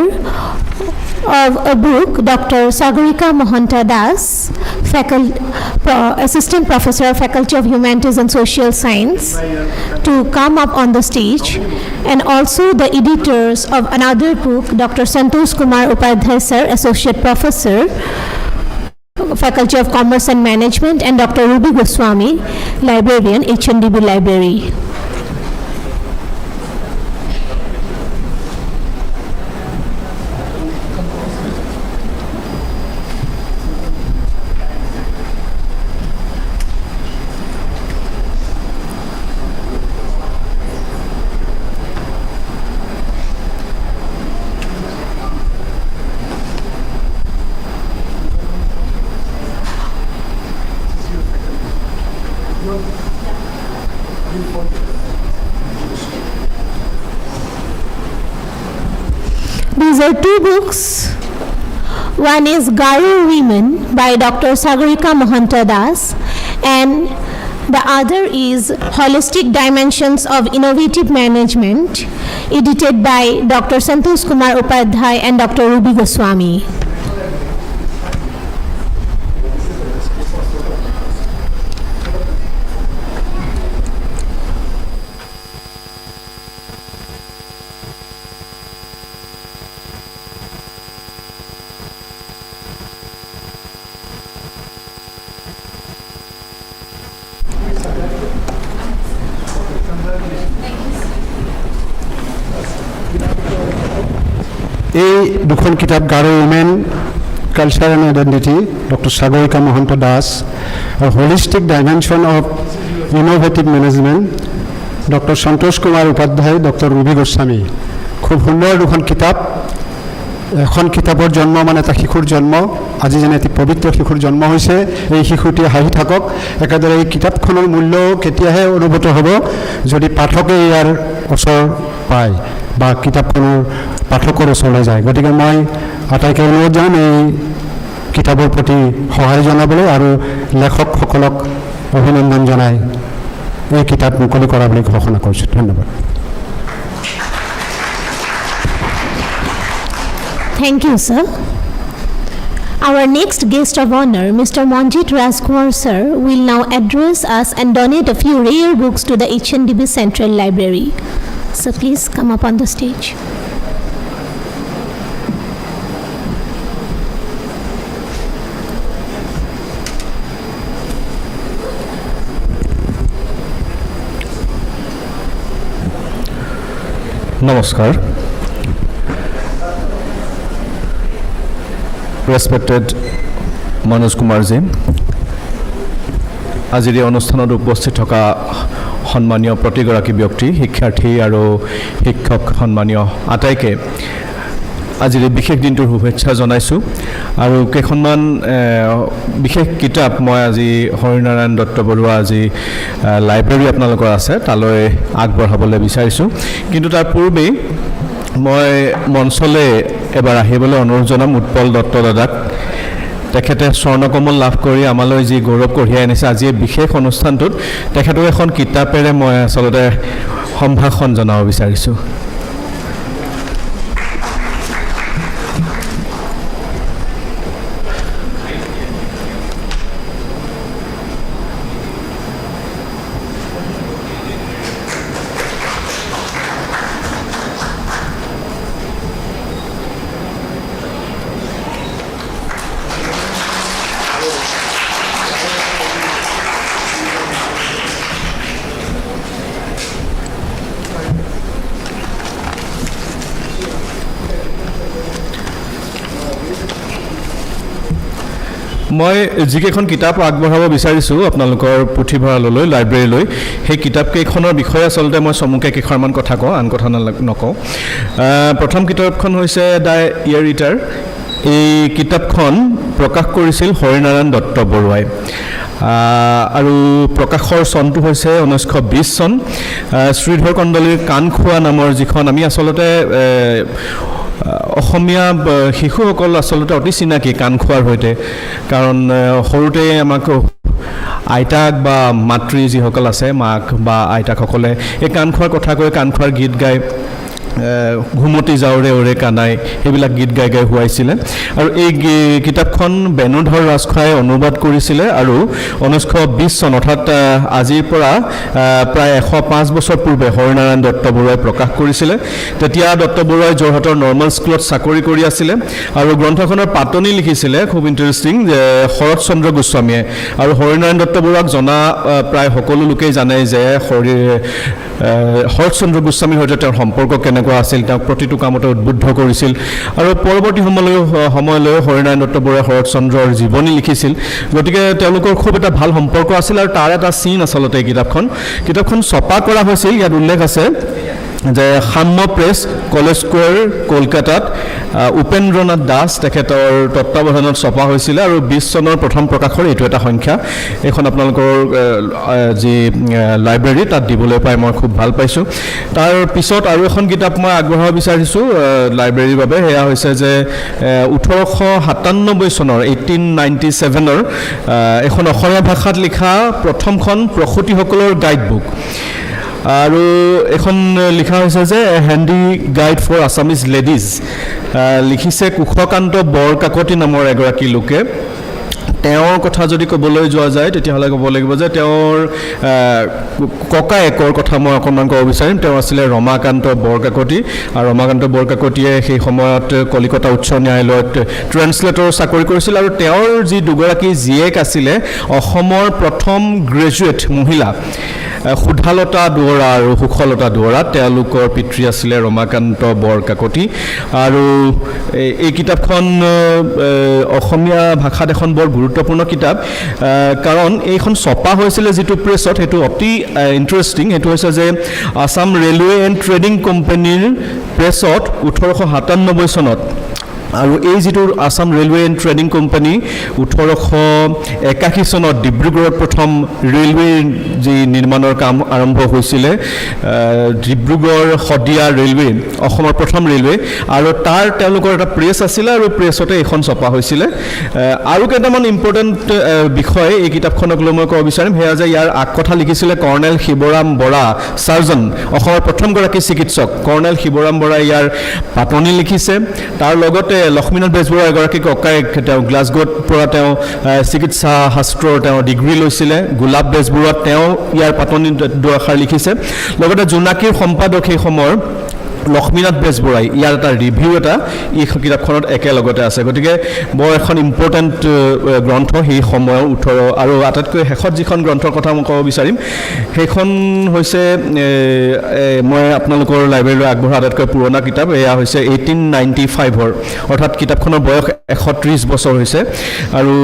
of a book, Dr. Sagarika Mohanta Das, Assistant Professor, Faculty of Humanities and Social Science, to come up on the stage, and also the editors of another book, Dr. Santosh Kumar Upadhyay, sir, Associate Professor, Faculty of Commerce and Management, and Dr. Ruby Goswami, Librarian, HNDB Library. These are two books One is Garo Women by Dr. Sagarika Mohanta Das, and the other is Holistic Dimensions of Innovative Management, edited by Dr. Santosh Kumar Upadhyay and Dr. Ruby Goswami. এই দুখন কিতাপ Garo women culture and identity doctor Sagarika Mahanta Das আৰু holistic dimension of innovative management doctor Santosh Kumar Upadhyay doctor Ruby Goswami খুব সুন্দৰ দুখন কিতাপ এখন কিতাপৰ জন্ম মানে এটা শিশুৰ জন্ম আজি যেনে এটি পবিত্ৰ শিশুৰ জন্ম হৈছে এই শিশুটি হাঁহি থাকক একেদৰে এই কিতাপখনৰ মূল্য কেতিয়াহে অনুভূত হ'ব যদি পাঠকে ইয়াৰ ওচৰ পায় বা কিতাপখনৰ পাঠকৰ ওচৰলৈ যায় গতিকে মই আটাইকে অনুৰোধ জনাম এই কিতাপৰ প্ৰতি সহায় জনাবলৈ আৰু লেখকসকলক অভিনন্দন জনাই এই কিতাপ মুকলি কৰা বুলি ঘোষণা কৰিছোঁ ধন্যবাদ Thank you, sir. Our next guest of honor, Mr. Manjit Rajkumar sir, will now address us and donate a few rare books to the HNDB Central Library. So please come up on the stage. Namaskar. Respected Manoj Kumar K, আজিৰ এই অনুষ্ঠানত উপস্থিত থকা সন্মানীয় প্ৰতিগৰাকী ব্যক্তি শিক্ষাৰ্থী আৰু শিক্ষক সন্মানীয় আটাইকে আজিৰ এই বিশেষ দিনটোৰ শুভেচ্ছা জনাইছোঁ আৰু কেইখনমান বিশেষ কিতাপ মই আজি হৰিনাৰায়ণ দত্ত বৰুৱা আজি লাইব্ৰেৰী আপোনালোকৰ আছে তালৈ আগবঢ়াবলৈ বিচাৰিছোঁ কিন্তু তাৰ পূৰ্বেই মই মঞ্চলৈ এবাৰ আহিবলৈ অনুৰোধ জনাম উৎপল দত্ত দাদাক তেখেতে স্বৰ্ণকমল লাভ কৰি আমালৈ যি গৌৰৱ কঢ়িয়াই আনিছে আজি এই বিশেষ অনুষ্ঠানটোত তেখেতৰ এখন কিতাপেৰে মই আচলতে সম্ভাষণ জনাব বিচাৰিছোঁ মই যিকেইখন কিতাপ আগবঢ়াব বিচাৰিছোঁ আপোনালোকৰ পুথিভঁৰাললৈ লাইব্ৰেৰীলৈ সেই কিতাপকেইখনৰ বিষয়ে আচলতে মই চমুকৈ কেইখনমান কথা কওঁ আন কথা নকওঁ প্ৰথম কিতাপখন হৈছে দ্য ইয়েৰ ইটাৰ এই কিতাপখন প্ৰকাশ কৰিছিল হৰিনাৰায়ণ দত্ত বৰুৱাই আৰু প্ৰকাশৰ চনটো হৈছে 1920 চন শ্ৰীধৰ কণ্ডলীৰ কাণ খোৱা নামৰ যিখন আমি আচলতে অসমীয়া শিশুসকল আচলতে অতি চিনাকি কাণ খোৱাৰ সৈতে কাৰণ সৰুতে আমাক আইতাক বা মাতৃ যিসকল আছে মাক বা আইতাকসকলে এই কাণ খোৱাৰ কথা কৈ কাণ খোৱাৰ গীত গাই ঘুমতি যাওঁৰে ওৰে কানাই সেইবিলাক গীত গাই গাই শুৱাইছিলে আৰু এই কিতাপখন বেণুধৰ ৰাজখোৱাই অনুবাদ কৰিছিলে আৰু 1920 চন অৰ্থাৎ আজিৰ পৰা প্ৰায় 105 বছৰ পূৰ্বে হৰিনাৰায়ণ দত্ত বৰুৱাই প্ৰকাশ কৰিছিলে তেতিয়া দত্ত বৰুৱাই যোৰহাটৰ নৰ্মেল স্কুলত চাকৰি কৰি আছিলে আৰু গ্ৰন্থখনৰ পাতনি লিখিছিলে খুব ইণ্টাৰেষ্টিং যে শৰৎ চন্দ্ৰ গোস্বামীয়ে আৰু হৰিনাৰায়ণ দত্ত বৰুৱাক জনা প্ৰায় সকলো লোকেই জানে যে শৰৎ চন্দ্ৰ গোস্বামীৰ সৈতে তেওঁৰ সম্পৰ্ক কেনেকুৱা আছিল তেওঁক প্ৰতিটো কামতে উদ্বুদ্ধ কৰিছিল আৰু পৰৱৰ্তী সময়লৈ হৰিনাৰায়ণ দত্ত বৰুৱাই শৰৎ চন্দ্ৰৰ জীৱনী লিখিছিল গতিকে তেওঁলোকৰ খুব এটা ভাল সম্পৰ্ক আছিল আৰু তাৰ এটা চিন আচলতে কিতাপখন ছপা কৰা হৈছিল ইয়াত উল্লেখ আছে যে সাম্য প্ৰেছ কলেজ স্কোৱাৰ কলকাতাত উপেন্দ্ৰনাথ দাস তেখেতৰ তত্ত্বাৱধানত ছপা হৈছিলে আৰু 20 চনৰ প্ৰথম প্ৰকাশৰ এইটো এটা সংখ্যা এখন আপোনালোকৰ যি লাইব্ৰেৰী তাত দিবলৈ পাই মই খুব ভাল পাইছোঁ তাৰ পিছত আৰু এখন কিতাপ মই আগবঢ়াব বিচাৰিছোঁ লাইব্ৰেৰীৰ বাবে সেয়া হৈছে যে 1897 চনৰ 1897ৰ এখন অসমীয়া ভাষাত লিখা প্ৰথমখন প্ৰসূতিসকলৰ গাইড বুক আৰু এখন লিখা হৈছে যে handy guide for Assamese ladies লিখিছে কুশকান্ত বৰকাকতি নামৰ এগৰাকী লোকে তেওঁৰ কথা যদি ক'বলৈ যোৱা যায় তেতিয়াহ'লে ক'ব লাগিব যে তেওঁৰ ককায়েকৰ কথা মই অকণমান ক'ব বিচাৰিম তেওঁ আছিলে ৰমাকান্ত বৰকাকতি আৰু ৰমাকান্ত বৰকাকতিয়ে সেই সময়ত কলিকতা উচ্চ ন্যায়ালয়ত ট্ৰেন্সলেটৰ চাকৰি কৰিছিল আৰু তেওঁৰ যি দুগৰাকী জীয়েক আছিলে অসমৰ প্ৰথম গ্ৰেজুৱেট মহিলা সুধালতা দুৱৰা আৰু সুখলতা দুৱৰা তেওঁলোকৰ পিতৃ আছিলে ৰমাকান্ত বৰকাকতি আৰু এই কিতাপখন অসমীয়া ভাষাত এখন বৰ গুৰুত্বপূৰ্ণ কিতাপ কাৰণ এইখন ছপা হৈছিলে যিটো প্ৰেছত সেইটো অতি ইণ্টাৰেষ্টিং সেইটো হৈছে যে আছাম ৰেলৱে এণ্ড ট্ৰেডিং কোম্পানীৰ প্ৰেছত 1897 চনত আৰু এই যিটো Assam railway and trading company 1881 চনত ডিব্ৰুগড়ত প্ৰথম ৰেলৱে যি নিৰ্মাণৰ কাম আৰম্ভ হৈছিলে ডিব্ৰুগড় শদিয়া ৰেলৱে অসমৰ প্ৰথম ৰেলৱে আৰু তাৰ তেওঁলোকৰ এটা প্ৰেছ আছিলে আৰু প্ৰেছতে এখন ছপা হৈছিলে আৰু কেইটামান ইম্পৰ্টেণ্ট বিষয় এই কিতাপখনক লৈ মই ক'ব বিচাৰিম সেয়া যে ইয়াৰ আগকথা লিখিছিলে কৰ্ণেল শিৱৰাম বৰা চাৰ্জন অসমৰ প্ৰথমগৰাকী চিকিৎসক কৰ্ণেল শিৱৰাম বৰাই ইয়াৰ পাতনি লিখিছে তাৰ লগতে লক্ষ্মীনাথ বেজবৰুৱা এগৰাকী ককায়েক তেওঁ গ্লাছগোত পৰা তেওঁ চিকিৎসা শাস্ত্ৰৰ তেওঁ ডিগ্ৰী লৈছিলে গোলাপ বেজবৰুৱা তেওঁ ইয়াৰ পাতনি দুআষাৰ লিখিছে লগতে জোনাকীৰ সম্পাদক সেই সময়ৰ লক্ষ্মীনাথ বেজবৰুৱাই ইয়াৰ এটা ৰিভিউ এটা এই কিতাপখনত একেলগতে আছে গতিকে বৰ এখন ইম্পৰ্টেণ্ট গ্ৰন্থ সেই সময়ৰ 18 আৰু আটাইতকৈ শেষত যিখন গ্ৰন্থৰ কথা মই ক'ব বিচাৰিম সেইখন হৈছে মই আপোনালোকৰ লাইব্ৰেৰীলৈ আগবঢ়া আটাইতকৈ পুৰণা কিতাপ এয়া হৈছে 1895ৰ অৰ্থাৎ কিতাপখনৰ বয়স 130 বছৰ হৈছে আৰু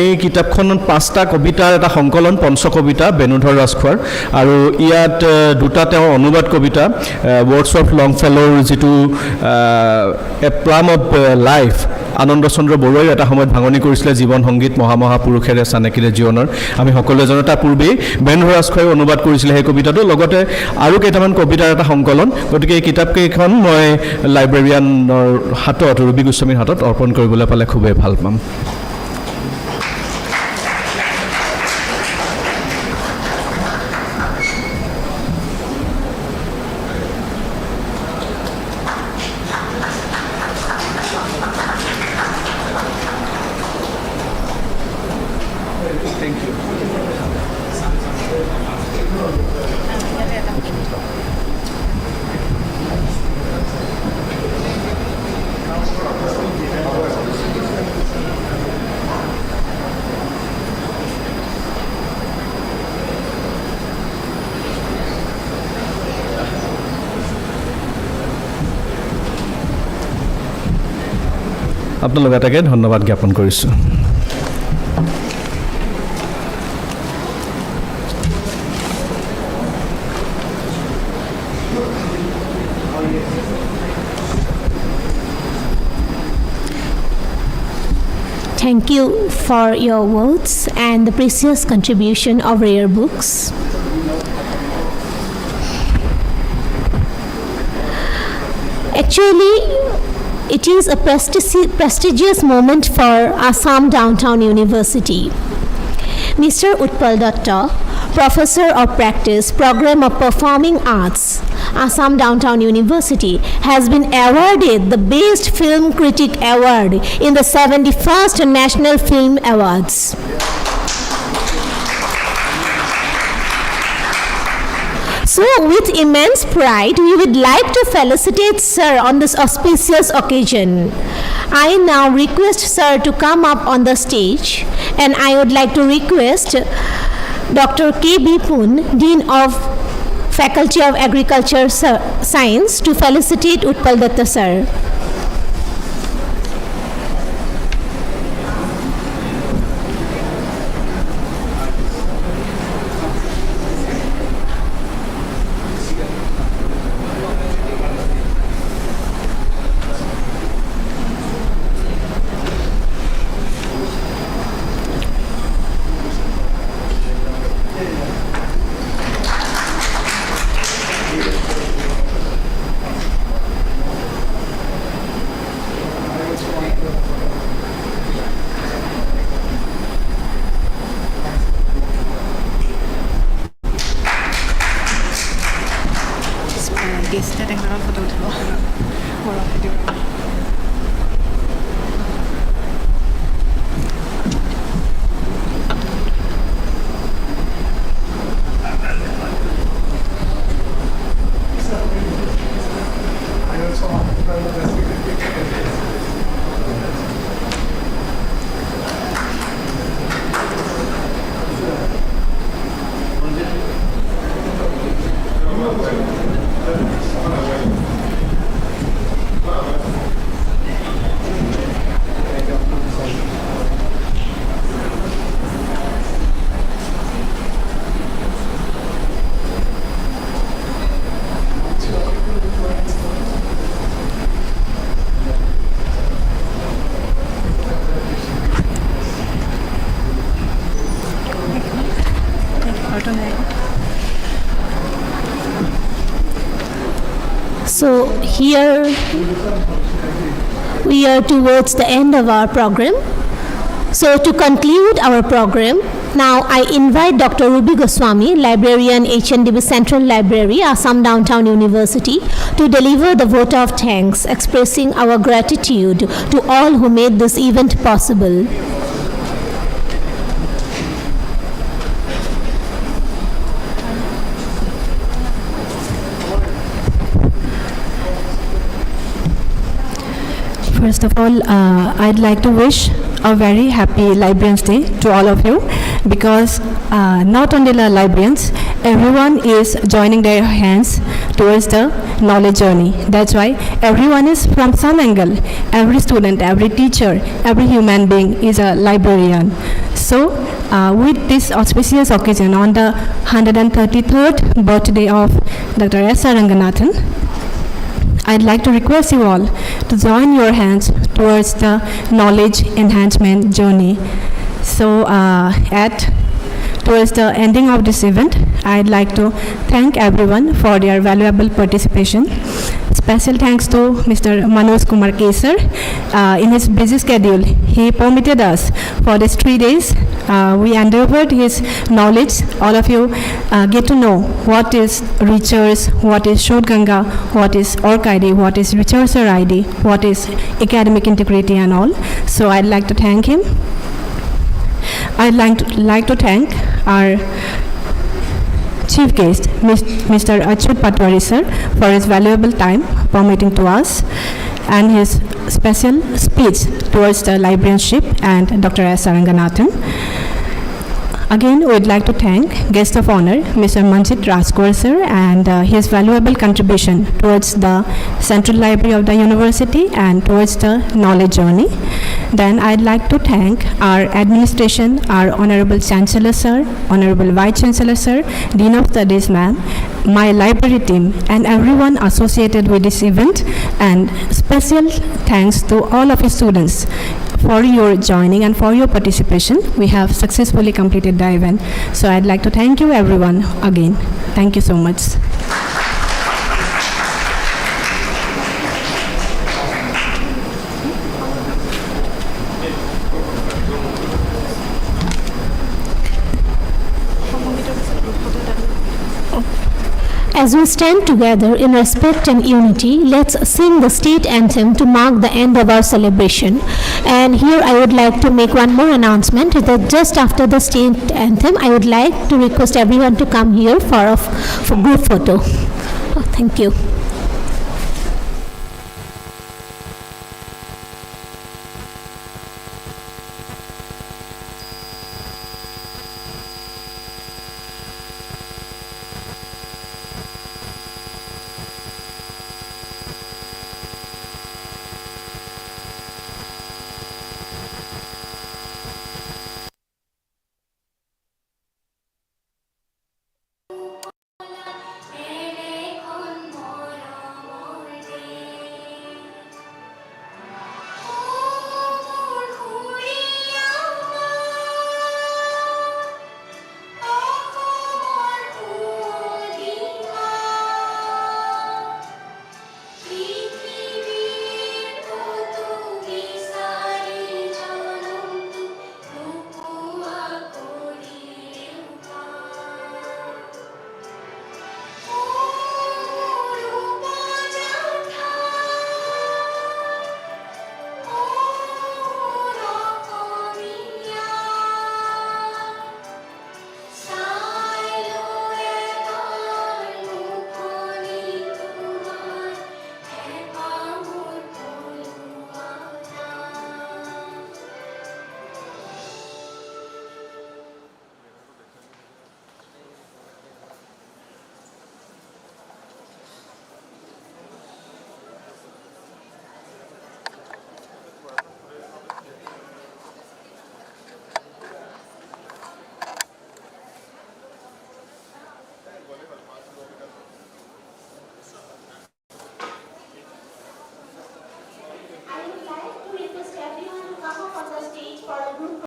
এই কিতাপখনত 5টা কবিতাৰ এটা সংকলন পঞ্চকবিতা বেণুধৰ ৰাজখোৱাৰ আৰু ইয়াত দুটা তেওঁৰ অনুবাদ কবিতা ৱৰ্ডছৱৰ্থ লংফেলোৰ যিটো এ প্লাম অফ লাইফ আনন্দ চন্দ্ৰ বৰুৱাই এটা সময়ত ভাঙনি কৰিছিলে জীৱন সংগীত মহামহাপুৰুষেৰে চানেকিৰে জীৱনৰ আমি সকলোৱে জানো তাৰ পূৰ্বেই বেণুধৰ ৰাজখোৱাই অনুবাদ কৰিছিলে সেই কবিতাটো লগতে আৰু কেইটামান কবিতাৰ এটা সংকলন গতিকে এই কিতাপকেইখন মই লাইব্ৰেৰিয়ানৰ হাতত ৰবি গোস্বামীৰ হাতত অৰ্পণ কৰিবলৈ পালে খুবেই ভাল পাম আপোনালোক এটাকে ধন্যবাদ জ্ঞাপন কৰিছোঁ Thank you for your words and the precious contribution of rare books. Actually, it is a prestigious moment for Assam Downtown University. Mr. Utpal Datta, Professor of Practice, Program of Performing Arts, Assam Downtown University, has been awarded the Best Film Critic Award in the 71st National Film Awards. So, with immense pride, we would like to felicitate Sir on this auspicious occasion. I now request Sir to come up on the stage, and I would like to request Dr. K. B. Poon, Dean of Faculty of Agriculture Science, to felicitate Utpal Datta Sir. So here we are towards the end of our program. So to conclude our program, now I invite Dr. Ruby Goswami, librarian, HNDB Central Library, Assam Downtown University, to deliver the vote of thanks, expressing our gratitude to all who made this event possible. First of all, I'd like to wish a very happy Librarians Day to all of you, because not only the librarians, everyone is joining their hands towards the knowledge journey. That's why everyone is, from some angle, every student, every teacher, every human being is a librarian. So with this auspicious occasion on the 133rd birthday of Dr. S. R. Ranganathan, I'd like to request you all to join your hands towards the knowledge enhancement journey. So towards the ending of this event, I'd like to thank everyone for their valuable participation. Special thanks to Mr. Manoj Kumar K, sir. In his busy schedule, he permitted us for these 3 days. We endeavored his knowledge. All of you get to know what is Research, what is Shodhganga, what is Org ID, what is Researcher ID, what is academic integrity and all. So I'd like to thank him. I'd like to thank our chief guest, Mr. Achyut Patwari, sir, for his valuable time permitting to us, and his special speech towards the librarianship, and Dr. S. R. Ranganathan. Again, we'd like to thank guest of honor, Mr. Manjit Raskor, sir, and his valuable contribution towards the Central Library of the University and towards the knowledge journey. Then I'd like to thank our administration, our Honorable Chancellor, sir, Honorable Vice Chancellor, sir, Dean of Studies, ma'am, my library team, and everyone associated with this event. And special thanks to all of the students for your joining and for your participation. We have successfully completed the event. So I'd like to thank you everyone again. Thank you so much. As we stand together in respect and unity, let's sing the state anthem to mark the end of our celebration. And here I would like to make one more announcement, that just after the state anthem, I would like to request everyone to come here for group photo. Thank you.